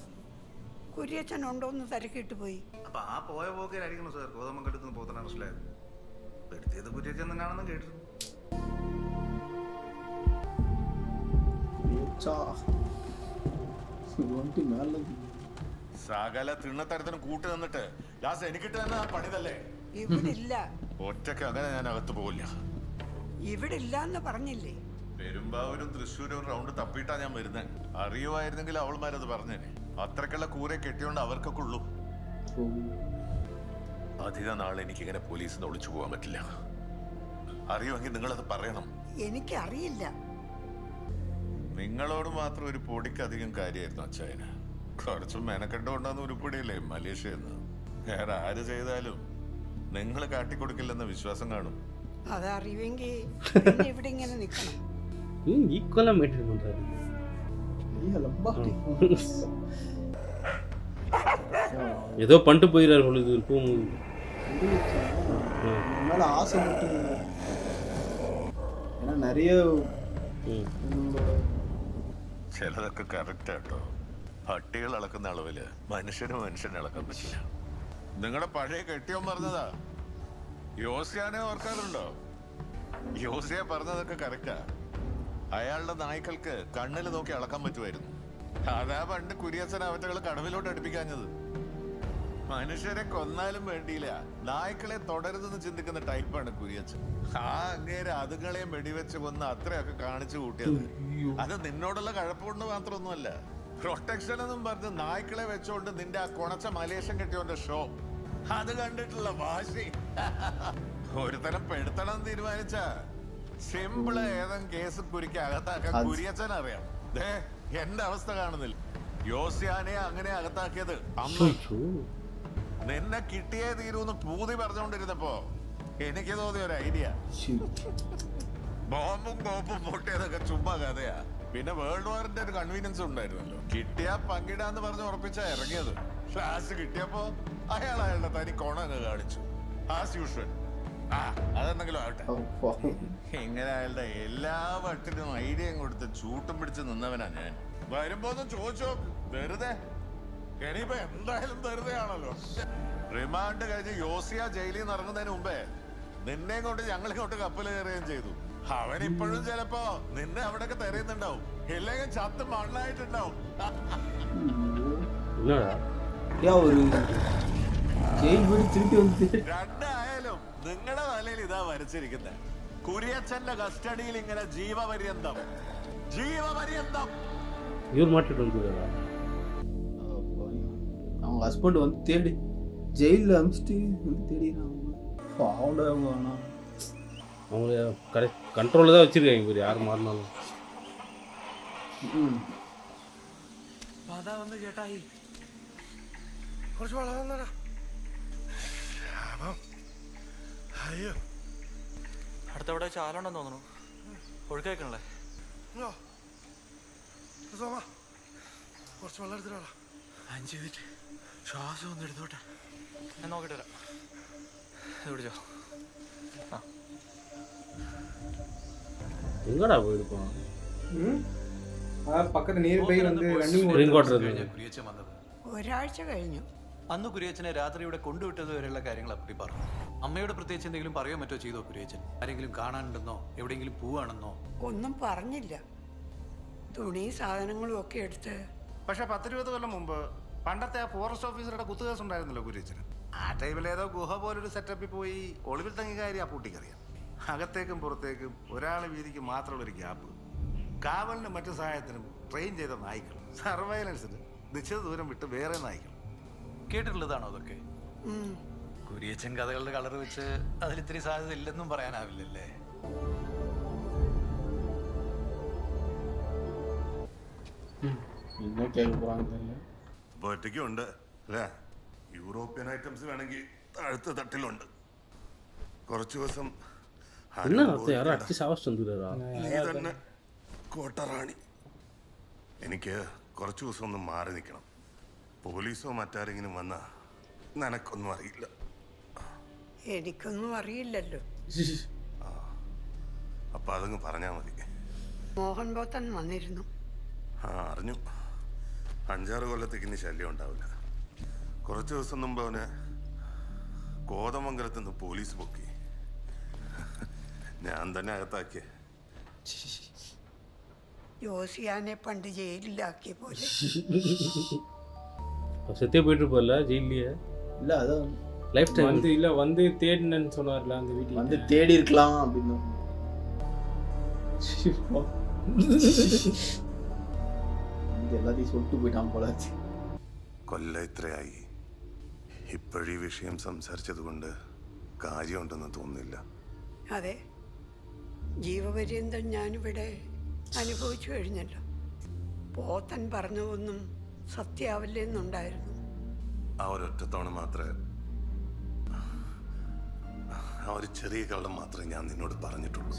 കുര്യച്ചൻ ഉണ്ടോന്ന് തിരക്കിട്ട് പോയി. അപ്പൊ ആ പോയ പോക്കിലായിരിക്കണം സാർ കോതമംഗലത്ത് നിന്ന് പോത്തന മനസ്സിലായത്. പെടുത്തിയത് കുര്യച്ചൻ തന്നെയാണെന്ന് കേട്ടിരുന്നു. സകല തിണ്ണത്തരത്തിനും കൂട്ടി നിന്നിട്ട് ലാസ്റ്റ് എനിക്കിട്ട് തന്നെ ആ പണിതല്ലേ. ഇവിടില്ല, ഒറ്റക്ക് അങ്ങനെ ഞാൻ അകത്ത് പോവില്ല. ഇവിടില്ല എന്ന് പറഞ്ഞില്ലേ? പെരുമ്പാവൂരും തൃശ്ശൂരും ഒരു റൗണ്ട് തപ്പിയിട്ടാ ഞാൻ വരുന്നത്. അറിയുമായിരുന്നെങ്കിൽ അവൾമാരത് പറഞ്ഞേനെ. അത്രക്കുള്ള കൂരെ കെട്ടിയോണ്ട് അവർക്കൊക്കെ ഉള്ളൂ. അധിക നാൾ എനിക്കിങ്ങനെ പോലീസിന് ഒളിച്ചു പോകാൻ പറ്റില്ല. അറിയുമെങ്കിൽ നിങ്ങളത് പറയണം. എനിക്കറിയില്ല. നിങ്ങളോട് മാത്രം ഒരു പൊടിക്കധികം കാര്യമായിരുന്നു അച്ചായന്. കുറച്ച് മെനക്കെട്ടുകൊണ്ടാന്ന് ഉരുപ്പിടിയില്ലേ മലേഷ്യന്ന്. വേറെ ആര് ചെയ്താലും നിങ്ങൾ കാട്ടിക്കൊടുക്കില്ലെന്ന വിശ്വാസം കാണും. അതറിയുമെങ്കിൽ ഇവിടെ ഇങ്ങനെ നിക്കണം. ஈக்குவலாக மெயின்டைன் பண்ணுறாரு. ஏதோ பண்ணிட்டு போயிடுறாரு பொழுது போகும்போது. மேலே ஆசை மட்டும் ஏன்னா நிறைய ചിലതൊക്കെ കറക്റ്റ് ആട്ടോ. പട്ടികൾ അളക്കുന്ന അളവില് മനുഷ്യനെ അളക്കാൻ പറ്റില്ല. നിങ്ങളുടെ പഴയ കെട്ടിയോൻ പറഞ്ഞതാ. യോസിയാനെ ഓർക്കാറുണ്ടോ? യോസിയ പറഞ്ഞതൊക്കെ കറക്റ്റാ. അയാളുടെ നായ്ക്കൾക്ക് കണ്ണിൽ നോക്കി അളക്കാൻ പറ്റുമായിരുന്നു. അതാ പണ്ട് കുര്യച്ചൻ അവറ്റകൾ കടവിലോട്ട് അടുപ്പിക്കാഞ്ഞത്. മനുഷ്യരെ കൊന്നാലും വേണ്ടിയില്ല, നായ്ക്കളെ തുടരുതെന്ന് ചിന്തിക്കുന്ന ടൈപ്പാണ് കുര്യച്ചൻ. ആ അങ്ങേര് അതുങ്ങളെയും വെടിവെച്ച് കൊന്ന് അത്രയൊക്കെ കാണിച്ചു കൂട്ടിയത്. അത് നിന്നോടുള്ള കഴപ്പുകൊണ്ട് മാത്രമൊന്നുമല്ല. പ്രൊട്ടക്ഷൻ എന്നും പറഞ്ഞ് നായ്ക്കളെ വെച്ചോണ്ട് നിന്റെ ആ കുണച്ച മലേഷ്യൻ കെട്ടിയോന്റെ ഷോ അത് കണ്ടിട്ടുള്ള വാശി. ഒരുതരം പെടുത്തണം തീരുമാനിച്ച സിമ്പിള് ഏതെങ്കിലും കേസ് കുരുക്കി അകത്താക്കാൻ കുര്യച്ചൻ അറിയാം. എന്റെ അവസ്ഥ കാണുന്നില്ല. യോസിയാനെ അങ്ങനെ അകത്താക്കിയത് അന്ന്. നിന്നെ കിട്ടിയേ തീരൂന്ന് പൂതി പറഞ്ഞുകൊണ്ടിരുന്നപ്പോ എനിക്ക് തോന്നിയ ഒരു ഐഡിയ. ബോംബും കോപ്പും പൊട്ടിയതൊക്കെ ചുമ്മാ കഥയാ. പിന്നെ വേൾഡ് വാറിന്റെ ഒരു കൺവീനിയൻസ് ഉണ്ടായിരുന്നല്ലോ. കിട്ടിയാ പങ്കിടാന്ന് പറഞ്ഞ് ഉറപ്പിച്ചാ ഇറങ്ങിയത്. ലാസ്റ്റ് കിട്ടിയപ്പോ അയാളുടെ തനി കോണങ്ങ് കാണിച്ചു. As usual. അതെന്തെങ്കിലും ആവട്ടെ. ഇങ്ങനെ അയാളുടെ എല്ലാ വട്ടിനും ഐഡിയയും കൊടുത്ത് ചൂട്ടും പിടിച്ച് നിന്നവനാ ഞാൻ. വരുമ്പോന്നും ചോദിച്ചോ വെറുതെ. ഇനിയിപ്പോ എന്തായാലും വെറുതെയാണല്ലോ. റിമാൻഡ് കഴിഞ്ഞ് യോസിയ ജയിലിൽ നിന്ന് ഇറങ്ങുന്നതിന് മുമ്പേ നിന്നെയും കൊണ്ട് ഞങ്ങളിങ്ങോട്ട് കപ്പൽ കയറുകയും ചെയ്തു. അവൻ ഇപ്പോഴും ചിലപ്പോ നിന്നെ അവിടെയൊക്കെ തെരയുന്നുണ്ടാവും. ഇല്ലെങ്കിൽ ചത്ത് മണ്ണായിട്ടുണ്ടാവും. രണ്ടായാലും നിങ്ങളുടെ തലയിൽ ഇതാ വരച്ചിരിക്കുന്നത്. കുര്യച്ചന്റെ കസ്റ്റഡിയിൽ ഇങ്ങനെ ജീവപര്യന്തം. இவர் மாட்டிட்டு வந்துடுறா. அவங்க ஹஸ்பண்ட் வந்து தேடி ஜெயிலில் அனுப்பிச்சிட்டு வந்து தேடிடுறாங்க. பாவண்டா அவங்க. ஆனால் அவங்கள கண்ட்ரோலில் தான் வச்சுருக்காங்க இவர் யார் மாறினாலும். അതാ വന്ന് ചേട്ടായി കുറച്ച് വെള്ളം തന്നടാ. അയ്യോ അടുത്തവിടെ ചാലുണ്ടെന്ന് തോന്നുന്നു. ഒഴുക്കേക്കണല്ലേ സോമ കുറച്ച് വെള്ളം എടുത്തിട്ടാ. 5 മിനിറ്റ് ശ്വാസം ഒന്ന് എടുത്തോട്ടെ. ഞാൻ നോക്കിട്ട് വരാം. ഇത് പിടിച്ചോ. എങ്ങടാ പോയിരിക്കും? പക്കത്ത് നീര് പോയി വന്ന് കുര്യച്ചൻ വന്നത് ഒരാഴ്ച കഴിഞ്ഞു. അന്ന് കുര്യച്ചനെ രാത്രി ഇവിടെ കൊണ്ടുവിട്ടത് വരെയുള്ള കാര്യങ്ങൾ അപ്പടി പറഞ്ഞു. അമ്മയോട് പ്രത്യേകിച്ച് എന്തെങ്കിലും പറയോ മറ്റോ ചെയ്തോ കുര്യച്ചൻ? ആരെങ്കിലും കാണാനുണ്ടെന്നോ എവിടെയെങ്കിലും പോവാണെന്നോ? ഒന്നും പറഞ്ഞില്ല. തുണി സാധനങ്ങളും ഒക്കെ എടുത്ത്. പക്ഷെ 10-20 കൊല്ലം മുമ്പ് പണ്ടത്തെ ആ ഫോറസ്റ്റ് ഓഫീസറുടെ കുത്തുകേസ് ഉണ്ടായിരുന്നല്ലോ കുര്യച്ചന്. ആ ടൈമിൽ ഏതോ ഗുഹ പോലൊരു സെറ്റപ്പിൽ പോയി ഒളിവിൽ തങ്ങി കാര്യം ആ പൂട്ടിക്കറിയാം. അകത്തേക്കും പുറത്തേക്കും ഒരാൾ വീതിക്ക് മാത്രമുള്ളൊരു ഗ്യാപ്പ്. കാവലിനും മറ്റു സഹായത്തിനും ട്രെയിൻ ചെയ്ത നായ്ക്കൾ. സർവൈലൻസിന് നിശ്ചിത ദൂരം വിട്ട് വേറെ നായ്ക്കൾ. കേട്ടിട്ടുള്ളതാണോ അതൊക്കെ? കുര്യച്ചൻ കഥകളുടെ കളർ വെച്ച് അതിലിത്തിരി സാധ്യത ഇല്ലെന്നും പറയാനാവില്ലല്ലേ? ഒറ്റയ്ക്കുണ്ട് അല്ലേ? യൂറോപ്യൻ ഐറ്റംസ് വേണമെങ്കിൽ താഴത്തെ തട്ടിലുണ്ട്. കുറച്ചു ദിവസം നീ തന്നെ കോട്ടറാണി. എനിക്ക് കുറച്ചു ദിവസം ഒന്ന് മാറി നിൽക്കണം. പോലീസോ മറ്റാരെങ്കിലും വന്നാ നിനക്കൊന്നും അറിയില്ല. എനിക്കൊന്നും അറിയില്ലല്ലോ. അപ്പൊ അതങ്ങ് പറഞ്ഞാ മതി. മോഹൻ ബോത്തൻ വന്നിരുന്നു. അറിഞ്ഞു. 5-6 കൊല്ലത്തേക്ക് ഇനി ശല്യം ഉണ്ടാവില്ല. കുറച്ചു ദിവസം മുമ്പ് അവന് കോതമംഗലത്ത് നിന്ന് പോലീസ് പൊക്കി. ഞാൻ തന്നെ അകത്താക്കിയ. ജോസിയാനെ പണ്ട് ജയിലിലാക്കിയ പോലെ. செத்தே போயிட்டு இருப்பல ஜெயிலியே. இல்ல அதான் லைஃப் டைம் வந்து இல்ல வந்து தேடினன்னு சொன்னார்ல அந்த வீட்டுக்கு. வந்து தேடி இருக்கலாம் அப்படின்னு. എല്ലാத்தைയും സ്വട്ട് പോയിട്ടാൻ പോലെ. കൊല്ലം ഇത്രയായി. ഇപ്പോഴീ വിഷയം സംസാരിച്ചത് കൊണ്ട് കാര്യമുണ്ടെന്ന് തോന്നുന്നില്ല. അതെ, ജീവപര്യന്തം ഞാനിവിടെ അനുഭവിച്ചു കഴിഞ്ഞല്ലോ. പോത്തൻ പറഞ്ഞതൊന്നും സത്യാവില്ലെന്നുണ്ടായിരുന്നു. ആ ഒരൊറ്റത്തവണ മാത്രമേ, ആ ഒരു ചെറിയ കള്ളം മാത്രമേ ഞാൻ നിന്നോട് പറഞ്ഞിട്ടുള്ളൂ.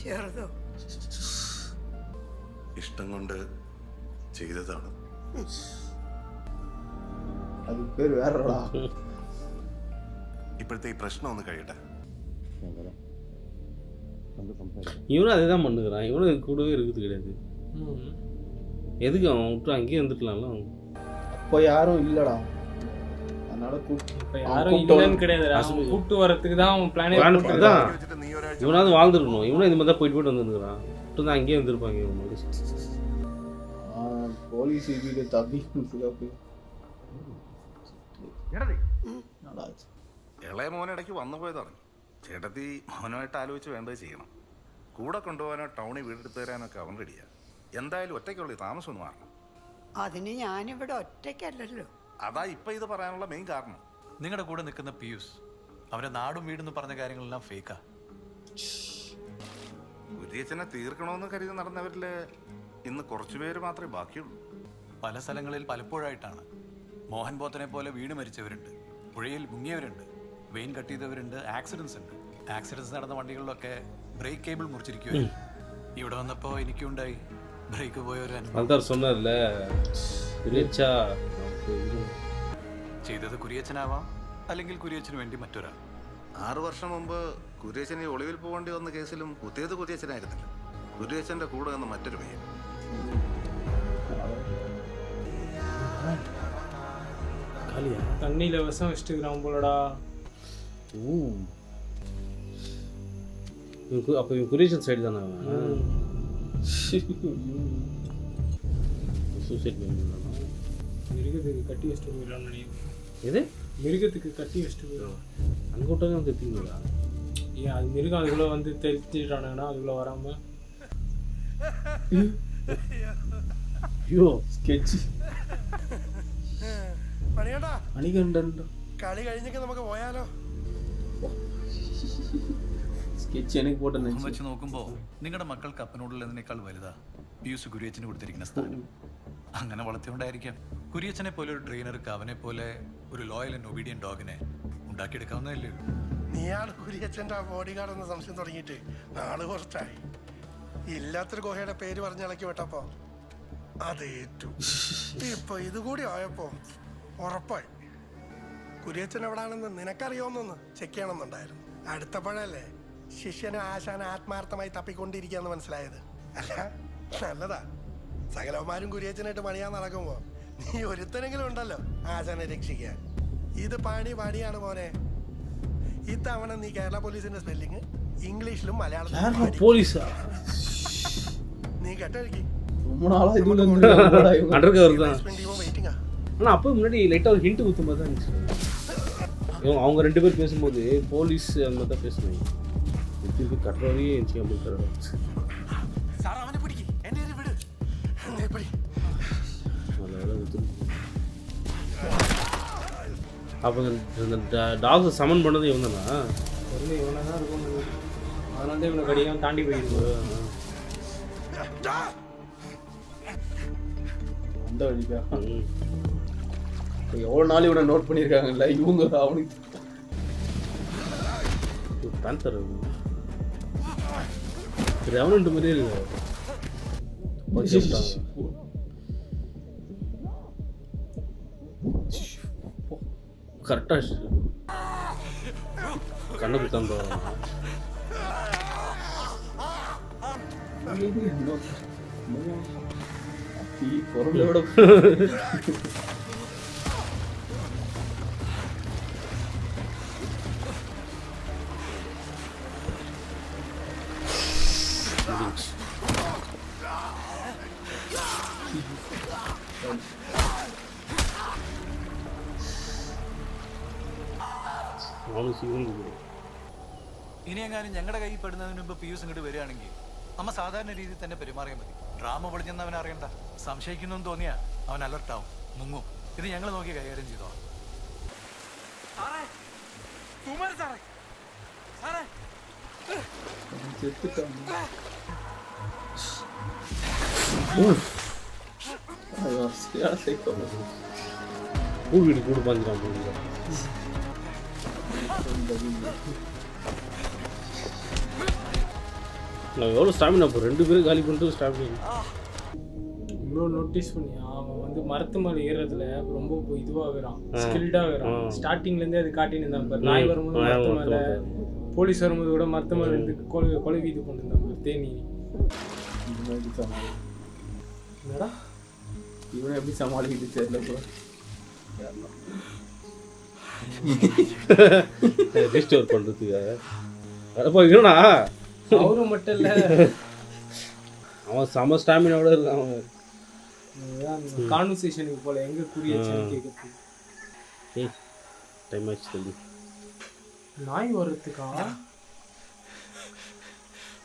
ചെറുതോ? ഇഷ്ടം കൊണ്ട് ചെയ്തതാണ്. അത് പേര് വേറെടാ. ഇപ്പോഴത്തെ ഈ പ്രശ്നം ഒന്ന് കഴിയട്ടെ. இவனும் அதே தான் பண்ணுகிறான். இவனும் கூடவே இருக்குது கிடையாது. எதுக்கு அவன் விட்டு அங்கேயே வந்துட்டலாம்ல. அப்போ யாரும் இல்லடா, அதனால இப்போ யாரும் இல்லைன்னு கிடையாது. அவன் கூப்பிட்டு வரதுக்கு தான் அவன் பிளானே அதான். இவனாவது வாழ்ந்துருக்கணும். இவனும் இந்த மாதிரி தான் போயிட்டு வந்துருக்கிறான். விட்டு தான் அங்கேயே வந்துருப்பாங்க இவங்க. போலீஸ் வீடு தப்பி ഇളയ മോനിടയ്ക്ക് വന്നു പോയതാണ്. ചേട്ടത്തി മോനുമായിട്ട് ആലോചിച്ച് വേണ്ടത് ചെയ്യണം. കൂടെ കൊണ്ടുപോകാനോ ടൗണിൽ വീടെടുത്ത് തരാനൊക്കെ അവൻ റെഡിയാ. എന്തായാലും ഒറ്റയ്ക്കുള്ള താമസം ഒന്ന് മാറണം. അതിന് ഞാനിവിടെ ഒറ്റയ്ക്കല്ലല്ലോ. അതാ ഇപ്പൊ ഇത് പറയാനുള്ള മെയിൻ കാരണം. നിങ്ങളുടെ കൂടെ നിൽക്കുന്ന പിയൂസ് അവരെ നാടും വീടെന്ന് പറഞ്ഞ കാര്യങ്ങളെല്ലാം ഫേക്കാ. കുര്യച്ചനെ തീർക്കണമെന്ന് കരുതി നടന്നവരില് ഇന്ന് കുറച്ചുപേര് മാത്രമേ ബാക്കിയുള്ളൂ. പല സ്ഥലങ്ങളിൽ പലപ്പോഴായിട്ടാണ്. മോഹൻ ബോത്തനെ പോലെ വീണ് മരിച്ചവരുണ്ട്, പുഴയിൽ മുങ്ങിയവരുണ്ട്, വെയിൻ കട്ട് ചെയ്തവരുണ്ട്, ആക്സിഡൻസ് ഉണ്ട്. ആക്സിഡൻസ് നടന്ന വണ്ടികളിലൊക്കെ ബ്രേക്ക് കേബിൾ മുറിച്ചിരിക്കുകയായിരുന്നു. ഇവിടെ വന്നപ്പോൾ എനിക്കുണ്ടായി ബ്രേക്ക് പോയൊരു അനുഭവം. சொன்னார்ல കുര്യച്ചാ ചെയ്തത് കുര്യച്ചനാവാം, അല്ലെങ്കിൽ കുര്യച്ചന് വേണ്ടി മറ്റൊരാൾ. 6 വർഷം മുമ്പ് കുര്യച്ചനെ ഒളിവിൽ പോകേണ്ടി വന്ന കേസിലും കുത്തിയത് കുര്യച്ചനായിരുന്നില്ല, കുര്യച്ചന്റെ കൂടെ വന്ന മറ്റൊരു പയ്യൻ. தண்ணியில விஷம் வச்சுக்கிறான் போலடா. அப்போ இவன் குரியச்சன் சைடு தானே சூசைட் பண்ணிருந்தானா? மிருகத்துக்கு கட்டி வச்சுட்டு போயிடலாம்னு நினைக்கிறேன். எது? மிருகத்துக்கு கட்டி வச்சுட்டு போயிடலாம். அங்கே விட்டாலும் வந்து தெரியுங்களா? ஏன் அது மிருகம் அதுக்குள்ளே வந்து தெரிஞ்சிட்டானுங்கன்னா அதுக்குள்ளே வராமல். ஐயோ സ്കെച്ച് മണികണ്ഠൻ കളി കഴിഞ്ഞൊക്കെ നമുക്ക് പോയാലോ? സ്കെച്ച് എനിക്ക് പോട്ടെ വെച്ച് നോക്കുമ്പോൾ നിങ്ങളുടെ മക്കൾക്ക് അപ്പനോടുള്ളതിനേക്കാൾ വലുതാ പിയൂസ് കുര്യച്ചന് കൊടുത്തിരിക്കുന്ന സ്ഥാനം. അങ്ങനെ വളർത്തിയോണ്ടായിരിക്കാം കുര്യച്ചനെ പോലെ ഒരു ട്രെയിനർക്ക് അവനെ പോലെ ഒരു ലോയൽ ആൻഡ് ഒബീഡിയൻ ഡോഗിനെ ഉണ്ടാക്കിയെടുക്കാവുന്നതല്ലേ ഉള്ളൂ. നീയാണ് കുര്യച്ചന്റെ ബോഡി ഗാർഡ് എന്ന സംശയം തുടങ്ങിയിട്ട് നാള് കുറച്ചായി. ഇല്ലാത്തൊരു ഗുഹയുടെ പേര് പറഞ്ഞിളക്കി വിട്ടപ്പോ അതേറ്റു. ഇപ്പൊ ഇതുകൂടി ആയപ്പോ ഉറപ്പായി. കുര്യച്ചൻ എവിടാണെന്ന് നിനക്കറിയാവുന്നൊന്ന് ചെക്ക് ചെയ്യണമെന്നുണ്ടായിരുന്നു. അടുത്തപ്പോഴല്ലേ ശിഷ്യനും ആശാനും ആത്മാർത്ഥമായി തപ്പിക്കൊണ്ടിരിക്കുകയെന്ന് മനസ്സിലായത്. അല്ല നല്ലതാ, സകലവന്മാരും കുര്യച്ചനായിട്ട് പണിയാൻ നടക്കുമ്പോ നീ ഒരുത്തനെങ്കിലും ഉണ്ടല്ലോ ആശാനെ രക്ഷിക്കാൻ. ഇത് പാടിയാണ് മോനെ. ഇത്തവണ നീ കേരള പോലീസിന്റെ സ്പെല്ലിങ് ഇംഗ്ലീഷിലും മലയാളത്തിലും പോലീസാ നീ കേട്ടൊഴുക്കി. அண்டர் கவர் தான். ஆனால் அப்போ முன்னாடி லைட்டாக ஒரு ஹிண்ட் ஊற்றும் மாதிரி தான் இருந்துச்சு. அவங்க 2 பேர் பேசும்போது போலீஸ் அந்த மாதிரி தான் பேசுனாங்க. திருப்பி கட்டுறவரையே என் முடிக்கிறாரு. அப்போ இந்த டாக்ஸை சமன் பண்ணது இவன் தானா? இவனை தான் இருக்கும். அதனால தான் இவனை கடிக்காம தாண்டி போயிருக்கு. அந்த வழிக்கா எவ்வளோ நாள் இவனை நோட் பண்ணியிருக்காங்கல்ல இவங்க. அவனுக்கு பேந்தர் ரெவனண்ட் மாதிரியே இருக்கு. கரெக்டாக கண்ணு குத்தாந்தோ பொருளோட முடிஞ்சு. ഇനി എങ്ങാനും ഞങ്ങളുടെ കയ്യിൽ പെടുന്നതിന് മുമ്പ് പിയൂസ് ഇങ്ങോട്ട് വരികയാണെങ്കിൽ അമ്മ സാധാരണ രീതിയിൽ തന്നെ പെരുമാറിയാൽ മതി. ഡ്രാമ പൊളിഞ്ഞെന്ന് അവൻ അറിയണ്ട. സംശയിക്കുന്നു തോന്നിയാ അവൻ അലർട്ടാവും, മുങ്ങും. ഇത് ഞങ്ങൾ നോക്കി കൈകാര്യം ചെയ്തോ. வீடு கூட பாஞ்சிடாம எவ்வளோ ஸ்டாமினா இப்போ 2 பேரும் காலி பண்ணிட்டு ஸ்டாமினா. இவ்வளோ நோட்டீஸ் பண்ணி அவன் வந்து மரத்து மேலே ஏறுறதுல ரொம்ப இதுவாகிறான், ஸ்கில்டாகிறான். ஸ்டார்டிங்லேருந்தே அது காட்டின்னு இருந்தாங்க. நாய் வரும்போது மரத்து மேலே, போலீஸ் வரும்போது கூட மரத்து மேலே இருந்து கொலை இது பண்ணிருந்தாங்க. தேனி என்னடா இவனை எப்படி சமாளிக்கிட்டு தெரியல. ரீஸ்டோர் பண்ணுறதுக்காக அப்போ இருக்கணா அவரும் மட்டும் இல்லை, அவன் செம ஸ்டாமினாவோட இருக்கான். அவன் கான்வர்சேஷனுக்கு போல எங்கே குறியாச்சுன்னு கேட்குறது. ஏய் டைம் ஆச்சு தம்பி. நாய் வர்றதுக்கா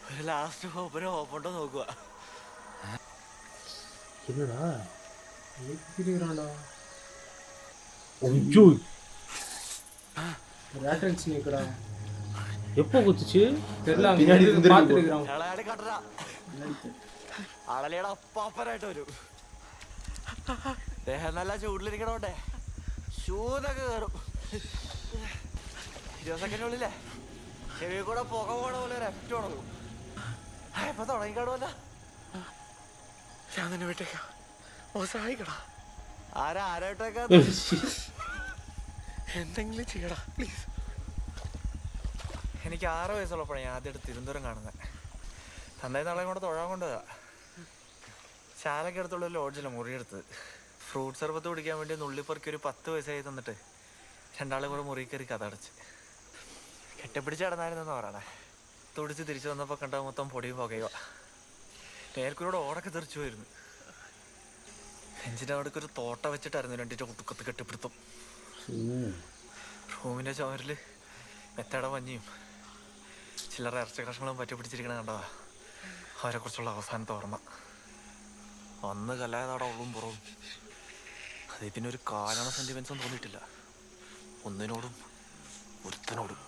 ഒരു ലാസ്റ്റ് ഹോപ്പിനെ ഓപ്പണ്ടോ നോക്കുക. என்னடா திரிகிறான்டா. ஐயோ ரேட்டன் ஸ்னேக்கடா. எப்போ குத்துச்சு தெரியல. பின்னாடி பார்த்துருக்குறான். ആളലിയുടെ അപ്പാപ്പനായിട്ട് വരും. ദേഹം നല്ല ചൂടിലിരിക്കണോട്ടെ ഷൂന്നൊക്കെ കയറും. 20 സെക്കൻഡിനുള്ളില്ലേ ചെവി കൂടെ പുക പോണ പോലെ ഒരു എഫക്റ്റ് തുടങ്ങും. ഇപ്പൊ തുടങ്ങിക്കാണുമല്ല. ഞാൻ തന്നെ വിട്ടേക്കാം. സഹായിക്കടാ. ആരായിട്ടേക്കാ എന്തെങ്കിലും ചെയ്യടാ പ്ലീസ്. എനിക്ക് 6 വയസ്സുള്ളപ്പോഴാണ് ഞാൻ ആദ്യമായിട്ട് തിരുവനന്തപുരം കാണുന്നത്. തന്നേ നാളെ കൊണ്ട് തൊഴാൻ കൊണ്ടതാ. ചാലക്കടുത്തുള്ള ലോഡ്ജിലെ മുറിയെടുത്ത് ഫ്രൂട്ട് സർബത്ത് കുടിക്കാൻ വേണ്ടി നുള്ളിപ്പറക്കി ഒരു 10 വയസ്സായി തന്നിട്ട് രണ്ടാളും കൂടെ മുറി കയറി കഥ അടച്ച് കെട്ടിപ്പിടിച്ച് കിടന്നായിരുന്നെന്ന് പറയണേ. തുടിച്ച് തിരിച്ചു വന്നപ്പോൾ കണ്ട മൊത്തം പൊടിയും പുകയുക. നേർക്കൂടെ ഓടൊക്കെ തെറിച്ചു പോയിരുന്നു. നെഞ്ചിൻ്റെ അവിടേക്ക് ഒരു തോട്ട വെച്ചിട്ടായിരുന്നു 2 ഒട്ടുക്കത്ത് കെട്ടിപ്പിടുത്തം. റൂമിൻ്റെ ചുമരിൽ മെത്തട മഞ്ഞയും ചില്ലറ ഇറച്ച കഷ്ണങ്ങളും പറ്റി പിടിച്ചിരിക്കണ കണ്ടതാ അവരെക്കുറിച്ചുള്ള അവസാനത്തെ ഓർമ്മ. അന്ന് കല്ലായതാടെ ഉള്ളും പുറവും. അദ്ദേഹത്തിനൊരു കാരണ സെന്റിമെന്റ്സും തോന്നിയിട്ടില്ല ഒന്നിനോടും ഒരുത്തനോടും.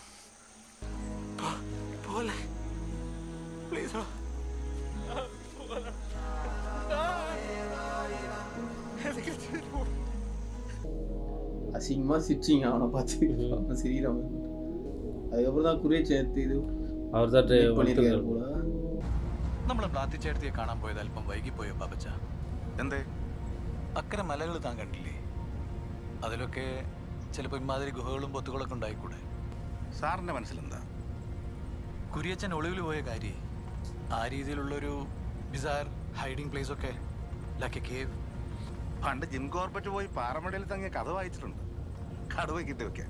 அசிங்கமா சிரிச்சிங்க அவனை பார்த்து. அவன் சிரிக்கிறான். அதுக்கப்புறம் தான் குறிய சேர்த்து இது அவர் தான் பண்ணியிருக்காரு போல. നമ്മൾ ബ്ലാത്തിച്ചേർത്തിയെ കാണാൻ പോയത് അല്പം വൈകിപ്പോയോ പാപ്പച്ച? എന്തേ? അക്കരെ മലകൾ താൻ കണ്ടില്ലേ? അതിലൊക്കെ ചിലപ്പോൾ ഇമാതിരി ഗുഹകളും പൊത്തുകളൊക്കെ ഉണ്ടായിക്കൂടെ? സാറിന്റെ മനസ്സിലെന്താ? കുരിയച്ചൻ ഒളിവിൽ പോയ കാര്യം ആ രീതിയിലുള്ളൊരു ബിസാർ ഹൈഡിങ് പ്ലേസ് ഒക്കെ ലൈക്ക് എ കേവ്. പണ്ട് ജിം കോർബറ്റ് പോയി പാറമടയിൽ തങ്ങിയ കഥ വായിച്ചിട്ടുണ്ട്. കടുവ കിട്ടി വെക്കാൻ.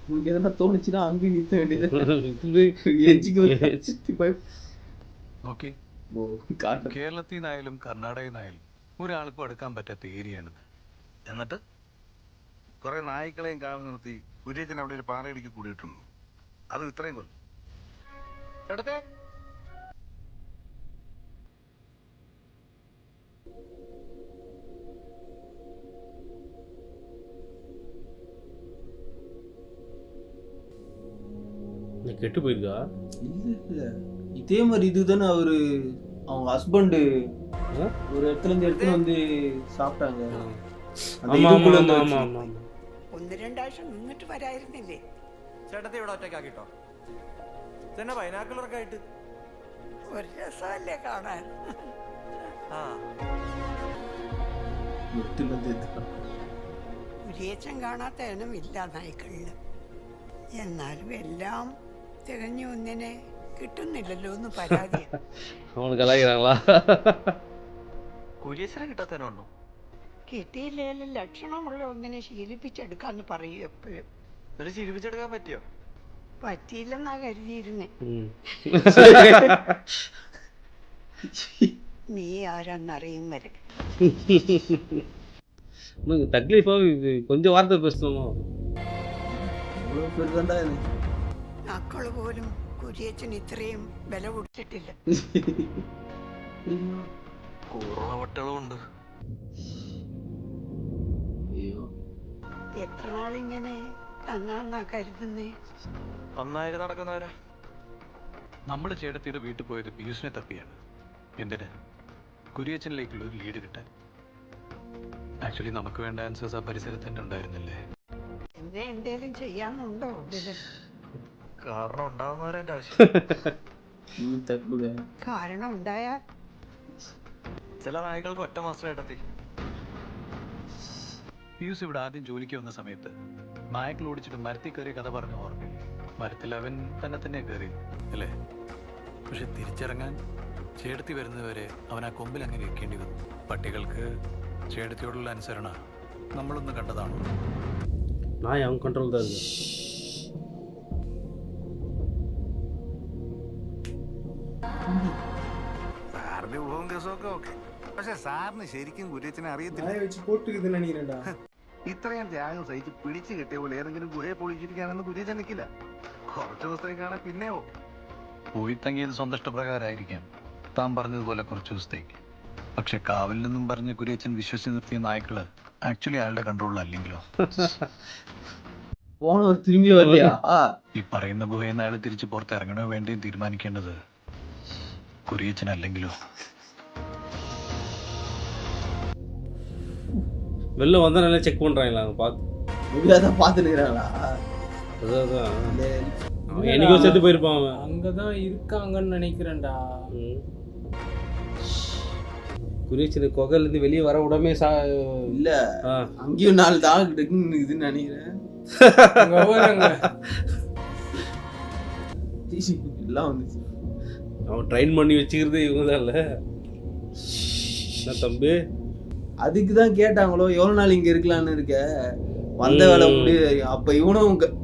உங்களுக்கு எதனா தோணுச்சுன்னா அங்கே நிறுத்த வேண்டியது. ഓക്കെ, കേരളത്തിൽ നിന്നായാലും കർണാടകയിൽ നിന്നായാലും ഒരാൾക്കും എടുക്കാൻ പറ്റാത്ത ഏരിയയാണിത്. എന്നിട്ട് കുറെ നായ്ക്കളെയും കാവൽ നിർത്തി കുര്യച്ചൻ അവിടെ ഒരു പാറയിടിക്ക് കൂടിയിട്ടുണ്ട്. അത് ഇത്രയും കൊല്ലം. கெட்டு போயிருக்கா? இல்ல இதே மாதிரி இதுதானே அவரு அவங்க ஹஸ்பண்ட் ஒரு இடத்துல இருந்து எடுத்துன்னு வந்து சாப்பிட்டாங்க. ഒന്ന് രണ്ടാഴ്ച നിന്നിട്ട് വരായിരുന്നില്ലേ? ചേട്ടത്തി ഇവിടെ ഒറ്റയ്ക്കാക്കിട്ടോ? ഇതന്നെ ബൈനാക്കുലറൊക്കെ ആയിട്ട് ഒരു രസമല്ലേ കാണാൻ? കുരിയച്ചൻ കാണാത്ത ഇനമില്ല നായ്ക്കളില്. എന്നാലും എല്ലാം തികഞ്ഞു ഒന്നിനെ കിട്ടുന്നില്ലല്ലോ എന്ന് പരാതി. அவனுக்கு கலாய்க்கிறாங்களா? കുര്യച്ചനെ കിട്ടാത്തതിനുണ്ടോ? കിട്ടിയില്ലേലും ലക്ഷണമുള്ള ഒന്നിനെ ശീലിപ്പിച്ചെടുക്കാന്ന് പറയും എപ്പോഴും. എന്നിട്ട് ശീലിപ്പിച്ചെടുക്കാൻ പറ്റിയോ? പറ്റിയില്ലെന്നാ കരുതിയിരുന്നേ. നീ ആരാന്നറിയും വരെ. தக்லீஃபா கொஞ்சம் வார்த்தை பேசணுமோ? മക്കള് പോലും കുരിയച്ചന് ഇത്രയും വില കൊടുത്തിട്ടില്ല. കുറവട്ടളുണ്ട്. എത്ര നാളിങ്ങനെ തന്നാന്നാ കരുതുന്നേ? നന്നായി നടക്കുന്നവരാ. നമ്മുടെ ചേട്ടത്തിയുടെ വീട്ടിൽ പോയത് പീയൂഷിനെ തപ്പിയാണ്. എന്തിന്? കുര്യച്ചനിലേക്കുള്ള ഒരു ലീഡ് കിട്ടാൻ. ആക്ച്വലി നമുക്ക് വേണ്ട ആൻസേഴ്സ് ആ പരിസരത്ത് തന്നെ ഉണ്ടായിരുന്നില്ലേ? എന്നെ എന്തേലും ചെയ്യാന്നുണ്ടോ ഇതില്? കാരണം ഉണ്ടാവുന്നവരെന്റെ ആവശ്യം. കാരണം ഉണ്ടായാൽ ചില നായ്ക്കൾക്ക് ഒറ്റ മാസം ഇടത്തി. പീയൂസ് ഇവിടെ ആദ്യം ജോലിക്ക് വന്ന സമയത്ത് നായ്ക്കൾ ഓടിച്ചിട്ട് മരത്തിൽ കയറിയ കഥ പറഞ്ഞ ഓർമ്മയില്ലേ? മരത്തിൽ അവൻ തന്നെ കയറി അല്ലേ? പക്ഷെ തിരിച്ചിറങ്ങാൻ ചേടത്തി വരുന്നതുവരെ അവൻ ആ കൊമ്പിൽ അങ്ങനെ ഇരിക്കേണ്ടി വന്നു. പട്ടികൾക്ക് ചേടത്തിയോടുള്ള അനുസരണ നമ്മളൊന്ന് കണ്ടതാണോ? നായ അവൻ കൺട്രോൾ தான் இருக்கு. സാറിന്റെ ഊഹവും കേസൊക്കെ ഓക്കെ. പക്ഷെ സാറിന് ശരിക്കും കുര്യച്ചനെ അറിയത്തില്ല. ഇത്രയും ത്യാഗം സഹിച്ച് പിടിച്ചു കിട്ടിയ പോലെ ഏതെങ്കിലും ഗുഹയെ പൊളിച്ചിരിക്കാനൊന്നും കുര്യച്ചൻ നിൽക്കില്ല. കുറച്ചു ദിവസത്തേക്ക് കാണാൻ പിന്നെയോ പോയി തങ്ങിയത് സ്വന്തം ഇഷ്ടപ്രകാരമായിരിക്കാം, താൻ പറഞ്ഞതുപോലെ കുറച്ച് ദിവസത്തേക്ക്. പക്ഷെ കാവലിൽ നിന്നും പറഞ്ഞ കുര്യച്ചൻ വിശ്വസിച്ച് നിർത്തിയ നായ്ക്കള് ആക്ച്വലി അയാളുടെ കൺട്രോളിലല്ലെങ്കിലോ? ഈ പറയുന്ന ഗുഹയിൽ നിന്ന് അയാൾ തിരിച്ച് പുറത്തിറങ്ങണോ വേണ്ടേ തീരുമാനിക്കേണ്ടത് കുര്യച്ചനല്ലെങ്കിലോ? வெளில வந்தா நல்லா செக் பண்றாங்களா அவங்க பாத்துக்கிறாங்களா? என்னைக்கோ செத்து போயிருப்பான் அவன். அங்கதான் இருக்காங்கன்னு நினைக்கிறேன்டா. குரியச்சனை கொகையில இருந்து வெளியே வர விடாமே இல்ல அங்கேயும் 4 டாக் இருக்குன்னு நினைக்கிறேன். எல்லாம் வந்துச்சு. அவன் ட்ரெயின் பண்ணி வச்சுக்கிறது இவங்க தான் இல்ல. என்ன தம்பி அதுக்கு தான் கேட்டாங்களோ எவ்வளவு நாள் இங்க இருக்கலாம்னு இருக்க, வந்த வேலை முடிய. அப்ப இவனும்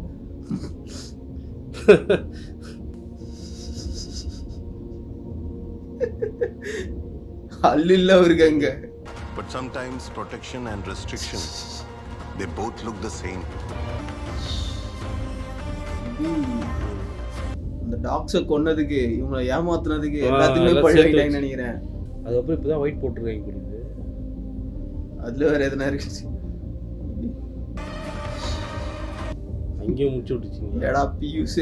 அல்ல இருக்கு அங்க. But sometimes protection and restriction, they both look the same. அந்த டாக்ஸை கொன்னதுக்கு இவங்களை ஏமாத்துனதுக்கு எல்லாத்துக்குமே பழி வாங்கிட்டாங்கன்னு நினைக்கிறேன். அதுக்கப்புறம் இப்பதான் ஒயிட் போட்டுருக்காங்க புரியுது. அதுல வேற எதுனா இருக்கு. அங்கேயும் முடிச்சு விட்டுச்சு. ஏடா பியூஸ்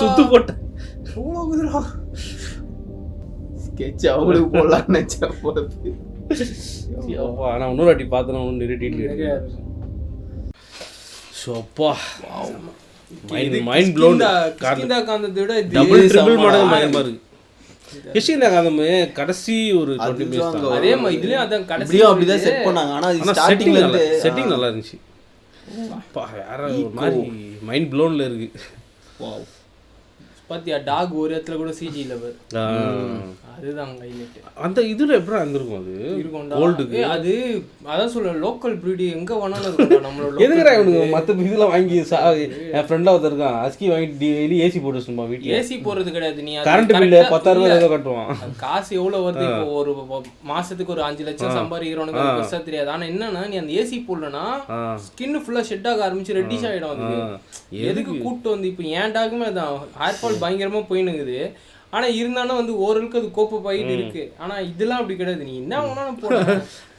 சுத்து போட்ட ஸ்கெட்ச் அவங்களுக்கு போடலாம்னு நினைச்சா போறது. ஆனா இன்னொரு வாட்டி பார்த்தனா நிறைய டீட்டெயில் சோப்பா மைண்ட் ப்ளோன். கிஷ்கிந்தா காந்தத்தை விட டபுள் ட்ரிபிள் மடங்கு பயமா இருக்கு. கிஷ்கிந்தா காந்தம் கடைசி ஒரு 20 மினிட்ஸ் தான். அதே மாதிரி இதுலயும் அதான் கடைசி அப்படிதான் செட் பண்ணாங்க. ஆனா செட்டிங் நல்லா இருந்துச்சு. அப்பா வேற ஒரு மாதிரி மைண்ட் ப்ளோன்ல இருக்கு. வாவ் பாத்தியா டாக் ஒரு இடத்துல கூட சிஜி இல்ல பாரு. அதுதான் ஹைலைட். அந்த இதுல எப்பறா இருந்திருக்கும்? அது இருக்கும்டா. கோல்டுக்கு அது அதான் சொல்ற லோக்கல் பிரீட் எங்க வேணாலும் இருக்கும்டா. நம்மளோட எதுக்குடா இவனுங்க மத்த இதெல்லாம் வாங்கி என் ஃப்ரெண்டா ஒருத்தர் இருக்கான் அஸ்கி வாங்கி டெய்லி ஏசி போட்டு வச்சுமா வீட்ல. ஏசி போறது கிடையாது. நீ கரண்ட் பில் 10000 ரூபாய் ஏதோ கட்டுவான். காசு எவ்வளவு வருது? இப்போ ஒரு மாசத்துக்கு ஒரு 5 லட்சம் சம்பாதிக்கிறவனுக்கு அது பெருசா தெரியாது. ஆனா என்னன்னா நீ அந்த ஏசி போடலனா ஸ்கின் ஃபுல்லா ஷெட் ஆக ஆரம்பிச்சு ரெட்டிஷ் ஆயிடும். அது எதுக்கு கூட்டு வந்து இப்போ ஏன் டாக்குமே அதான் ஹேர் ஃபால் பயங்கரமா போயினுங்குது. ஆனா இருந்தாலும் வந்து ஓரளவுக்கு அது கோப்பு போயிட்டு இருக்கு. ஆனா இதெல்லாம் அப்படி கிடையாது. நீ என்ன வேணாலும் போட.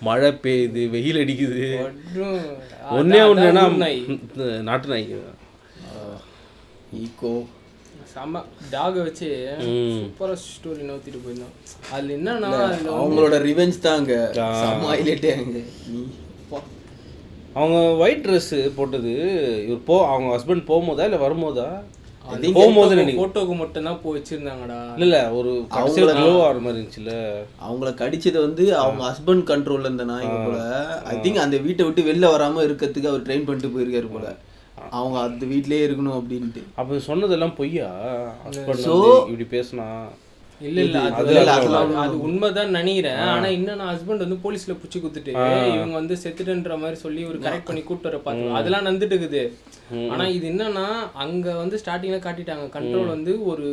மழை பெய்யுது, வெயில் அடிக்குது. ஒன்னே ஒண்ணுனா நாட்டு நாய் ஈகோ செம்ம டாக் வச்சு சூப்பரா ஸ்டோரி நோத்திட்டு போயிருந்தோம். அதுல என்னன்னா அவங்களோட ரிவெஞ்ச் தாங்க செம்ம ஹைலைட்டே. அங்க அவங்க ஒயிட் ட்ரெஸ் போட்டது இவர் அவங்க ஹஸ்பண்ட் போகும்போதா இல்லை வரும்போதா? போகும்போது போட்டோக்கு மட்டும் தான் போய் வச்சிருந்தாங்கடா. இல்ல ஒரு கடைசில க்ளோ ஆற மாதிரி இருந்துச்சுல. அவங்கள கடிச்சது வந்து அவங்க ஹஸ்பண்ட் கண்ட்ரோல்ல இருந்த நாய்ங்க போல. ஐ திங்க் அந்த வீட்டை விட்டு வெளில வராம இருக்கிறதுக்கு அவர் ட்ரெயின் பண்ணிட்டு போயிருக்காரு போல. அவங்க அந்த வீட்லயே இருக்கணும் அப்படின்ட்டு. அப்ப சொன்னதெல்லாம் பொய்யா? ஹஸ்பண்ட் இப்படி பேசினா இல்ல அது உண்மைதான் நினைக்கிறேன். ஆனா என்னன்னா ஹஸ்பண்ட் வந்து போலீஸ்ல புடிச்சு குத்துட்டு இவங்க வந்து செத்துட்டுன்ற மாதிரி சொல்லி ஒரு கரெக்ட் பண்ணி கூட்டு வர பார்த்து அதெல்லாம் நடந்துட்டு இருக்குது. ஆனா இது என்னன்னா அங்க வந்து ஸ்டார்டிங்ல காட்டிட்டாங்க கண்ட்ரோல் வந்து ஒரு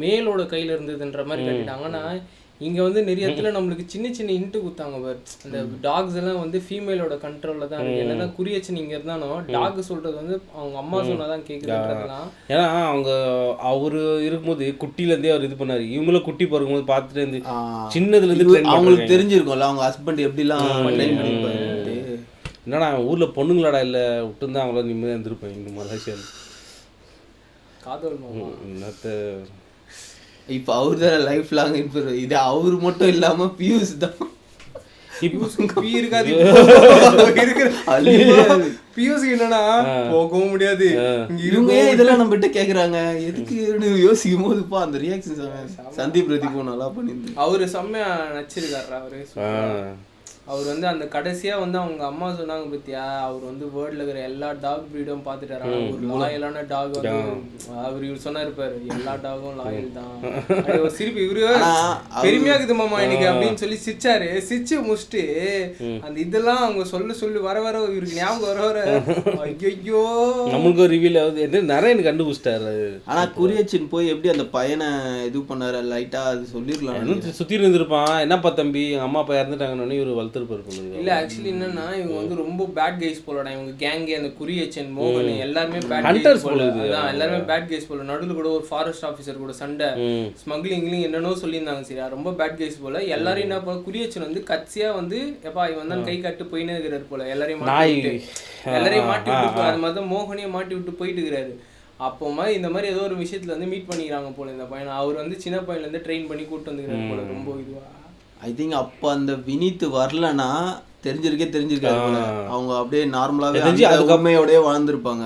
மேலோட கையில இருந்ததுன்ற மாதிரி காட்டிட்டாங்க. ஆனா இங்க வந்து நிறைய இடத்துல நம்மளுக்கு சின்ன சின்ன இன்ட்டு குத்தாங்க பாரு. அந்த டாக்ஸ் எல்லாம் வந்து ஃபீமேலோட கண்ட்ரோல்ல தான் இருக்கு. என்னதான் குறியச்சு நீங்க இருந்தாலும் டாக் சொல்றது வந்து அவங்க அம்மா சொன்னாதான் கேக்குதுன்றதுலாம். ஏன்னா அவங்க அவரு இருக்கும்போது குட்டில இருந்தே அவர் இது பண்ணாரு. இவங்களும் குட்டி பிறக்கும்போது பார்த்துட்டு இருந்து சின்னதுல இருந்து அவங்களுக்கு தெரிஞ்சிருக்கும்ல அவங்க ஹஸ்பண்ட் எப்படிலாம் ட்ரெயின் பண்ணிருப்பாரு. என்னடா ஊர்ல பொண்ணுங்களாடா இல்ல விட்டுருந்தா அவங்கள நிம்மதியா இருந்திருப்பேன் இந்த மலேசியால. காதல் என்னத்த இப்போ அவரு தான் லைஃப் லாங் இருப்பாரு. இது அவரு மட்டும் இல்லாம பியூஸ் தான். என்னன்னா போகவும் முடியாது. இவங்க இதெல்லாம் நம்ம கிட்ட கேக்குறாங்க எதுக்கு யோசிக்கும் போதுப்பா அந்த ரியாக்ஷன் சந்தீப் பிரதீப் நல்லா பண்ணிருந்து அவரு செம்மையா நச்சிருக்காரு. அவர் வந்து அந்த கடைசியா வந்து அவங்க அம்மா சொன்னாங்க பத்தியா அவர் வந்து வேர்ல்ட்ல இருக்கிற எல்லா டாக் ப்ரீடும் பார்த்துட்டாரு. ஒரு லாயலான டாக் வந்து அவர் இவர் சொன்னா இருப்பாரு எல்லா டாகும் லாயல் தான். சிரிப்பு இவரு பெருமையா இருக்குது மாமா எனக்கு அப்படின்னு சொல்லி சிரிச்சாரு. சிரிச்சு முடிச்சுட்டு அந்த இதெல்லாம் அவங்க சொல்லி வர இவருக்கு ஞாபகம் வர ஐயோ நம்மளுக்கு ரிவீல் ஆகுது நிறைய எனக்கு கண்டுபிடிச்சிட்டாரு. ஆனா குறியச்சின் போய் எப்படி அந்த பையனை இது பண்ணாரு லைட்டா அது சொல்லிருக்கலாம். சுத்தி இருந்திருப்பான் என்னப்பா தம்பி எங்க அம்மா அப்பா இறந்துட்டாங்கன்னு இவரு வளர்த்துருப்பாரு. இல்ல ஆக்சுவலி என்னன்னா இவங்க வந்து ரொம்ப பேட் கைஸ் போலடா. இவங்க கேங்கே அந்த குறியச்சன் மோகன் எல்லாருமே பேட் கைஸ் போல. அதான் எல்லாருமே பேட் கைஸ் போல. நடுவில் கூட ஒரு ஃபாரஸ்ட் ஆஃபீஸர் கூட சண்டை ஸ்மக்லிங்லையும் என்னென்னோ சொல்லியிருந்தாங்க. சரியா ரொம்ப பேட் கைஸ் போல. எல்லாரையும் என்ன போல குறியச்சன் வந்து கட்சியா வந்து எப்பா இவன் தான் கை கட்டு போயின்னு இருக்கிறாரு போல. எல்லாரையும் மாட்டி விட்டு அது மாதிரி மோகனையும் மாட்டி விட்டு போயிட்டு இருக்கிறாரு. அப்போ மாதிரி இந்த மாதிரி ஏதோ ஒரு விஷயத்துல வந்து மீட் பண்ணிக்கிறாங்க போல இந்த பையனை. அவர் வந்து சின்ன பையன்ல இருந்து ட்ரெயின் பண்ணி கூப்பிட்டு வந்துக்கிறாரு போல. ரொம்ப இதுவா ஐ திங்க் அப்போ அந்த வினித் வரலன்னா தெரிஞ்சிருக்காது. அவங்க அப்படியே நார்மலாவே அதுக்கம்மையோடய வாழ்ந்துருப்பாங்க.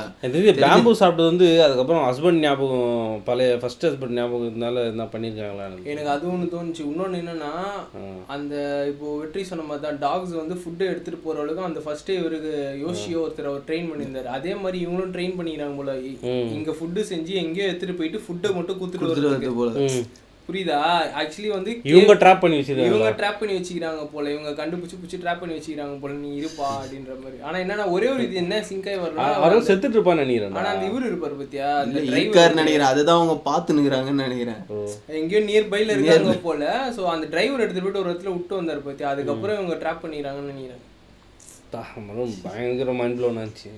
பேம்பு சாப்பிட்டது வந்து அதுக்கப்புறம் ஹஸ்பண்ட் ஞாபகம் பழைய ஃபர்ஸ்ட் ஹஸ்பண்ட் ஞாபகம் இருந்தால என்ன பண்ணியிருக்காங்களா எனக்கு அது ஒன்று தோணுச்சு. இன்னொன்று என்னன்னா அந்த இப்போ வெற்றி சொன்ன மாதிரி தான் டாக்ஸ் வந்து ஃபுட்டை எடுத்துட்டு போற அளவுக்கு அந்த ஃபர்ஸ்டே இவருக்கு யோசியோ ஒருத்தர் அவர் ட்ரெயின் பண்ணியிருந்தாரு. அதே மாதிரி இவங்களும் ட்ரெயின் பண்ணிக்கிறாங்க போல. இங்க ஃபுட்டு செஞ்சு எங்கேயோ எடுத்துட்டு போயிட்டு ஃபுட்டை மட்டும் கொடுத்துட்டு போல. புரியுதா? ஆக்சுவலி வந்து இவங்க ட்ராப் பண்ணி வச்சுக்கிறாங்க போல. இவங்க கண்டுபிடிச்சு ட்ராப் பண்ணி வச்சுக்கிறாங்க போல. நீ இருப்பா அப்படின்ற மாதிரி. ஆனா என்னன்னா ஒரே ஒரு இது என்ன சிங்காய் வரலாம் செத்துட்டு இருப்பான்னு நினைக்கிறேன். ஆனா அந்த இவரு இருப்பாரு பத்தியா அந்த டிரைவர் நினைக்கிறேன். அதுதான் அவங்க பாத்துனுக்குறாங்கன்னு நினைக்கிறேன். எங்கேயோ நியர் பைல இருக்காங்க போல. சோ அந்த டிரைவர் எடுத்துட்டு போயிட்டு ஒரு இடத்துல விட்டு வந்தாரு பத்தியா. அதுக்கப்புறம் இவங்க ட்ராப் பண்ணிக்கிறாங்கன்னு நினைக்கிறேன். பயங்கர மைண்ட் ப்ளோன் ஆச்சு.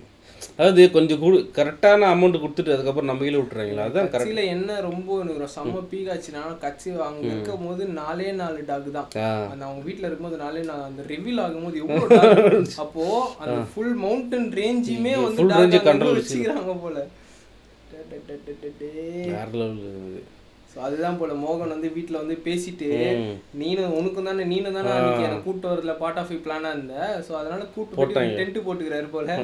அதாவது கொஞ்சம் கரெக்டான அமௌண்ட் கொடுத்துட்டு அதுக்கப்புறம் நம்ம கையில விட்டுறாங்களா? அதான் கட்சியில என்ன ரொம்ப எனக்கு செம்ம பீகாச்சுனா கட்சி அங்க இருக்கும் போது 4 டாக் தான். அந்த அவங்க வீட்டுல இருக்கும்போது 4 அந்த ரிவீல் ஆகும்போது எவ்வளவு டாக். அப்போ அந்த ஃபுல் மவுண்டன் ரேஞ்சுமே வந்து டாக் கண்ட்ரோல் வச்சுக்கிறாங்க போல. வேற லெவல். அதுதான் போல மோகன் வந்து வீட்டுல வந்து பேசிட்டு உனக்கும் தானே நீனும் தானே அன்னைக்கு எனக்கு கூட்டு வரதுல பார்ட் ஆஃப் பிளானா இருந்த. ஸோ அதனால கூட்டு போட்டு டென்ட் போட்டுக்கிறாரு போல.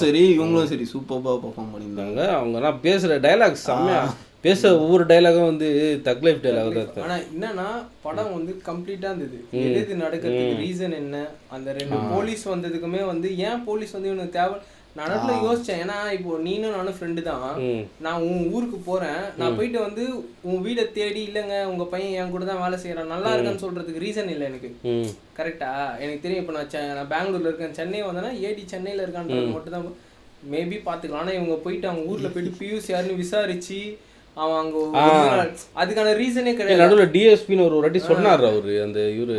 சரி இவங்களும் சரி சூப்பர்பா பெர்ஃபார்ம் பண்ணியிருந்தாங்க. அவங்க பேசுற டைலாக் செம்மையா பேச ஒவ்வொரு டைலாகும் வந்து தக் லைஃப் டைலாக் தான். ஆனா என்னன்னா படம் வந்து கம்ப்ளீட்டா இருந்தது. எது நடக்கிறதுக்கு ரீசன் என்ன, அந்த 2 போலீஸ் வந்ததுக்குமே வந்து ஏன் போலீஸ் வந்து இவனுக்கு தேவை. நான் நடுவுல யோசிச்சேன். ஏன்னா இப்போ நீனும் நானும் ஃப்ரெண்டு தான். நான் உன் ஊருக்கு போறேன். நான் போயிட்டு வந்து உன் வீடை தேடி இல்லைங்க உங்க பையன் என் கூட தான் வேலை செய்யறான் நல்லா இருக்கான்னு சொல்றதுக்கு ரீசன் இல்லை எனக்கு. கரெக்டா? எனக்கு தெரியும். இப்போ நான் பெங்களூர்ல இருக்கேன், சென்னை வந்தேன்னா ஏடி சென்னையில இருக்கான்றது மட்டும் தான் மேபி பாத்துக்கலாம். ஆனா இவங்க போயிட்டு அவங்க ஊர்ல போயிட்டு பியூஸ் யாருன்னு விசாரிச்சு அவன் அங்க அதுக்கான ரீசனே கிடையாது. நடுவில் டிஎஸ்பின்னு ஒரு வாட்டி சொன்னார் அவரு அந்த இவரு.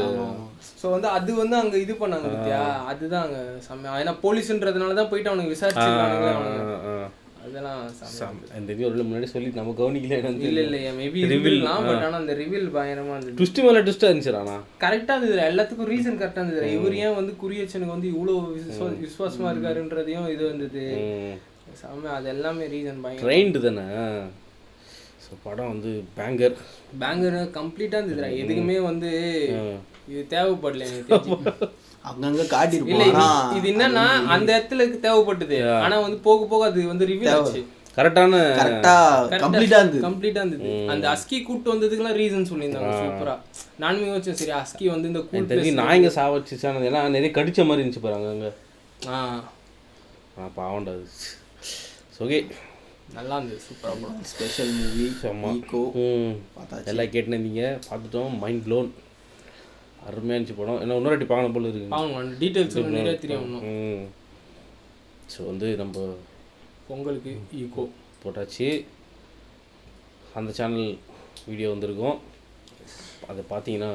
ஸோ வந்து அது வந்து அங்க இது பண்ணாங்க பத்தியா. அதுதான் அங்க செம்மையா. ஏன்னா போலீஸ்ன்றதுனால தான் போயிட்டு அவனுக்கு விசாரிச்சிருக்கானுங்க. அதெல்லாம் இந்த ஒரு முன்னாடி சொல்லி நம்ம கவனிக்கல. இல்ல மேபி ரிவீல்லாம். பட் ஆனா அந்த ரிவீல் பயங்கரமா இருந்தது. ட்விஸ்ட் மேல ட்விஸ்டா இருந்துச்சுடா. கரெக்டா இருந்தது. எல்லாத்துக்கும் ரீசன் கரெக்டா இருந்தது. இவர் ஏன் வந்து குறியச்சனுக்கு வந்து இவ்வளவு விசுவாசமா இருக்காருன்றதையும் இது வந்தது செம்ம. அது எல்லாமே ரீசன் பயங்கர ட்ரெயின்டு தானே. ஸோ படம் வந்து பேங்கர் கம்ப்ளீட்டாக இருந்ததுடா. எதுக்குமே வந்து இது தேவைப்படல எனக்கு. அங்கங்க காட்டிருப்பாங்க. இது என்னன்னா அந்த இடத்துல தேவைப்பட்டது. ஆனா வந்து போக போக அது வந்து ரிவீல் ஆச்சு. கம்ப்ளீட்டா இருந்தது. அந்த அஸ்கி கூட்டு வந்ததுக்குலாம் ரீசன் சொல்லியிருந்தாங்க சூப்பரா. நானுமே யோசிச்சேன் சரி அஸ்கி வந்து இந்த கூட்டு நாய்ங்க சாவச்சுச்சானது எல்லாம் நிறைய கடிச்ச மாதிரி இருந்துச்சு பாருங்க அங்க. பாவண்டா அது. ஓகே, நல்லா இருந்தது, சூப்பராக படம். ஸ்பெஷல் மூவி ஈகோ பார்த்தாச்சு, எல்லாம் கேட்டுருந்தீங்க, பார்த்துட்டோம். மைண்ட் ப்ளோன், அருமையாக இருந்துச்சு படம். என்ன இன்னொரு வாட்டி பார்க்கணும் போல இருக்கு. பார்க்கணும், டீட்டெயில்ஸ் நிறைய தெரியும். ஸோ வந்து நம்ம பொங்கலுக்கு ஈகோ போட்டாச்சு. அந்த சேனல் வீடியோ வந்திருக்கும், அதை பார்த்தீங்கன்னா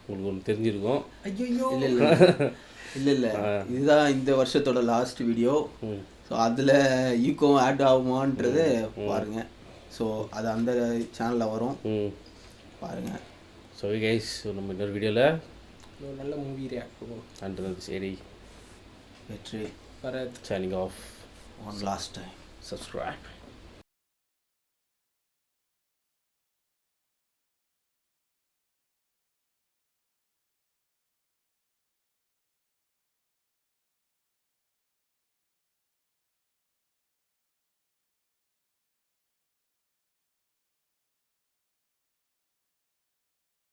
உங்களுக்கு ஒன்று தெரிஞ்சிருக்கும். ஐயோ இல்லை இதுதான் இந்த வருஷத்தோட லாஸ்ட் வீடியோ. ஸோ அதில் ஈகோ ஆட் ஆகுமான்றது பாருங்கள். ஸோ அது அந்த சேனலில் வரும், பாருங்கள். ஸோ கைஸ், நம்ம இன்னொரு வீடியோவில் ஒரு நல்ல மூவி ரியாக்ட் பண்ணுவோம். அண்ட் சரி, வெற்றி Bharat signing off. one last time. Subscribe.